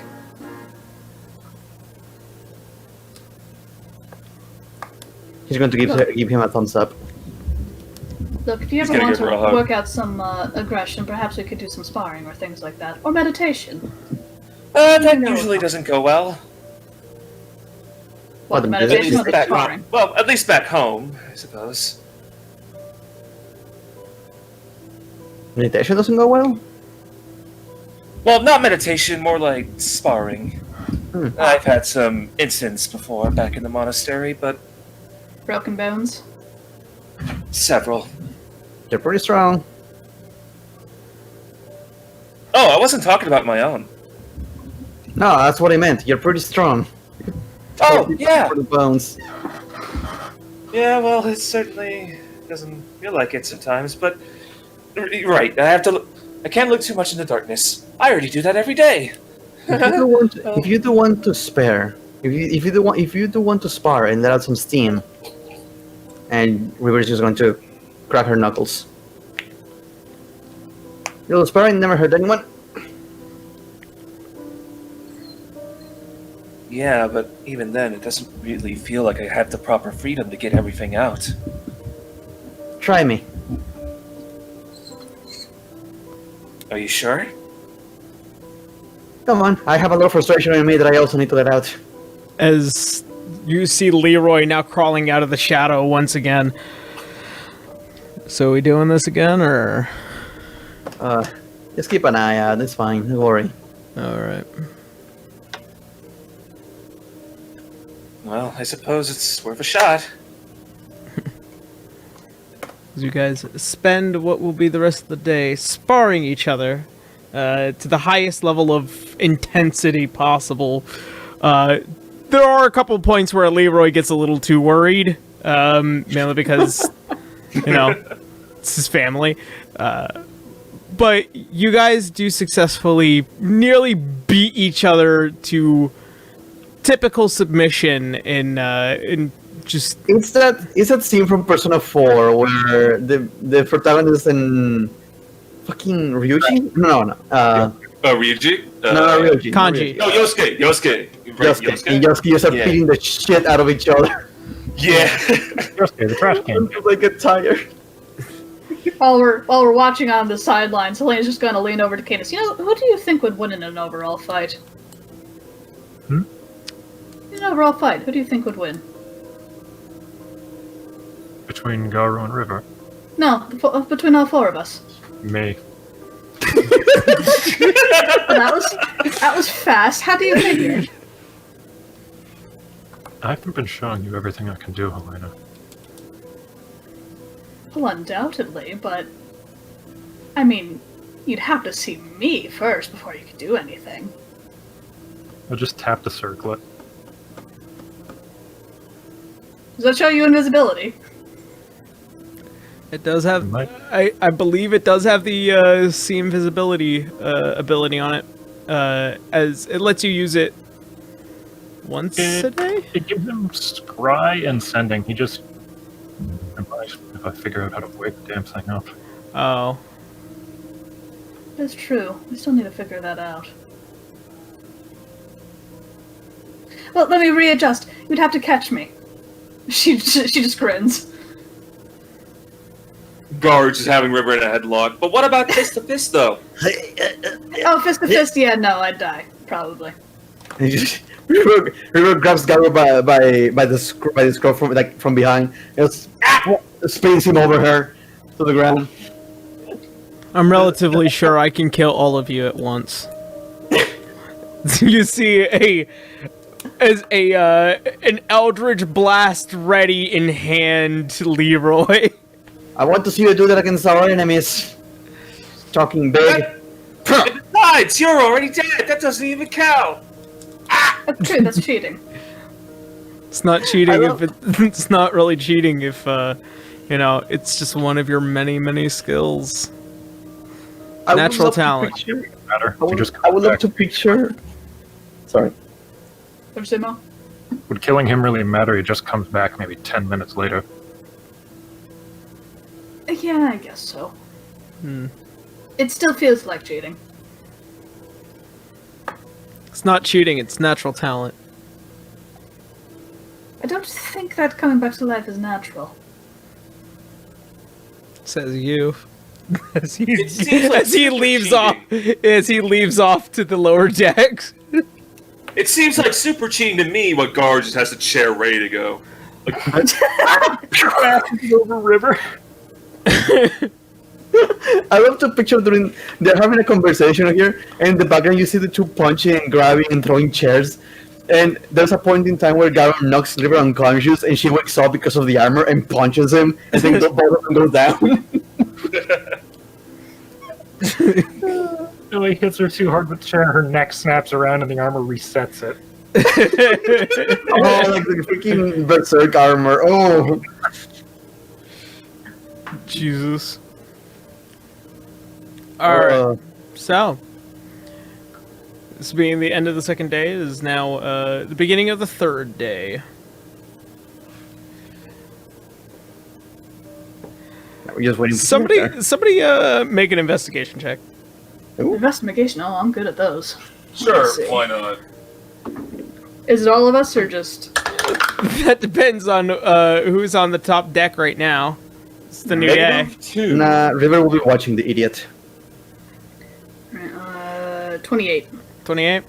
Speaker 5: He's going to give him a thumbs up.
Speaker 3: Look, if you
Speaker 6: He's
Speaker 3: ever
Speaker 6: gonna
Speaker 3: want
Speaker 6: give her a
Speaker 3: to
Speaker 6: hug.
Speaker 3: work out some aggression, perhaps we could do some sparring or things like that. Or meditation.
Speaker 6: That
Speaker 3: No.
Speaker 6: usually doesn't go well.
Speaker 3: What, the
Speaker 5: At
Speaker 6: At
Speaker 3: meditation or
Speaker 6: least
Speaker 3: the
Speaker 6: back
Speaker 3: sparring?
Speaker 6: home. Well, at least back home, I suppose.
Speaker 5: Meditation doesn't go well?
Speaker 6: Well, not meditation, more like sparring.
Speaker 5: Hmm.
Speaker 6: I've had some incidents before back in the monastery, but
Speaker 3: Broken bones?
Speaker 6: several.
Speaker 5: You're pretty strong.
Speaker 6: Oh, I wasn't talking about my own.
Speaker 5: No, that's what I meant. You're pretty strong.
Speaker 6: Oh, yeah.
Speaker 5: For the bones.
Speaker 6: Yeah, well, it certainly doesn't feel like it sometimes, but you're right. I can't look too much in the darkness. I already do that every day.
Speaker 5: If you do want to spare, if you do want to spar and let out some steam, and River's just going to crack her knuckles. Little sparring never hurt anyone.
Speaker 6: Yeah, but even then, it doesn't really feel like I have the proper freedom to get everything out.
Speaker 5: Try me.
Speaker 6: Are you sure?
Speaker 5: Come on, I have a lot of frustration in me that I also need to let out.
Speaker 2: As you see Leroy now crawling out of the shadow once again. So we doing this again, or?
Speaker 5: Just keep an eye out, it's fine, don't worry.
Speaker 2: Alright.
Speaker 6: Well, I suppose it's worth a shot.
Speaker 2: As you guys spend what will be the rest of the day sparring each other to the highest level of intensity possible. There are a couple points where Leroy gets a little too worried, mainly because, you know, it's his family. But you guys do successfully nearly beat each other to typical submission in just...
Speaker 5: It's that scene from Persona 4 where the protagonist and fucking Ryuji? No.
Speaker 6: Ryuji?
Speaker 5: No, Ryuji.
Speaker 2: Kanji.
Speaker 6: No, Yosuke. Yosuke. Right,
Speaker 5: Yosuke. And Yosuke just are
Speaker 6: Yeah.
Speaker 5: beating the shit out of each other.
Speaker 6: Yeah.
Speaker 4: Yosuke, the trash can.
Speaker 5: Until they get tired.
Speaker 3: While we're watching on the sidelines, Helena's just gonna lean over to Cadus. You know, who do you think would win in an overall fight?
Speaker 4: Hmm?
Speaker 3: In an overall fight, who do you think would win?
Speaker 4: Between Garo and River.
Speaker 3: No, between all four of us.
Speaker 4: Me.
Speaker 3: That was fast. How do you figure?
Speaker 4: I haven't been showing you everything I can do, Helena.
Speaker 3: Well, undoubtedly, but I mean, you'd have to see me first before you could do anything.
Speaker 4: I'll just tap the circlet.
Speaker 3: Does that show you invisibility?
Speaker 2: It does have...
Speaker 4: Might.
Speaker 2: I believe it does have the see invisibility ability on it. As it lets you use it once a day?
Speaker 4: It gives him scry and sending. He just... If I figure out how to wake the damn thing up.
Speaker 2: Oh.
Speaker 3: That's true. We still need to figure that out. Well, let me readjust. You'd have to catch me. She just grins.
Speaker 6: Gerorge is having River in a headlock. But what about fist to fist, though?
Speaker 3: Oh, fist to fist? Yeah, no, I'd die. Probably.
Speaker 5: River grabs Garo by the scroll from behind. Just spins him over her to the ground.
Speaker 2: I'm relatively sure I can kill all of you at once. You see a as an Eldritch Blast ready in hand, Leroy.
Speaker 5: I want to see you do that against our enemies. Talking big.
Speaker 6: Besides, you're already dead. That doesn't even count.
Speaker 3: That's true, that's cheating.
Speaker 2: It's not cheating if it's not really cheating if it's just one of your many skills. Natural talent.
Speaker 5: I would love to picture. Sorry.
Speaker 3: What'd you say, Mo?
Speaker 4: Would killing him really matter? He just comes back maybe 10 minutes later.
Speaker 3: Yeah, I guess so. It still feels like cheating.
Speaker 2: It's not cheating, it's natural talent.
Speaker 3: I don't think that coming back to life is natural.
Speaker 2: Says you. As he leaves off to the lower decks.
Speaker 6: It seems like super cheating to me when Gar just has the chair ready to go.
Speaker 4: Over river.
Speaker 5: I love to picture they're having a conversation here, and in the background you see the two punching and grabbing and throwing chairs. And there's a point in time where Garen knocks River unconscious, and she wakes up because of the armor and punches him, and then both of them go down.
Speaker 4: Billy hits her too hard with the chair, her neck snaps around, and the armor resets it.
Speaker 5: Oh, like the freaking berserk armor. Oh.
Speaker 2: Jesus. Alright, so this being the end of the second day is now the beginning of the third day.
Speaker 5: We're just waiting for
Speaker 2: Somebody make an investigation check.
Speaker 3: Investigation, oh, I'm good at those.
Speaker 6: Sure,
Speaker 3: Let's see.
Speaker 6: why not?
Speaker 3: Is it all of us, or just...
Speaker 2: That depends on who's on the top deck right now. It's the new day.
Speaker 6: -2.
Speaker 5: Nah, River will be watching the idiot.
Speaker 3: 28.
Speaker 2: 28.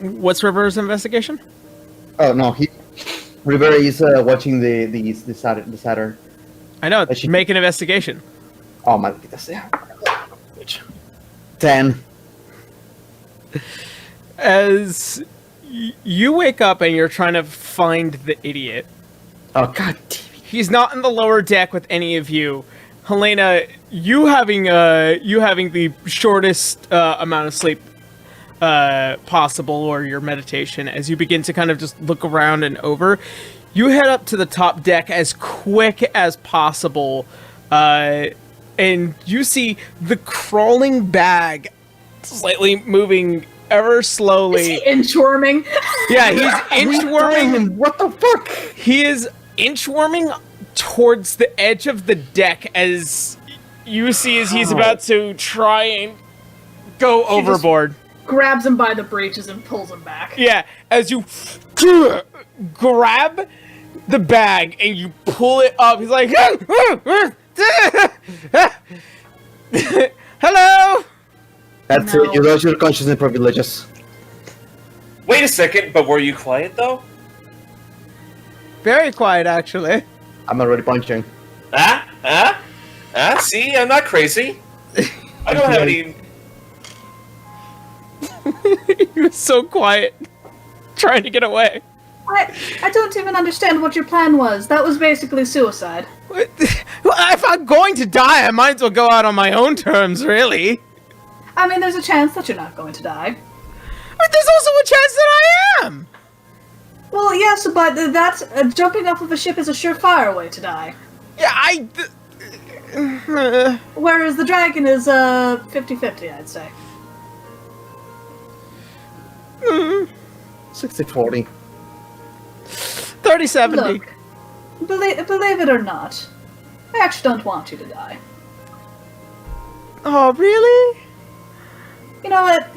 Speaker 2: What's River's investigation?
Speaker 5: Oh no, River is watching the Saturn.
Speaker 2: I know. Make an investigation.
Speaker 5: Oh, maldita sea. 10.
Speaker 2: As you wake up and you're trying to find the idiot.
Speaker 5: Oh god damn it.
Speaker 2: He's not in the lower deck with any of you. Helena, you having the shortest amount of sleep possible, or your meditation, as you begin to kind of just look around and over. You head up to the top deck as quick as possible, and you see the crawling bag slightly moving ever slowly.
Speaker 3: Is he inchworming?
Speaker 2: Yeah, he's inchworming.
Speaker 5: What the fuck?
Speaker 2: He is inchworming towards the edge of the deck as you see as he's about to try and go overboard.
Speaker 3: Grabs him by the breeches and pulls him back.
Speaker 2: Yeah, as you grab the bag and you pull it up, he's like, hello?
Speaker 5: That's
Speaker 3: No.
Speaker 5: it, you lost your consciousness privileges.
Speaker 6: Wait a second, but were you quiet though?
Speaker 2: Very quiet, actually.
Speaker 5: I'm already punching.
Speaker 6: See, I'm not crazy. I don't have any...
Speaker 2: He was so quiet, trying to get away.
Speaker 3: I don't even understand what your plan was. That was basically suicide.
Speaker 2: Well, if I'm going to die, I might as well go out on my own terms, really.
Speaker 3: I mean, there's a chance that you're not going to die.
Speaker 2: But there's also a chance that I am.
Speaker 3: Well, yes, but that's jumping off of a ship is a surefire way to die.
Speaker 2: Yeah,
Speaker 3: Whereas the dragon is 50-50, I'd say.
Speaker 5: 60-40.
Speaker 2: 30-70.
Speaker 3: Look, believe it or not, I actually don't want you to die.
Speaker 2: Oh, really?
Speaker 3: You know what?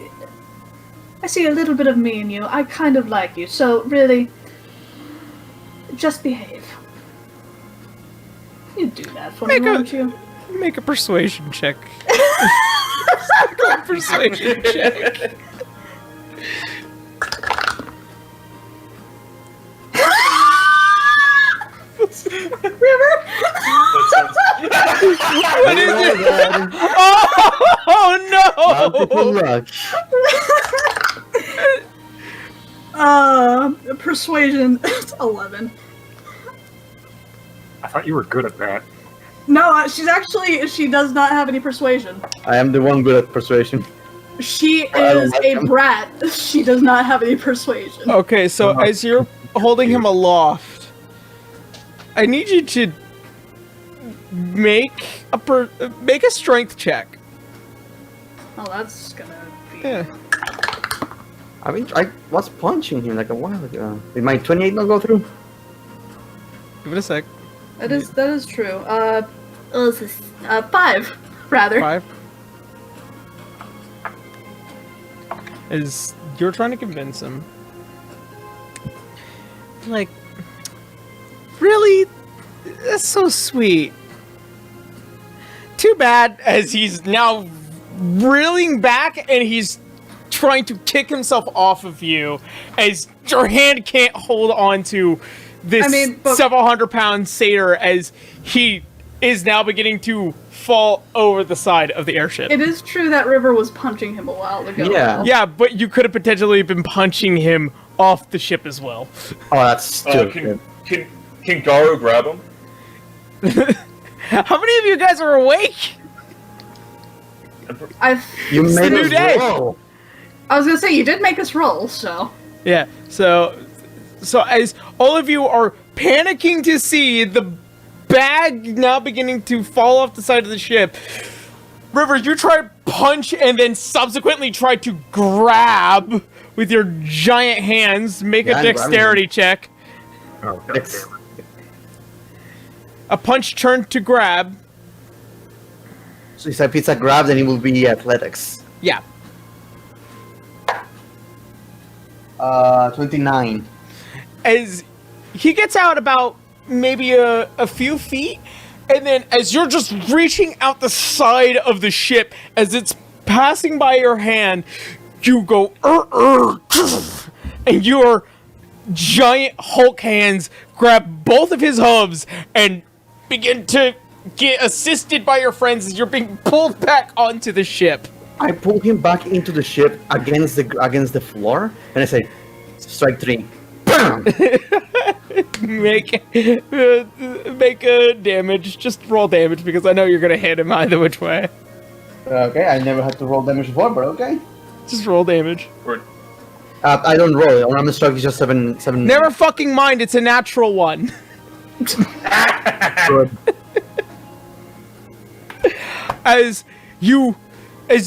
Speaker 3: I see a little bit of me in you. I kind of like you, so really, just behave. You'd do that for me, won't you?
Speaker 2: Make a persuasion check. Persuasion check.
Speaker 3: River?
Speaker 2: What is it? Oh no!
Speaker 5: Multiple luck.
Speaker 3: Persuasion. It's 11.
Speaker 4: I thought you were good at that.
Speaker 3: No, she does not have any persuasion.
Speaker 5: I am the one good at persuasion.
Speaker 3: She
Speaker 5: I don't
Speaker 3: is
Speaker 5: like
Speaker 3: a
Speaker 5: them.
Speaker 3: brat. She does not have any persuasion.
Speaker 2: Okay, so as you're holding him aloft, I need you to make a strength check.
Speaker 3: Oh, that's gonna be...
Speaker 2: Yeah.
Speaker 5: I was punching him like a while ago. Did my 28 not go through?
Speaker 2: Give it a sec.
Speaker 3: That is true. 5, rather.
Speaker 2: 5. As you're trying to convince him. Like, really? That's so sweet. Too bad as he's now reeling back and he's trying to kick himself off of you as your hand can't hold on to this several 100-pound satyr as he is now beginning to fall over the side of the airship.
Speaker 3: It is true that River was punching him a while ago.
Speaker 5: Yeah.
Speaker 2: Yeah, but you could have potentially been punching him off the ship as well.
Speaker 5: Oh, that's stupid.
Speaker 6: Can Garu grab him?
Speaker 2: How many of you guys are awake?
Speaker 5: You
Speaker 2: It's
Speaker 5: made
Speaker 2: a new
Speaker 5: us
Speaker 2: day.
Speaker 5: roll.
Speaker 3: I was gonna say, you did make us roll, so...
Speaker 2: Yeah, so as all of you are panicking to see the bag now beginning to fall off the side of the ship, River, you try to punch and then subsequently try to grab with your giant hands. Make
Speaker 5: Yeah,
Speaker 2: a
Speaker 5: I'm
Speaker 2: dexterity check.
Speaker 4: Oh, God
Speaker 5: It's-
Speaker 4: damn it.
Speaker 2: A punch turned to grab.
Speaker 5: So if it's a grab, then it will be athletics.
Speaker 2: Yeah.
Speaker 5: 29.
Speaker 2: As he gets out about maybe a few feet, and then as you're just reaching out the side of the ship, as it's passing by your hand, you go, and your giant Hulk hands grab both of his hooves and begin to get assisted by your friends as you're being pulled back onto the ship.
Speaker 5: I pull him back into the ship against the floor, and I say, "Strike 3." Bam!
Speaker 2: Make a damage. Just roll damage because I know you're gonna hit him either which way.
Speaker 5: Okay, I never had to roll damage before, but okay.
Speaker 2: Just roll damage.
Speaker 5: I don't roll it. I'm struck. It's just 7.
Speaker 2: Never fucking mind. It's a natural one.
Speaker 4: Good.
Speaker 2: As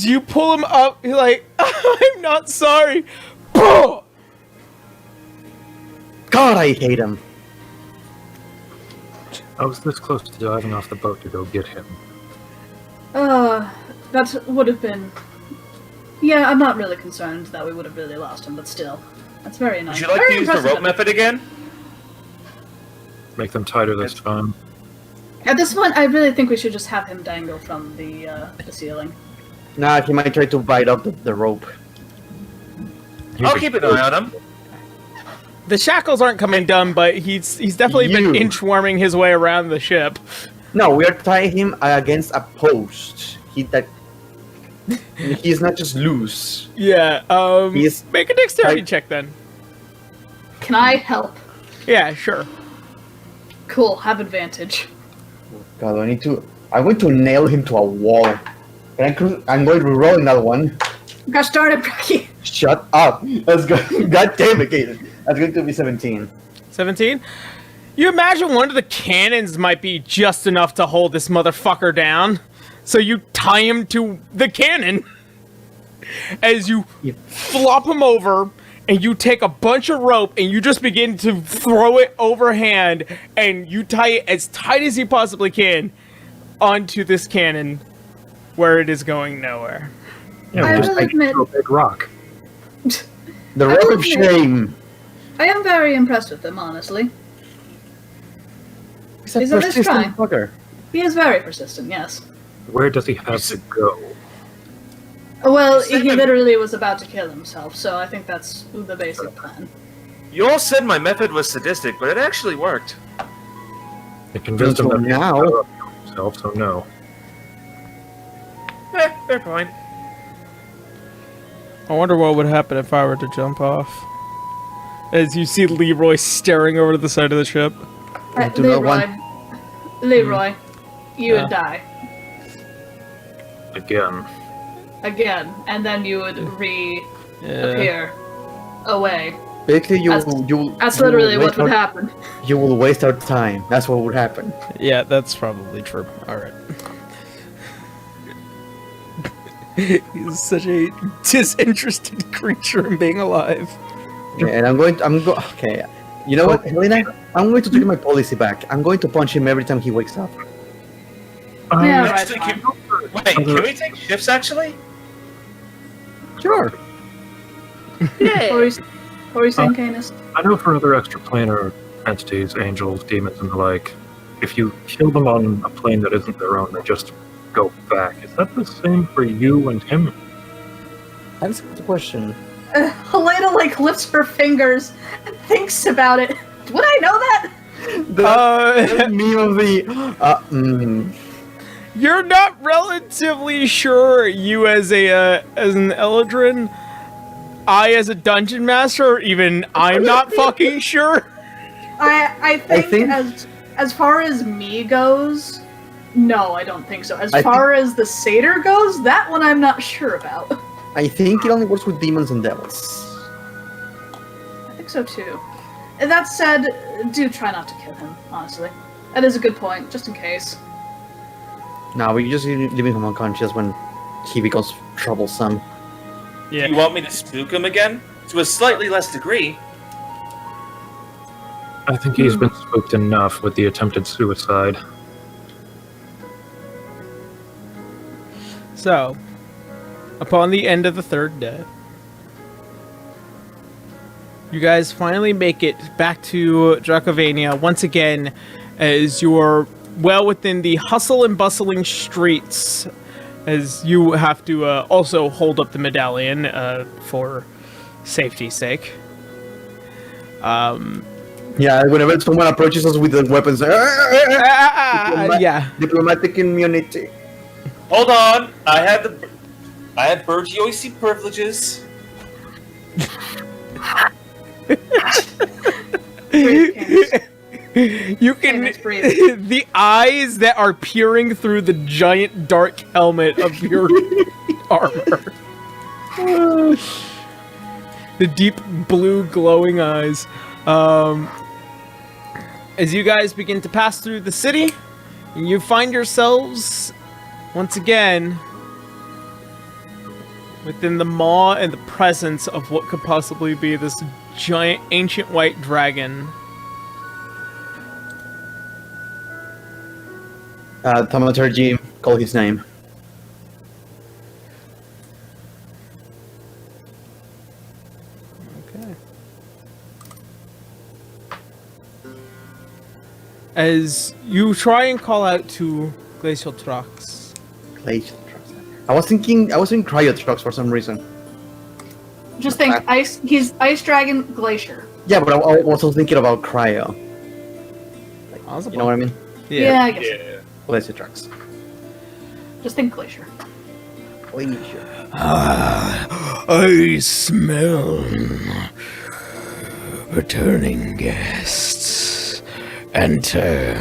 Speaker 2: you pull him up, you're like, I'm not sorry.
Speaker 5: God, I hate him.
Speaker 4: I was this close to diving off the boat to go get him.
Speaker 3: That would have been... Yeah, I'm not really concerned that we would have really lost him, but still. That's very nice.
Speaker 6: Would you like
Speaker 3: Very
Speaker 6: to use the
Speaker 3: impressive
Speaker 6: rope
Speaker 3: of him.
Speaker 6: method again?
Speaker 4: Make them tighter this time.
Speaker 3: At this point, I really think we should just have him dangle from the ceiling.
Speaker 5: Nah, he might try to bite off the rope.
Speaker 6: I'll keep an eye on him.
Speaker 2: The shackles aren't coming done, but he's definitely been
Speaker 5: You.
Speaker 2: inchworming his way around the ship.
Speaker 5: No, we are tying him against a post. He's not just loose.
Speaker 2: Yeah.
Speaker 5: He's
Speaker 2: Make a dexterity
Speaker 5: tight.
Speaker 2: check then.
Speaker 3: Can I help?
Speaker 2: Yeah, sure.
Speaker 3: Cool, have advantage.
Speaker 5: God, I'm going to nail him to a wall. And I'm going to roll another one.
Speaker 3: Gosh darn it, Becky.
Speaker 5: Shut up. Let's go. God damn it, Kaden. That's going to be 17.
Speaker 2: 17. You imagine one of the cannons might be just enough to hold this motherfucker down. So you tie him to the cannon as you flop him over, and you take a bunch of rope and you just begin to throw it overhand, and you tie it as tight as you possibly can onto this cannon where it is going nowhere.
Speaker 4: Yeah,
Speaker 3: I
Speaker 4: just
Speaker 3: will
Speaker 4: make it
Speaker 3: admit-
Speaker 4: to a big rock.
Speaker 5: The
Speaker 3: I
Speaker 5: rope
Speaker 3: will
Speaker 5: of
Speaker 3: admit-
Speaker 5: shame.
Speaker 3: I am very impressed with him, honestly.
Speaker 5: He's a
Speaker 3: He's at least
Speaker 5: persistent
Speaker 3: trying.
Speaker 5: fucker.
Speaker 3: He is very persistent, yes.
Speaker 4: Where does he have to go?
Speaker 3: Well,
Speaker 6: said
Speaker 3: he
Speaker 6: him-
Speaker 3: literally was about to kill himself, so I think that's the basic plan.
Speaker 6: You all said my method was sadistic, but it actually worked.
Speaker 4: It convinced him
Speaker 5: Until
Speaker 4: that
Speaker 5: now.
Speaker 4: he could kill himself, so no.
Speaker 6: Fair point.
Speaker 2: I wonder what would happen if I were to jump off. As you see Leroy staring over to the side of the ship.
Speaker 5: do not
Speaker 3: Leroy, you would die
Speaker 4: Again.
Speaker 3: and then you would reappear away.
Speaker 5: Basically,
Speaker 3: That's literally what would happen.
Speaker 5: You will waste our time. That's what would happen.
Speaker 2: Yeah, that's probably true. Alright. He's such a disinterested creature in being alive.
Speaker 5: Yeah, and okay. You know what, Helena? I'm going to take my policy back. I'm going to punch him every time he wakes up.
Speaker 3: Yeah, right.
Speaker 6: Actually, can we take shifts, actually?
Speaker 5: Sure.
Speaker 3: What were you saying, Canis?
Speaker 4: I know for other extraplanar entities, angels, demons, and the like, if you kill them on a plane that isn't their own, they just go back. Is that the same for you and him?
Speaker 5: That's a good question.
Speaker 3: Helena lifts her fingers and thinks about it. Would I know that?
Speaker 5: The meme of the
Speaker 2: You're not relatively sure, you as an Eldrin, I as a dungeon master, or even I'm not fucking sure.
Speaker 3: I think as far as me goes, no, I don't think so. As far as the satyr goes, that one I'm not sure about.
Speaker 5: I think it only works with demons and devils.
Speaker 3: I think so too. And that said, do try not to kill him, honestly. That is a good point, just in case.
Speaker 5: No, we just leaving him unconscious when he becomes troublesome.
Speaker 2: Yeah.
Speaker 6: Do you want me to spook him again? To a slightly less degree.
Speaker 4: I think he's been spooked enough with the attempted suicide.
Speaker 2: So, upon the end of the third day, you guys finally make it back to Dracovania once again, as you're well within the hustle and bustling streets, as you have to also hold up the medallion for safety's sake.
Speaker 5: Yeah, whenever someone approaches us with the weapons,
Speaker 2: Yeah.
Speaker 5: Diplomatic immunity.
Speaker 6: Hold on, I have Bergioisi privileges.
Speaker 3: Breathe, Canis.
Speaker 2: You can
Speaker 3: Canis, breathe.
Speaker 2: the eyes that are peering through the giant dark helmet of your armor. The deep blue glowing eyes. As you guys begin to pass through the city, you find yourselves once again within the maw and the presence of what could possibly be this giant ancient white dragon.
Speaker 5: Thaumaturgy, call his name.
Speaker 2: Okay. As you try and call out to Glacialtrox.
Speaker 5: Glacialtrox. I was in Cryotrox for some reason.
Speaker 3: Just think, he's Ice Dragon Glacier.
Speaker 5: Yeah, but I was also thinking about Cryo.
Speaker 2: Possible.
Speaker 5: You know what I mean?
Speaker 3: Yeah, I guess.
Speaker 6: Yeah.
Speaker 5: Glacialtrox.
Speaker 3: Just think Glacier.
Speaker 5: Glacier.
Speaker 7: I smell returning guests. Enter.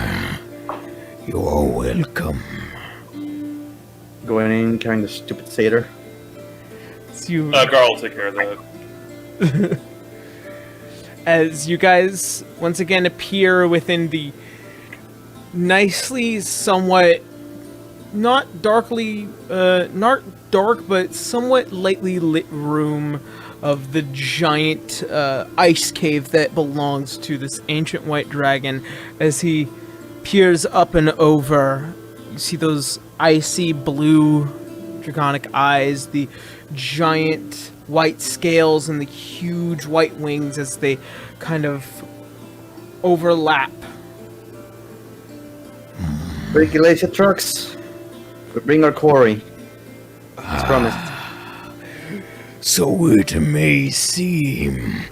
Speaker 7: You are welcome.
Speaker 5: Going in, carrying the stupid satyr.
Speaker 2: As you,
Speaker 6: Garl will take care of that.
Speaker 2: as you guys once again appear within the nicely, somewhat not dark, but somewhat lightly lit room of the giant ice cave that belongs to this ancient white dragon. As he peers up and over, you see those icy blue draconic eyes, the giant white scales, and the huge white wings as they kind of overlap.
Speaker 5: Bring Glacialtrox. We bring our quarry. As promised.
Speaker 7: So it may seem.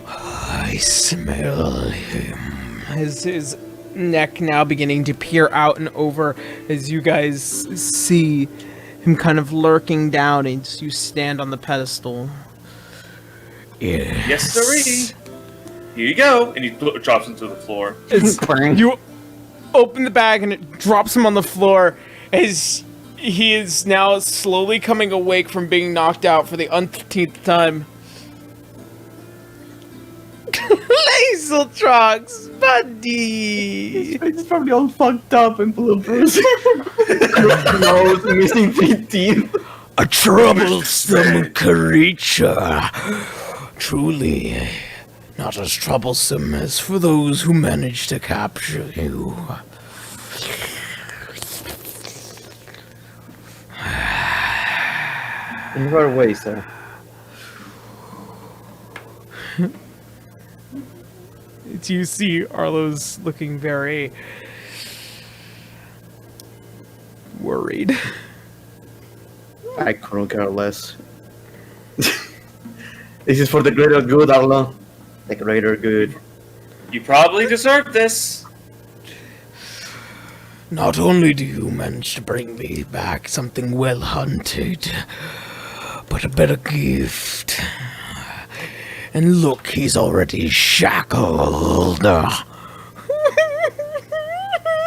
Speaker 7: I smell him.
Speaker 2: His neck now beginning to peer out and over as you guys see him kind of lurking down as you stand on the pedestal.
Speaker 7: Yes.
Speaker 6: Yes, sirree. Here you go. And he drops him to the floor.
Speaker 2: You open the bag and it drops him on the floor as he is now slowly coming awake from being knocked out for the umpteenth time. Glacialtrox, buddy!
Speaker 5: It's probably all fucked up and full of bruises. Nose, missing 3 teeth.
Speaker 7: A troublesome creature. Truly, not as troublesome as for those who managed to capture you.
Speaker 5: In what way, sir?
Speaker 2: You see Arlo's looking very worried.
Speaker 5: I couldn't care less. This is for the greater good, Arlo. The greater good.
Speaker 6: You probably deserve this.
Speaker 7: Not only do you manage to bring me back something well hunted, but a better gift. And look, he's already shackled.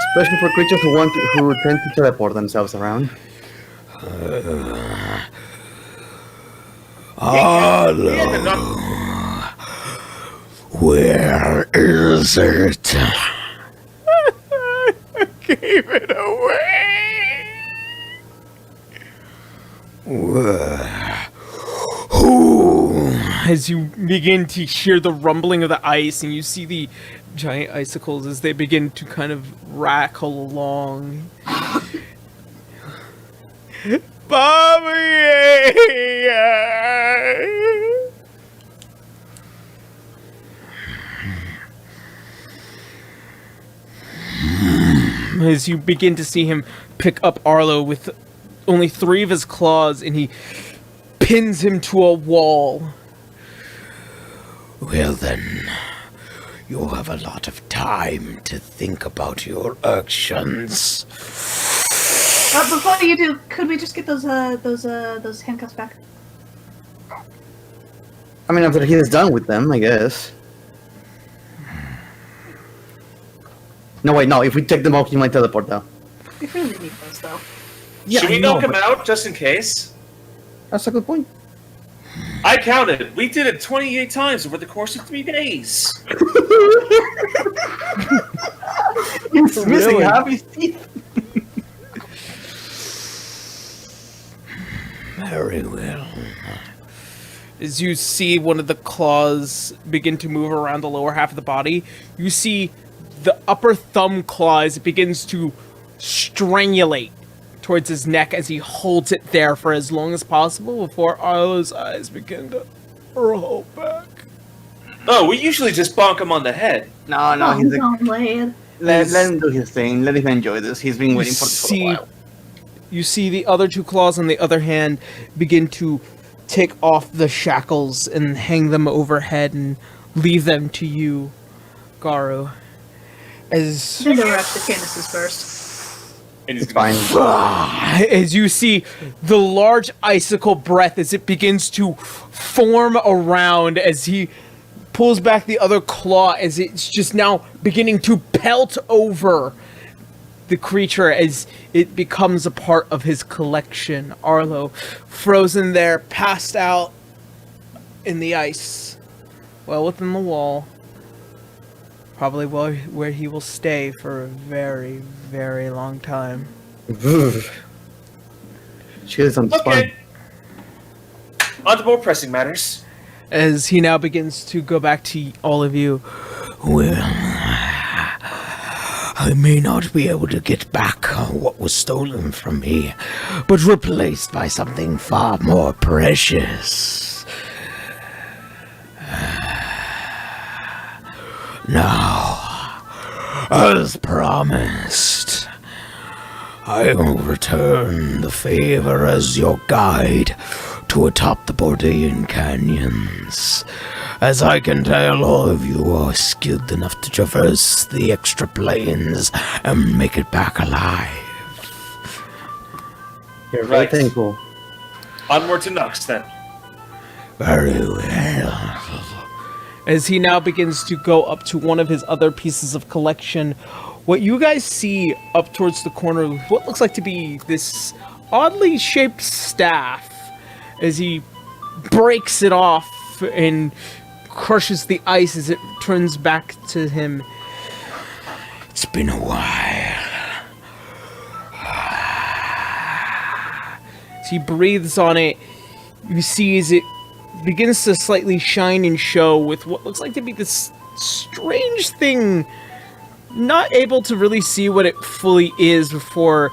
Speaker 5: Especially for creatures who tend to teleport themselves around.
Speaker 7: Arlo, where is it?
Speaker 2: Gave it away!
Speaker 7: Who?
Speaker 2: As you begin to hear the rumbling of the ice and you see the giant icicles as they begin to kind of rackle along. Bobby! As you begin to see him pick up Arlo with only 3 of his claws and he pins him to a wall.
Speaker 7: Well then, you'll have a lot of time to think about your actions.
Speaker 3: Before you do, could we just get those handcuffs back?
Speaker 5: I mean, after he is done with them, I guess. No, wait, no. If we take them off, he might teleport, though.
Speaker 3: We really need those, though.
Speaker 5: Yeah,
Speaker 6: Should we
Speaker 5: I know,
Speaker 6: knock him
Speaker 5: but
Speaker 6: out just in case?
Speaker 5: That's a good point.
Speaker 6: I counted. We did it 28 times over the course of 3 days.
Speaker 5: He's missing half his teeth.
Speaker 7: Very well.
Speaker 2: As you see one of the claws begin to move around the lower half of the body, you see the upper thumb claw as it begins to strangulate towards his neck as he holds it there for as long as possible before Arlo's eyes begin to roll back.
Speaker 6: Oh, we usually just bonk him on the head.
Speaker 5: No, he's a,
Speaker 3: lad.
Speaker 5: let him do his thing. Let him enjoy this. He's been waiting for this for a while.
Speaker 2: You see the other 2 claws on the other hand begin to take off the shackles and hang them overhead and leave them to you, Garu. As
Speaker 3: I think they were actually Candace's first.
Speaker 6: And
Speaker 5: It's fine.
Speaker 2: as you see the large icicle breath as it begins to form around as he pulls back the other claw as it's just now beginning to pelt over the creature as it becomes a part of his collection. Arlo, frozen there, passed out in the ice, well within the wall. Probably where he will stay for a very, very long time.
Speaker 5: She is on the spine.
Speaker 6: Okay. On to more pressing matters.
Speaker 2: As he now begins to go back to all of you.
Speaker 7: Well, I may not be able to get back what was stolen from me, but replaced by something far more precious. Now, as promised, I will return the favor as your guide to atop the Bordain canyons, as I can tell all of you are skilled enough to traverse the extra planes and make it back alive.
Speaker 5: You're very
Speaker 6: Right.
Speaker 5: thankful.
Speaker 6: Onward to Nux, then.
Speaker 7: Very well.
Speaker 2: as he now begins to go up to one of his other pieces of collection. What you guys see up towards the corner, what looks like to be this oddly shaped staff, as he breaks it off and crushes the ice as it turns back to him.
Speaker 7: It's been a while.
Speaker 2: As he breathes on it, you see as it begins to slightly shine and show with what looks like to be this strange thing. Not able to really see what it fully is before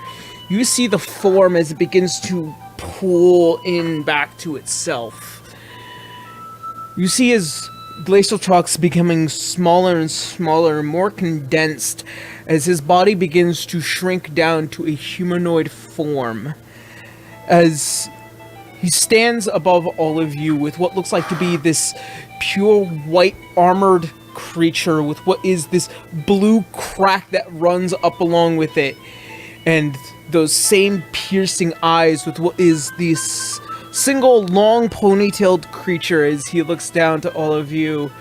Speaker 2: you see the form as it begins to pull in back to itself. You see as Glacialtrox becoming smaller and smaller, more condensed, as his body begins to shrink down to a humanoid form. As he stands above all of you with what looks like to be this pure white armored creature with what is this blue crack that runs up along with it, and those same piercing eyes with what is this single long ponytailed creature as he looks down to all of you.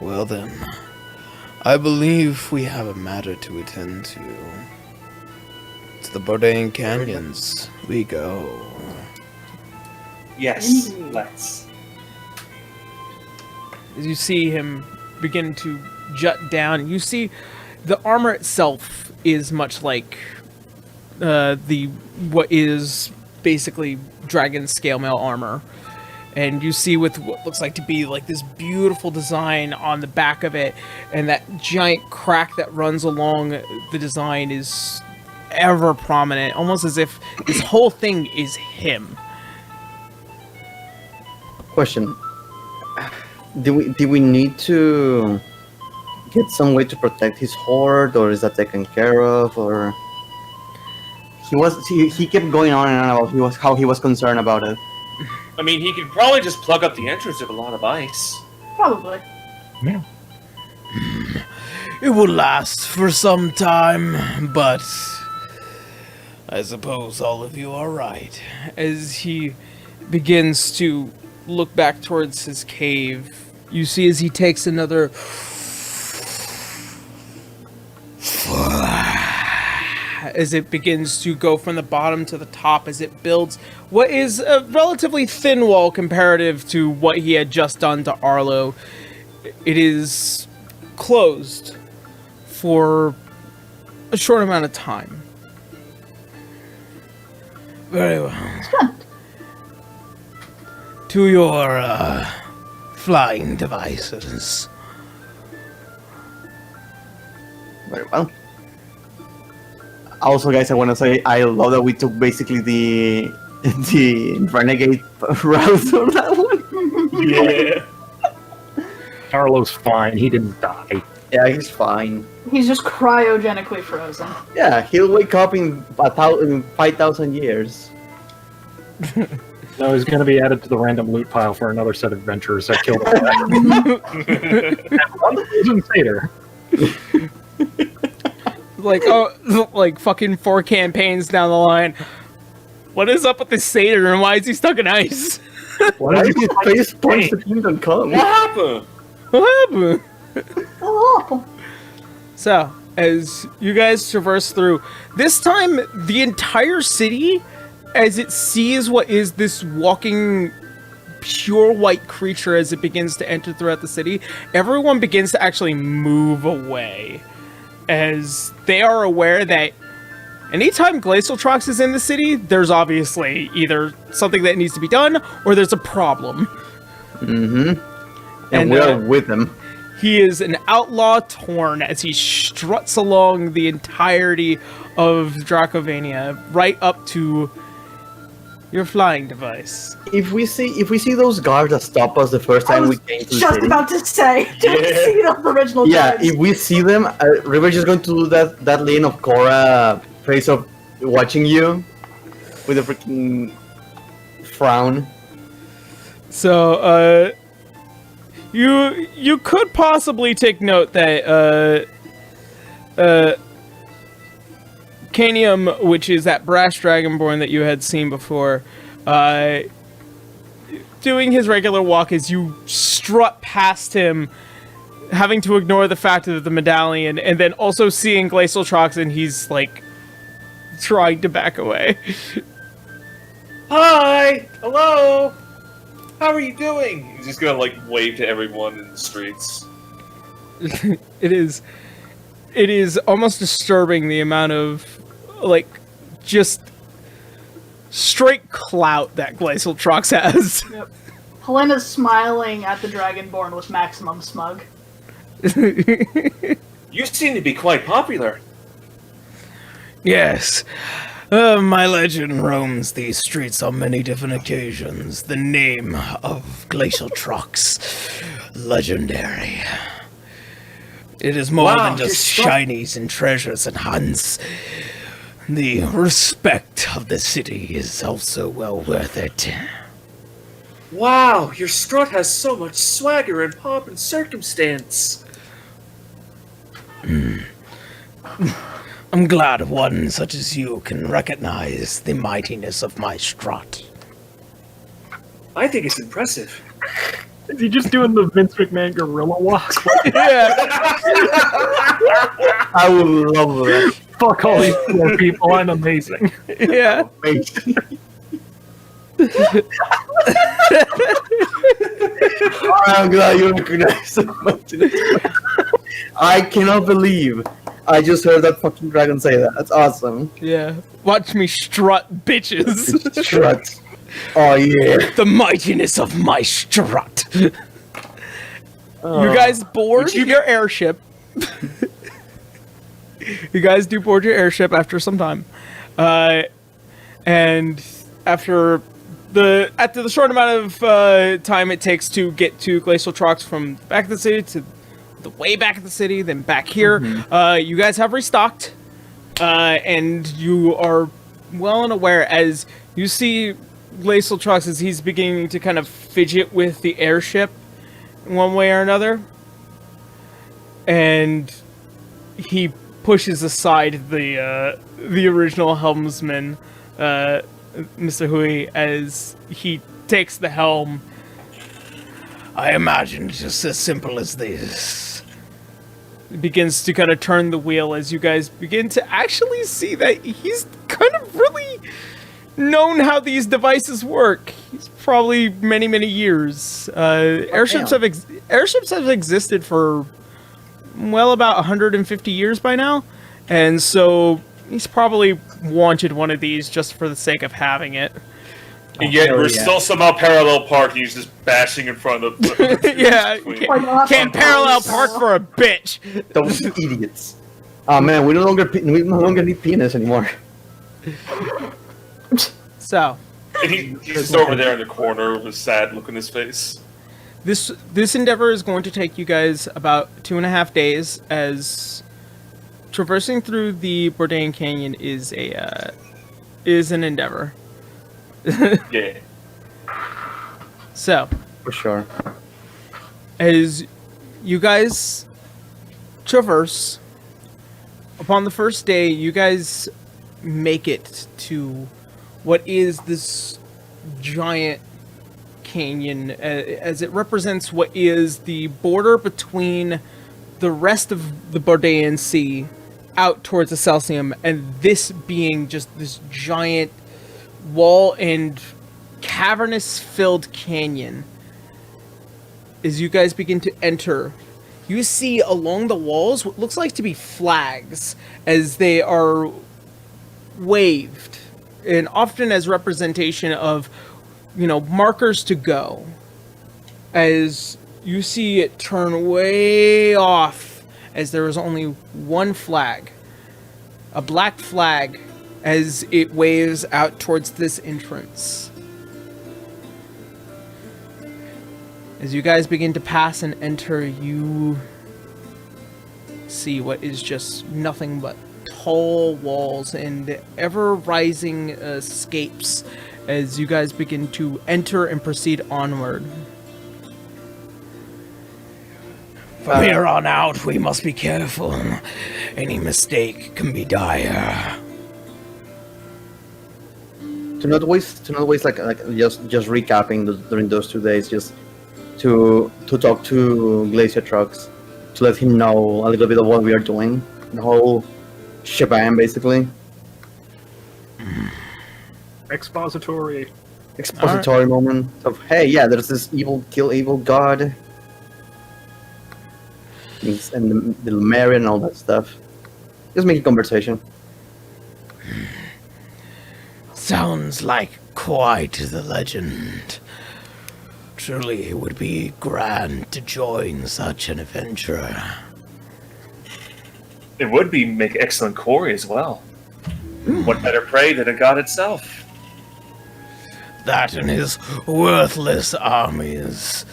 Speaker 7: Well then, I believe we have a matter to attend to. To the Bordain Canyons we go.
Speaker 6: Yes, let's.
Speaker 2: As you see him begin to jut down, you see the armor itself is much like what is basically dragon scale mail armor. And you see with what looks like to be like this beautiful design on the back of it, and that giant crack that runs along the design is ever prominent, almost as if this whole thing is him.
Speaker 5: Question. Do we need to get some way to protect his hoard, or is that taken care of, or he kept going on and on about how he was concerned about it.
Speaker 6: I mean, he could probably just plug up the entrance of a lot of ice.
Speaker 3: Probably.
Speaker 4: Yeah.
Speaker 7: It will last for some time, but I suppose all of you are right.
Speaker 2: As he begins to look back towards his cave, you see as he takes another as it begins to go from the bottom to the top, as it builds what is a relatively thin wall comparative to what he had just done to Arlo. It is closed for a short amount of time.
Speaker 7: Very well. To your flying devices.
Speaker 5: Very well. Also, guys, I want to say I love that we took basically the renegade route on that one.
Speaker 6: Yeah.
Speaker 4: Arlo's fine. He didn't die.
Speaker 5: Yeah, he's fine.
Speaker 3: He's just cryogenically frozen.
Speaker 5: Yeah, he'll wake up in 5,000 years.
Speaker 4: No, he's going to be added to the random loot pile for another set of adventurers that killed him. And one frozen satyr.
Speaker 2: Like fucking 4 campaigns down the line. What is up with this satyr and why is he stuck in ice?
Speaker 5: Why did his face punch the kingdom come?
Speaker 6: What happened?
Speaker 2: What happened?
Speaker 3: Oh.
Speaker 2: So, as you guys traverse through, this time the entire city, as it sees what is this walking pure white creature as it begins to enter throughout the city, everyone begins to actually move away. As they are aware that anytime Glacialtrox is in the city, there's obviously either something that needs to be done or there's a problem.
Speaker 5: Mm-hmm. And we are with him.
Speaker 2: He is an outlaw torn as he struts along the entirety of Dracovania, right up to your flying device.
Speaker 5: If we see those guards that stop us the first
Speaker 3: I
Speaker 5: time we
Speaker 3: was
Speaker 5: came to the
Speaker 3: just
Speaker 5: city,
Speaker 3: about to say, did we see those original
Speaker 5: yeah,
Speaker 3: guys?
Speaker 5: if we see them, River's just going to do that lane of Korra face of watching you with a freaking frown.
Speaker 2: So, you could possibly take note that, Canium, which is that brass dragonborn that you had seen before, doing his regular walk as you strut past him, having to ignore the fact of the medallion, and then also seeing Glacialtrox, and he's like trying to back away.
Speaker 6: Hi! Hello! How are you doing? He's just gonna, like, wave to everyone in the streets.
Speaker 2: It is almost disturbing the amount of, like, just straight clout that Glacialtrox has.
Speaker 3: Yep. Helena's smiling at the Dragonborn with maximum smug.
Speaker 6: You seem to be quite popular.
Speaker 7: Yes. My legend roams these streets on many different occasions. The name of Glacialtrox, legendary. It is more
Speaker 6: Wow,
Speaker 7: than just
Speaker 6: you're so-
Speaker 7: shinies and treasures and hunts. The respect of the city is also well worth it.
Speaker 6: Wow, your strut has so much swagger and pomp and circumstance.
Speaker 7: I'm glad one such as you can recognize the mightiness of my strut.
Speaker 6: I think it's impressive.
Speaker 4: Is he just doing the Vince McMahon gorilla walk?
Speaker 2: Yeah.
Speaker 5: I would love that.
Speaker 4: Fuck all these poor people, I'm amazing.
Speaker 2: Yeah.
Speaker 5: I'm glad you recognize it. I cannot believe I just heard that fucking dragon say that. That's awesome.
Speaker 2: Yeah. Watch me strut, bitches.
Speaker 5: Strut. Oh yeah.
Speaker 7: The mightiness of my strut.
Speaker 2: You guys board
Speaker 6: Would you-
Speaker 2: your airship. You guys do board your airship after some time. And after the short amount of time it takes to get to Glacialtrox from the back of the city to the way back of the city, then back here, you guys have restocked. And you are well and aware as you see Glacialtrox as he's beginning to kind of fidget with the airship in one way or another. And he pushes aside the original helmsman, Mr. Hui, as he takes the helm.
Speaker 7: I imagined just as simple as this.
Speaker 2: Begins to kind of turn the wheel as you guys begin to actually see that he's kind of really known how these devices work. He's probably many years. Airships have existed for well about 150 years by now, and so he's probably wanted one of these just for the sake of having it.
Speaker 6: And yet we're still somehow parallel parking. He's just bashing in front of the
Speaker 2: Yeah,
Speaker 3: Like, awesome.
Speaker 2: can't parallel park for a bitch.
Speaker 5: Those idiots. Oh man, we no longer need penis anymore.
Speaker 2: So
Speaker 6: And he's just over there in the corner with a sad look on his face.
Speaker 2: this endeavor is going to take you guys about 2.5 days, as traversing through the Bordain Canyon is an endeavor.
Speaker 6: Yeah.
Speaker 2: So,
Speaker 5: For sure.
Speaker 2: as you guys traverse, upon the first day, you guys make it to what is this giant canyon, as it represents what is the border between the rest of the Bordain Sea out towards the Celsium, and this being just this giant wall and cavernous filled canyon. As you guys begin to enter, you see along the walls what looks like to be flags, as they are waved, and often as representation of, markers to go. As you see it turn way off, as there is only one flag, a black flag, as it waves out towards this entrance. As you guys begin to pass and enter, you see what is just nothing but tall walls and ever-rising escapes as you guys begin to enter and proceed onward.
Speaker 7: From here on out, we must be careful. Any mistake can be dire.
Speaker 5: not waste like just recapping during those 2 days, just to talk to Glacialtrox, to let him know a little bit of what we are doing, the whole shebang, basically.
Speaker 4: Expository.
Speaker 5: Expository moment of, hey, yeah, there's this kill evil god, and the Mary and all that stuff. Just making conversation.
Speaker 7: Sounds like quite the legend. Truly, it would be grand to join such an adventure.
Speaker 6: It would make excellent quarry as well. What better prey than a god itself?
Speaker 7: That and his worthless armies.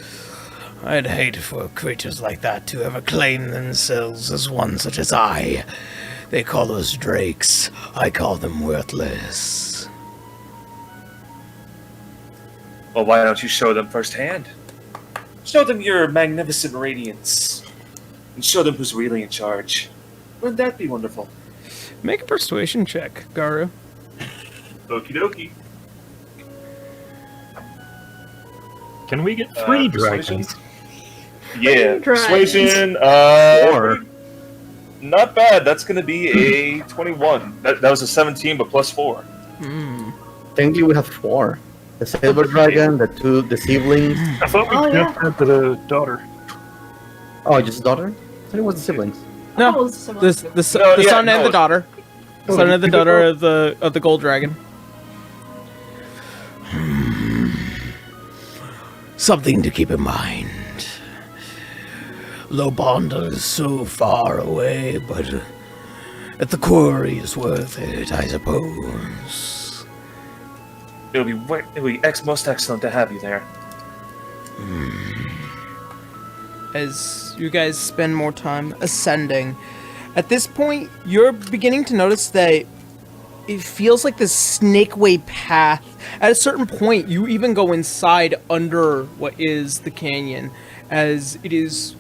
Speaker 7: I'd hate for creatures like that to ever claim themselves as one such as I. They call us drakes. I call them worthless.
Speaker 6: Well, why don't you show them firsthand? Show them your magnificent radiance. And show them who's really in charge. Wouldn't that be wonderful?
Speaker 2: Make a persuasion check, Garu.
Speaker 6: Okie dokie.
Speaker 4: Can we get 3
Speaker 6: persuasion?
Speaker 4: dragons?
Speaker 6: Yeah,
Speaker 3: Dragons.
Speaker 6: persuasion,
Speaker 4: 4.
Speaker 6: not bad. That's going to be a 21. That was a 17, but plus 4.
Speaker 5: Technically, we have 4: the silver dragon, the siblings.
Speaker 4: I thought we
Speaker 3: Oh,
Speaker 4: just
Speaker 3: yeah.
Speaker 4: had the daughter.
Speaker 5: Oh, just daughter? I thought it was the siblings.
Speaker 2: No,
Speaker 3: Oh, it's similar to-
Speaker 2: the
Speaker 6: No, yeah,
Speaker 2: son and
Speaker 6: no.
Speaker 2: the daughter. Son and the daughter of the gold dragon.
Speaker 7: Something to keep in mind. Lobonda is so far away, but if the quarry is worth it, I suppose.
Speaker 6: It'll be most excellent to have you there.
Speaker 2: As you guys spend more time ascending, at this point, you're beginning to notice that it feels like this snake-way path. At a certain point, you even go inside under what is the canyon, as it is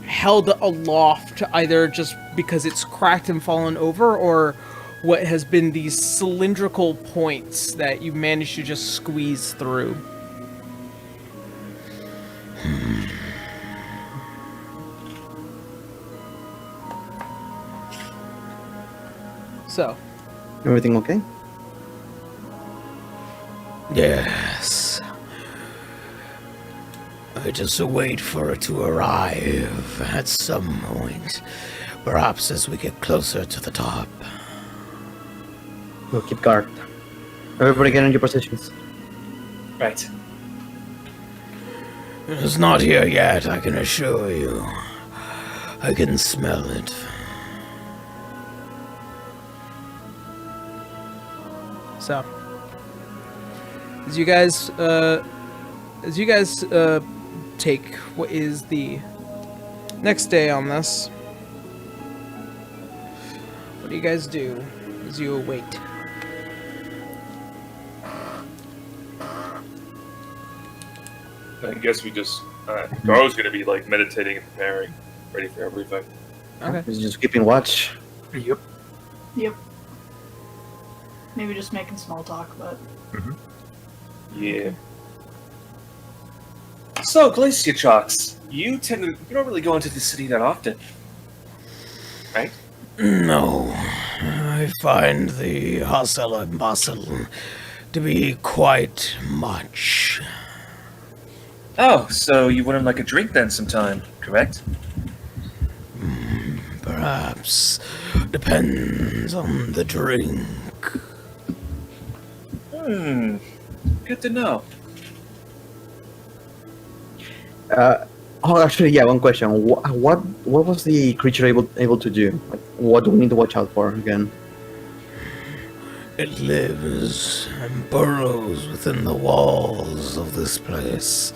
Speaker 2: held aloft either just because it's cracked and fallen over, or what has been these cylindrical points that you managed to just squeeze through. So,
Speaker 5: Everything okay?
Speaker 7: Yes. I just wait for it to arrive at some point. Perhaps as we get closer to the top.
Speaker 5: We'll keep guard. Everybody get in your positions.
Speaker 6: Right.
Speaker 7: It's not here yet, I can assure you. I can smell it.
Speaker 2: So, as you guys take what is the next day on this, what do you guys do as you await?
Speaker 6: I guess we just... Garo's going to be, like, meditating and preparing, ready for everything.
Speaker 2: Okay.
Speaker 5: He's just keeping watch.
Speaker 4: Yep.
Speaker 3: Yep. Maybe just making small talk, but
Speaker 6: Yeah. So, Glacialtrox, you don't really go into the city that often, right?
Speaker 7: No. I find the hustle and bustle to be quite much.
Speaker 6: Oh, so you wouldn't like a drink then sometime, correct?
Speaker 7: Perhaps. Depends on the drink.
Speaker 6: Good to know.
Speaker 5: Actually, yeah. One question. What was the creature able to do? Like, what do we need to watch out for again?
Speaker 7: It lives and burrows within the walls of this place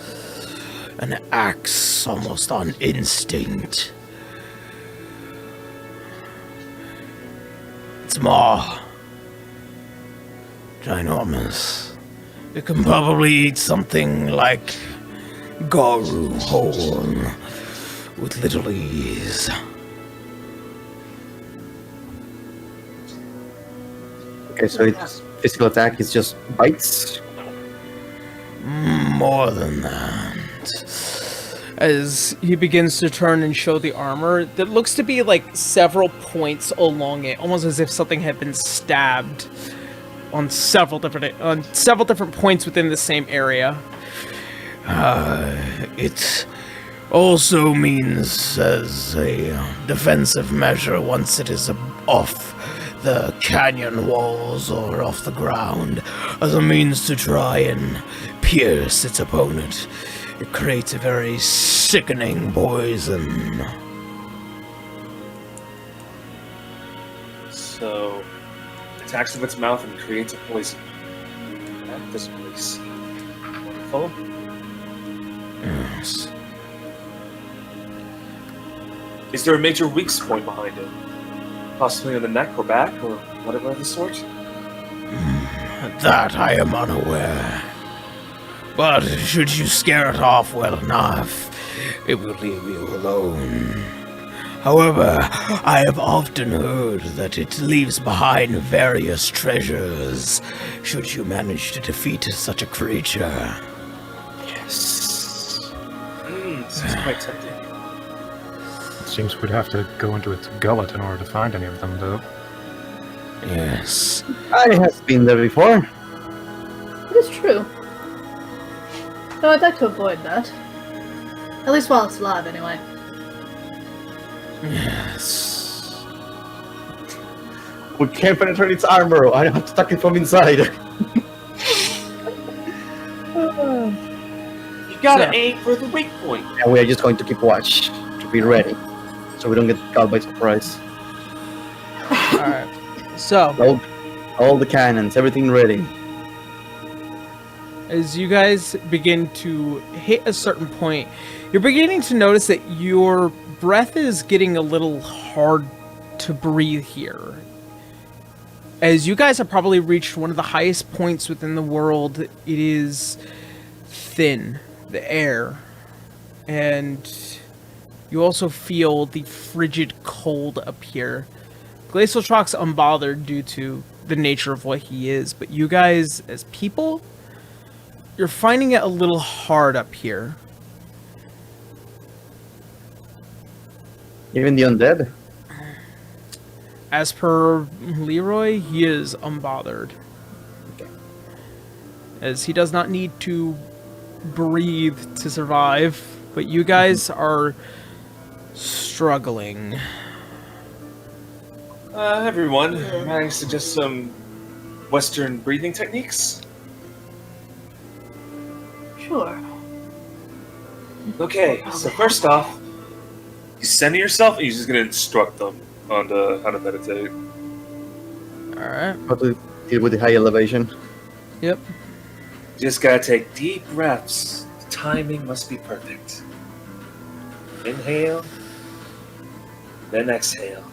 Speaker 7: and acts almost on instinct. It's maw. Ginormous. It can probably eat something like Garu whole with little ease.
Speaker 5: Okay, so its physical attack is just bites.
Speaker 7: More than that.
Speaker 2: As he begins to turn and show the armor, that looks to be like several points along it, almost as if something had been stabbed on several different points within the same area.
Speaker 7: It also means as a defensive measure once it is off the canyon walls or off the ground, as a means to try and pierce its opponent. It creates a very sickening poison.
Speaker 6: So, attacks with its mouth and creates a poison. That doesn't really seem wonderful.
Speaker 7: Yes.
Speaker 6: Is there a major weak point behind it? Possibly on the neck or back, or whatever of the sort?
Speaker 7: That I am unaware. But should you scare it off well enough, it will leave you alone. However, I have often heard that it leaves behind various treasures, should you manage to defeat such a creature.
Speaker 6: Yes. This is quite tempting.
Speaker 4: It seems we'd have to go into its gullet in order to find any of them, though.
Speaker 7: Yes.
Speaker 5: I have been there before.
Speaker 3: It is true. Though I'd like to avoid that. At least while it's alive, anyway.
Speaker 7: Yes.
Speaker 5: We can't penetrate its armor. I have to attack it from inside.
Speaker 6: You gotta aim for the weak point.
Speaker 5: And we are just going to keep watch to be ready, so we don't get caught by surprise.
Speaker 2: Alright. So,
Speaker 5: All the cannons, everything ready.
Speaker 2: as you guys begin to hit a certain point, you're beginning to notice that your breath is getting a little hard to breathe here. As you guys have probably reached one of the highest points within the world, it is thin, the air. And you also feel the frigid cold up here. Glacialtrox unbothered due to the nature of what he is, but you guys, as people, you're finding it a little hard up here.
Speaker 5: Even the undead.
Speaker 2: As per Leroy, he is unbothered. As he does not need to breathe to survive, but you guys are struggling.
Speaker 6: Everyone, may I suggest some Western breathing techniques?
Speaker 3: Sure.
Speaker 6: Okay, so first off, you center yourself and you're just gonna instruct them on how to meditate.
Speaker 2: Alright.
Speaker 5: How to deal with the high elevation.
Speaker 2: Yep.
Speaker 6: You just gotta take deep breaths. The timing must be perfect. Inhale, then exhale.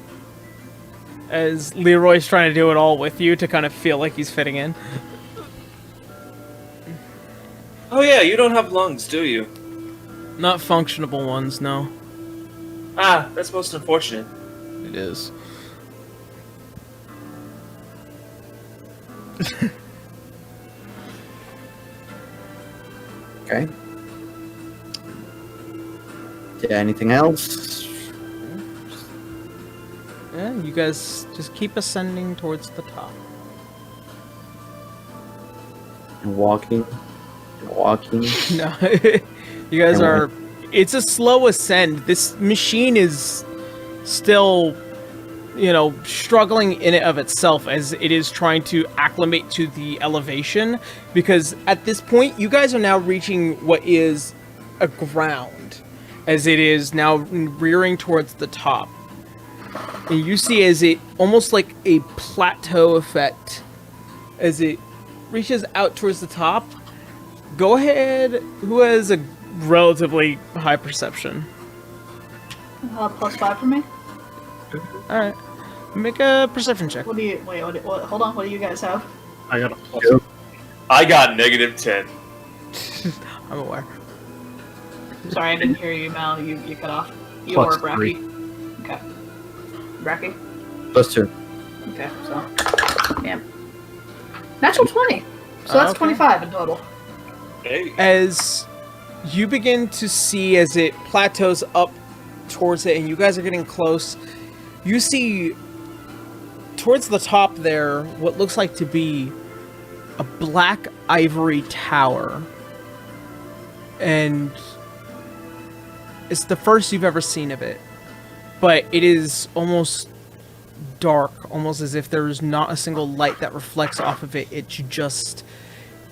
Speaker 2: As Leroy's trying to do it all with you to kind of feel like he's fitting in.
Speaker 6: Oh yeah, you don't have lungs, do you?
Speaker 2: Not functionable ones, no.
Speaker 6: Ah, that's most unfortunate.
Speaker 2: It is.
Speaker 5: Okay. Yeah, anything else?
Speaker 2: Yeah, you guys just keep ascending towards the top.
Speaker 5: Walking. Walking.
Speaker 2: No, you guys are... It's a slow ascend. This machine is still, you know, struggling in and of itself as it is trying to acclimate to the elevation. Because at this point, you guys are now reaching what is a ground. As it is now rearing towards the top. And you see as it, almost like a plateau effect. As it reaches out towards the top. Go ahead, who has a relatively high perception?
Speaker 3: +5 for me.
Speaker 2: Alright. Make a perception check.
Speaker 3: What do you... Wait, hold on, what do you guys have?
Speaker 4: I got a plus.
Speaker 6: I got -10.
Speaker 2: I'm aware.
Speaker 3: Sorry, I didn't hear you, Mal. You cut off. You
Speaker 4: Plus
Speaker 3: or Bracky? Okay. Bracky?
Speaker 5: +2.
Speaker 3: Okay, so... Damn. Natural 20. So that's
Speaker 2: Okay.
Speaker 3: 25 in total.
Speaker 6: Hey.
Speaker 2: As you begin to see as it plateaus up towards it and you guys are getting close, you see towards the top there what looks like to be a black ivory tower. And it's the first you've ever seen of it. But it is almost dark, almost as if there's not a single light that reflects off of it. It's just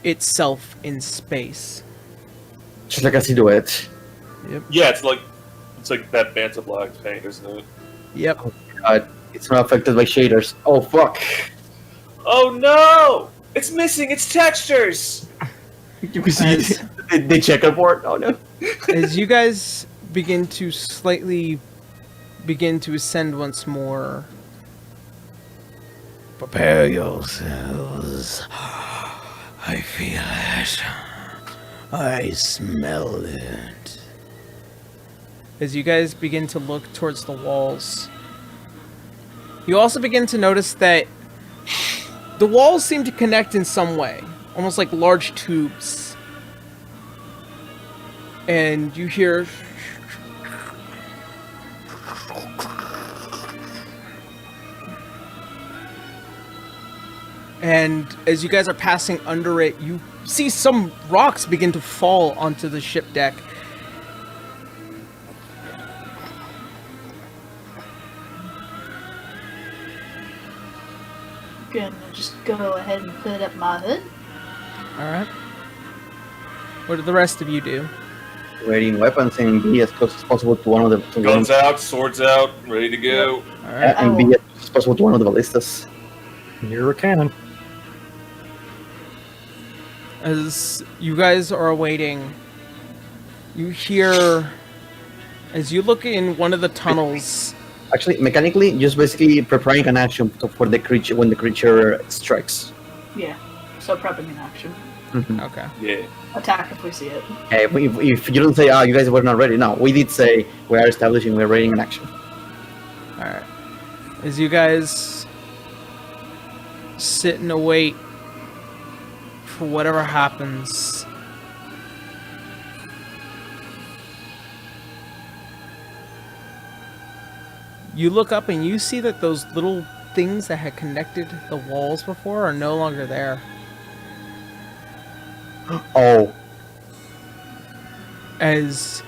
Speaker 2: itself in space.
Speaker 5: Just like a silhouette.
Speaker 6: Yeah, it's like that Banta Black paint, isn't it?
Speaker 2: Yep.
Speaker 5: It's not affected by shaders. Oh fuck!
Speaker 6: Oh no! It's missing its textures!
Speaker 5: You can see the checkerboard. Oh no!
Speaker 2: As you guys begin to slightly begin to ascend once more,
Speaker 7: Prepare yourselves. I feel it. I smell it.
Speaker 2: as you guys begin to look towards the walls, you also begin to notice that the walls seem to connect in some way, almost like large tubes. And you hear and as you guys are passing under it, you see some rocks begin to fall onto the ship deck.
Speaker 3: Gonna just go ahead and put up my hood.
Speaker 2: Alright. What do the rest of you do?
Speaker 5: Raiding weapons and be as close as possible to one of the
Speaker 6: Guns out, swords out, ready to go.
Speaker 2: Alright.
Speaker 5: and be as close as possible to one of the ballistas.
Speaker 4: You're a cannon.
Speaker 2: As you guys are awaiting, you hear, as you look in one of the tunnels,
Speaker 5: Actually, mechanically, just basically preparing an action for the creature when the creature strikes.
Speaker 3: Yeah. So prepping in action.
Speaker 2: okay.
Speaker 6: Yeah.
Speaker 3: Attack if we see it.
Speaker 5: If you don't say, you guys were not ready. No, we did say we are establishing we're raiding an action.
Speaker 2: Alright. As you guys sit and await for whatever happens, you look up and you see that those little things that had connected the walls before are no longer there.
Speaker 5: Oh,
Speaker 2: As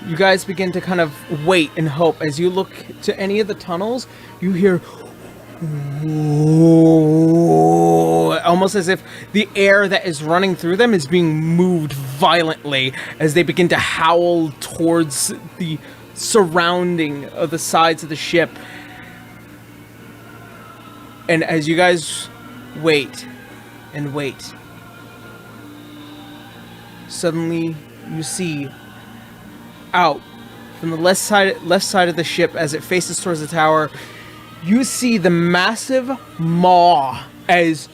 Speaker 2: you guys begin to kind of wait and hope, as you look to any of the tunnels, you hear almost as if the air that is running through them is being moved violently as they begin to howl towards the surrounding of the sides of the ship. And as you guys wait and wait, suddenly you see out from the left side of the ship as it faces towards the tower, you see the massive maw as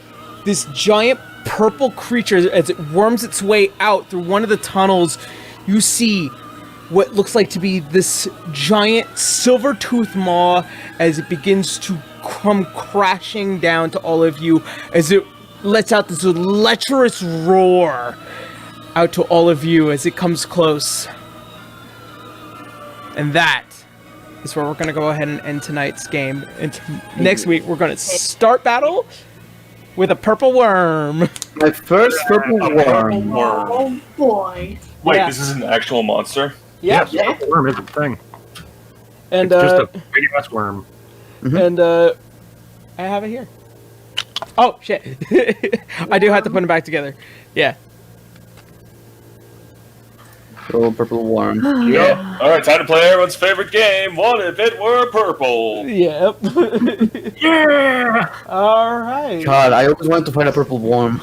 Speaker 2: this giant purple creature, as it worms its way out through one of the tunnels. You see what looks like to be this giant silver-toothed maw as it begins to come crashing down to all of you as it lets out this lecherous roar out to all of you as it comes close. And that is where we're going to go ahead and end tonight's game. And next week, we're going to start battle with a purple worm.
Speaker 5: my first purple worm.
Speaker 3: Oh boy.
Speaker 6: Wait,
Speaker 2: Yeah.
Speaker 6: this is an actual monster?
Speaker 2: Yeah.
Speaker 4: Yeah, the worm is a thing.
Speaker 2: And,
Speaker 4: It's just a big ass worm.
Speaker 2: and I have it here. Oh, shit. I do have to put them back together. Yeah.
Speaker 5: So purple worm.
Speaker 6: Yeah. Alright, time to play everyone's favorite game. What if it were purple?
Speaker 2: Yep.
Speaker 4: Yeah!
Speaker 2: All right.
Speaker 5: God, I always wanted to find a purple worm.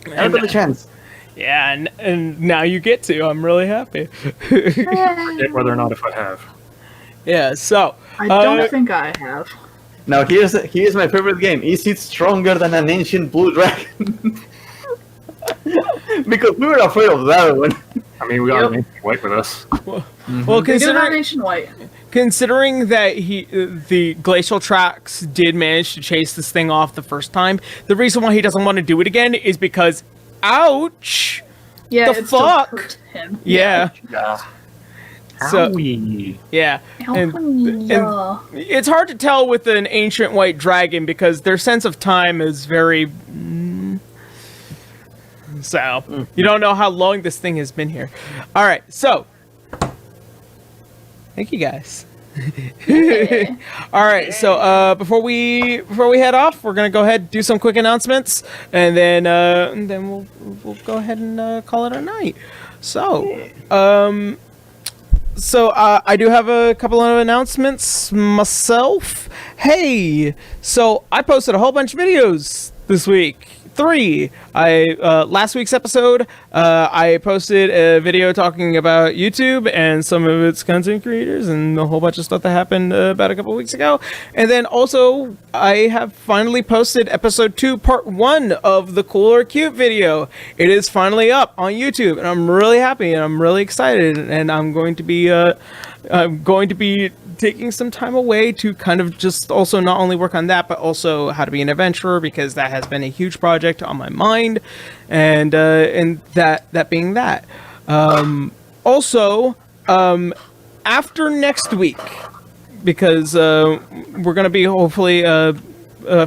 Speaker 5: I
Speaker 2: And,
Speaker 5: got the chance.
Speaker 2: yeah, and now you get to. I'm really happy.
Speaker 4: Forget whether or not if I have.
Speaker 2: Yeah, so.
Speaker 3: I don't think I have.
Speaker 5: Now here's my favorite game. Is it stronger than an ancient blue dragon? Because we were afraid of that one.
Speaker 4: I mean, we got an ancient white with us.
Speaker 2: Well,
Speaker 3: We do have
Speaker 2: considering,
Speaker 3: Nation White.
Speaker 2: considering that the Glacialtrox did manage to chase this thing off the first time, the reason why he doesn't want to do it again is because, ouch!
Speaker 3: Yeah,
Speaker 2: The
Speaker 3: it still
Speaker 2: fuck?
Speaker 3: hurt him.
Speaker 2: Yeah.
Speaker 4: Yeah.
Speaker 2: So,
Speaker 4: Owie.
Speaker 2: yeah. And
Speaker 3: Yeah.
Speaker 2: it's hard to tell with an ancient white dragon because their sense of time is very... So, you don't know how long this thing has been here. All right, so... Thank you, guys. All right, so before we head off, we're gonna go ahead and do some quick announcements, and then we'll go ahead and call it a night. So, I do have a couple of announcements myself. Hey, so I posted a whole bunch of videos this week. 3. Last week's episode, I posted a video talking about YouTube and some of its content creators and a whole bunch of stuff that happened about a couple weeks ago. And then also, I have finally posted episode 2, part 1 of the Cool or Cute video. It is finally up on YouTube, and I'm really happy and I'm really excited. And I'm going to be taking some time away to kind of just also not only work on that, but also how to be an adventurer, because that has been a huge project on my mind, and that being that. After next week, because we're going to be hopefully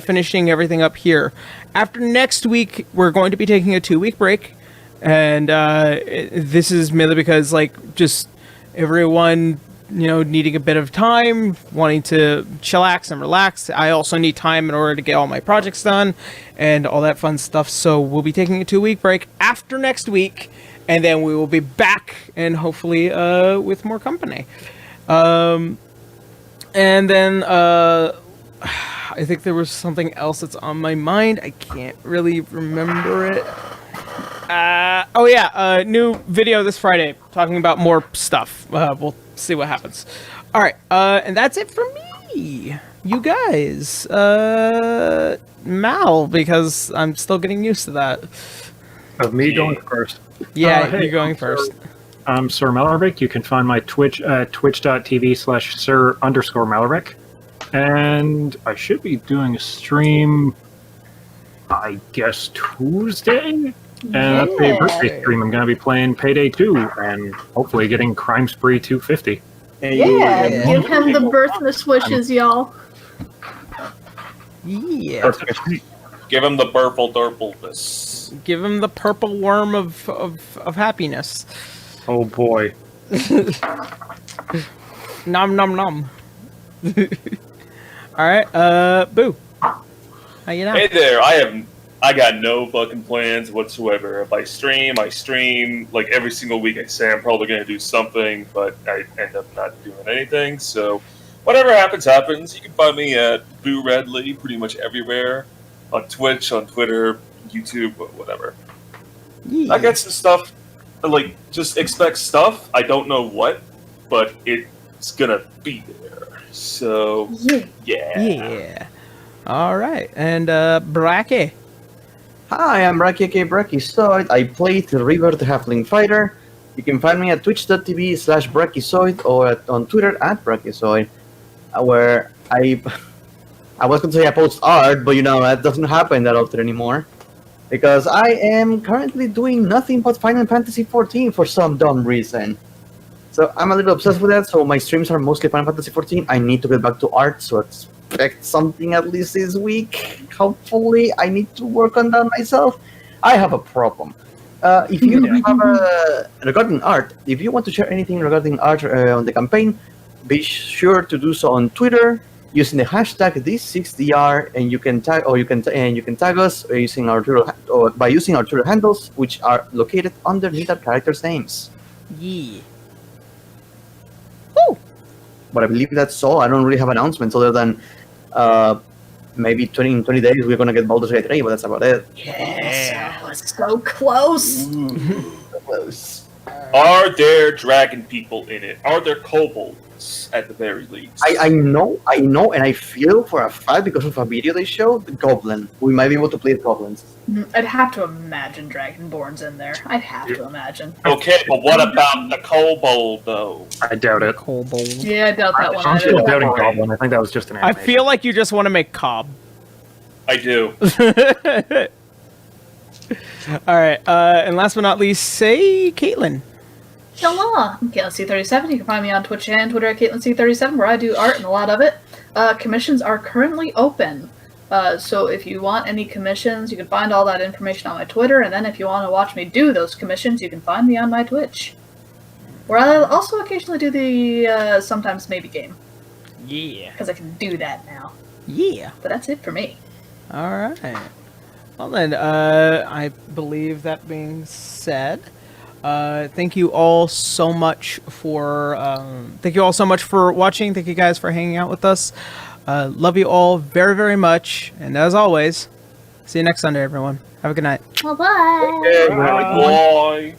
Speaker 2: finishing everything up here. After next week, we're going to be taking a 2-week break, and this is mainly because just everyone needing a bit of time, wanting to chillax and relax. I also need time in order to get all my projects done and all that fun stuff. So we'll be taking a 2-week break after next week, and then we will be back and hopefully with more company. And then I think there was something else that's on my mind. I can't really remember it. New video this Friday talking about more stuff. We'll see what happens. All right, and that's it for me. You guys, Mal, because I'm still getting used to that.
Speaker 4: Of me going first.
Speaker 2: Yeah,
Speaker 4: Hey,
Speaker 2: you're going first.
Speaker 4: I'm Sir Malaric. You can find my Twitch at twitch.tv/Sir_Malaric. And I should be doing a stream, I guess, Tuesday? And that's a birthday stream. I'm going to be playing Payday 2 and hopefully getting Crime Spree 250.
Speaker 3: Yeah, give him the birthmas wishes, y'all.
Speaker 2: Yeah.
Speaker 6: Give him the burple durpleness.
Speaker 2: Give him the purple worm of happiness.
Speaker 4: Oh boy.
Speaker 2: Nom nom nom. All right, Boo. How you doing?
Speaker 6: Hey there, I got no fucking plans whatsoever. If I stream like every single week. I say I'm probably going to do something, but I end up not doing anything. So whatever happens, happens. You can find me at Boo Redley pretty much everywhere. On Twitch, on Twitter, YouTube, whatever.
Speaker 2: Yeah.
Speaker 6: I got some stuff, just expect stuff. I don't know what, but it's going to be there. So, yeah.
Speaker 2: Yeah. All right, and Bracky.
Speaker 5: Hi, I'm Bracky aka Brachyzoid. I play the River the Halfling Fighter. You can find me at twitch.tv/Brachyzoid or on Twitter at Brachyzoid, where I was going to say I post art, but that doesn't happen that often anymore. Because I am currently doing nothing but Final Fantasy XIV for some dumb reason. So I'm a little obsessed with that, so my streams are mostly Final Fantasy XIV. I need to get back to art, so expect something at least this week. Hopefully, I need to work on that myself. I have a problem. If you have regarding art, if you want to share anything regarding art on the campaign, be sure to do so on Twitter using the hashtag D6DR, and you can tag us using our Twitter, or by using our Twitter handles, which are located underneath our characters' names.
Speaker 2: Yeah.
Speaker 5: But I believe that's all. I don't really have announcements other than maybe 20 days we're going to get Baldur's Gate 3, but that's about it.
Speaker 3: Yeah, it's so close.
Speaker 5: So close.
Speaker 6: Are there dragon people in it? Are there kobold? Bards at the very least.
Speaker 5: I know, and I feel for a fact because of a video they showed, the Goblin. We might be able to play as goblins.
Speaker 3: I'd have to imagine Dragonborn's in there. I'd have to imagine.
Speaker 6: Okay, but what about the kobold though?
Speaker 4: I doubt it.
Speaker 2: Kobold.
Speaker 3: Yeah, I doubt that one.
Speaker 4: I'm still
Speaker 3: either.
Speaker 4: doubting Goblin. I think that was just an
Speaker 2: I
Speaker 4: animation.
Speaker 2: feel like you just want to make Cobb.
Speaker 6: I do.
Speaker 2: All right, and last but not least, say Caitlin.
Speaker 3: Hello, I'm CaitlinC37. You can find me on Twitch and Twitter at CaitlinC37, where I do art and a lot of it. Commissions are currently open. So if you want any commissions, you can find all that information on my Twitter, and then if you want to watch me do those commissions, you can find me on my Twitch. Where I also occasionally do the sometimes maybe game.
Speaker 2: Yeah.
Speaker 3: Because I can do that now.
Speaker 2: Yeah.
Speaker 3: But that's it for me.
Speaker 2: All right. Well then, I believe that being said, thank you all so much for watching. Thank you guys for hanging out with us. Love you all very, very much. And as always, see you next Sunday, everyone. Have a good night.
Speaker 3: Well, bye.
Speaker 5: Okay.
Speaker 6: Bye.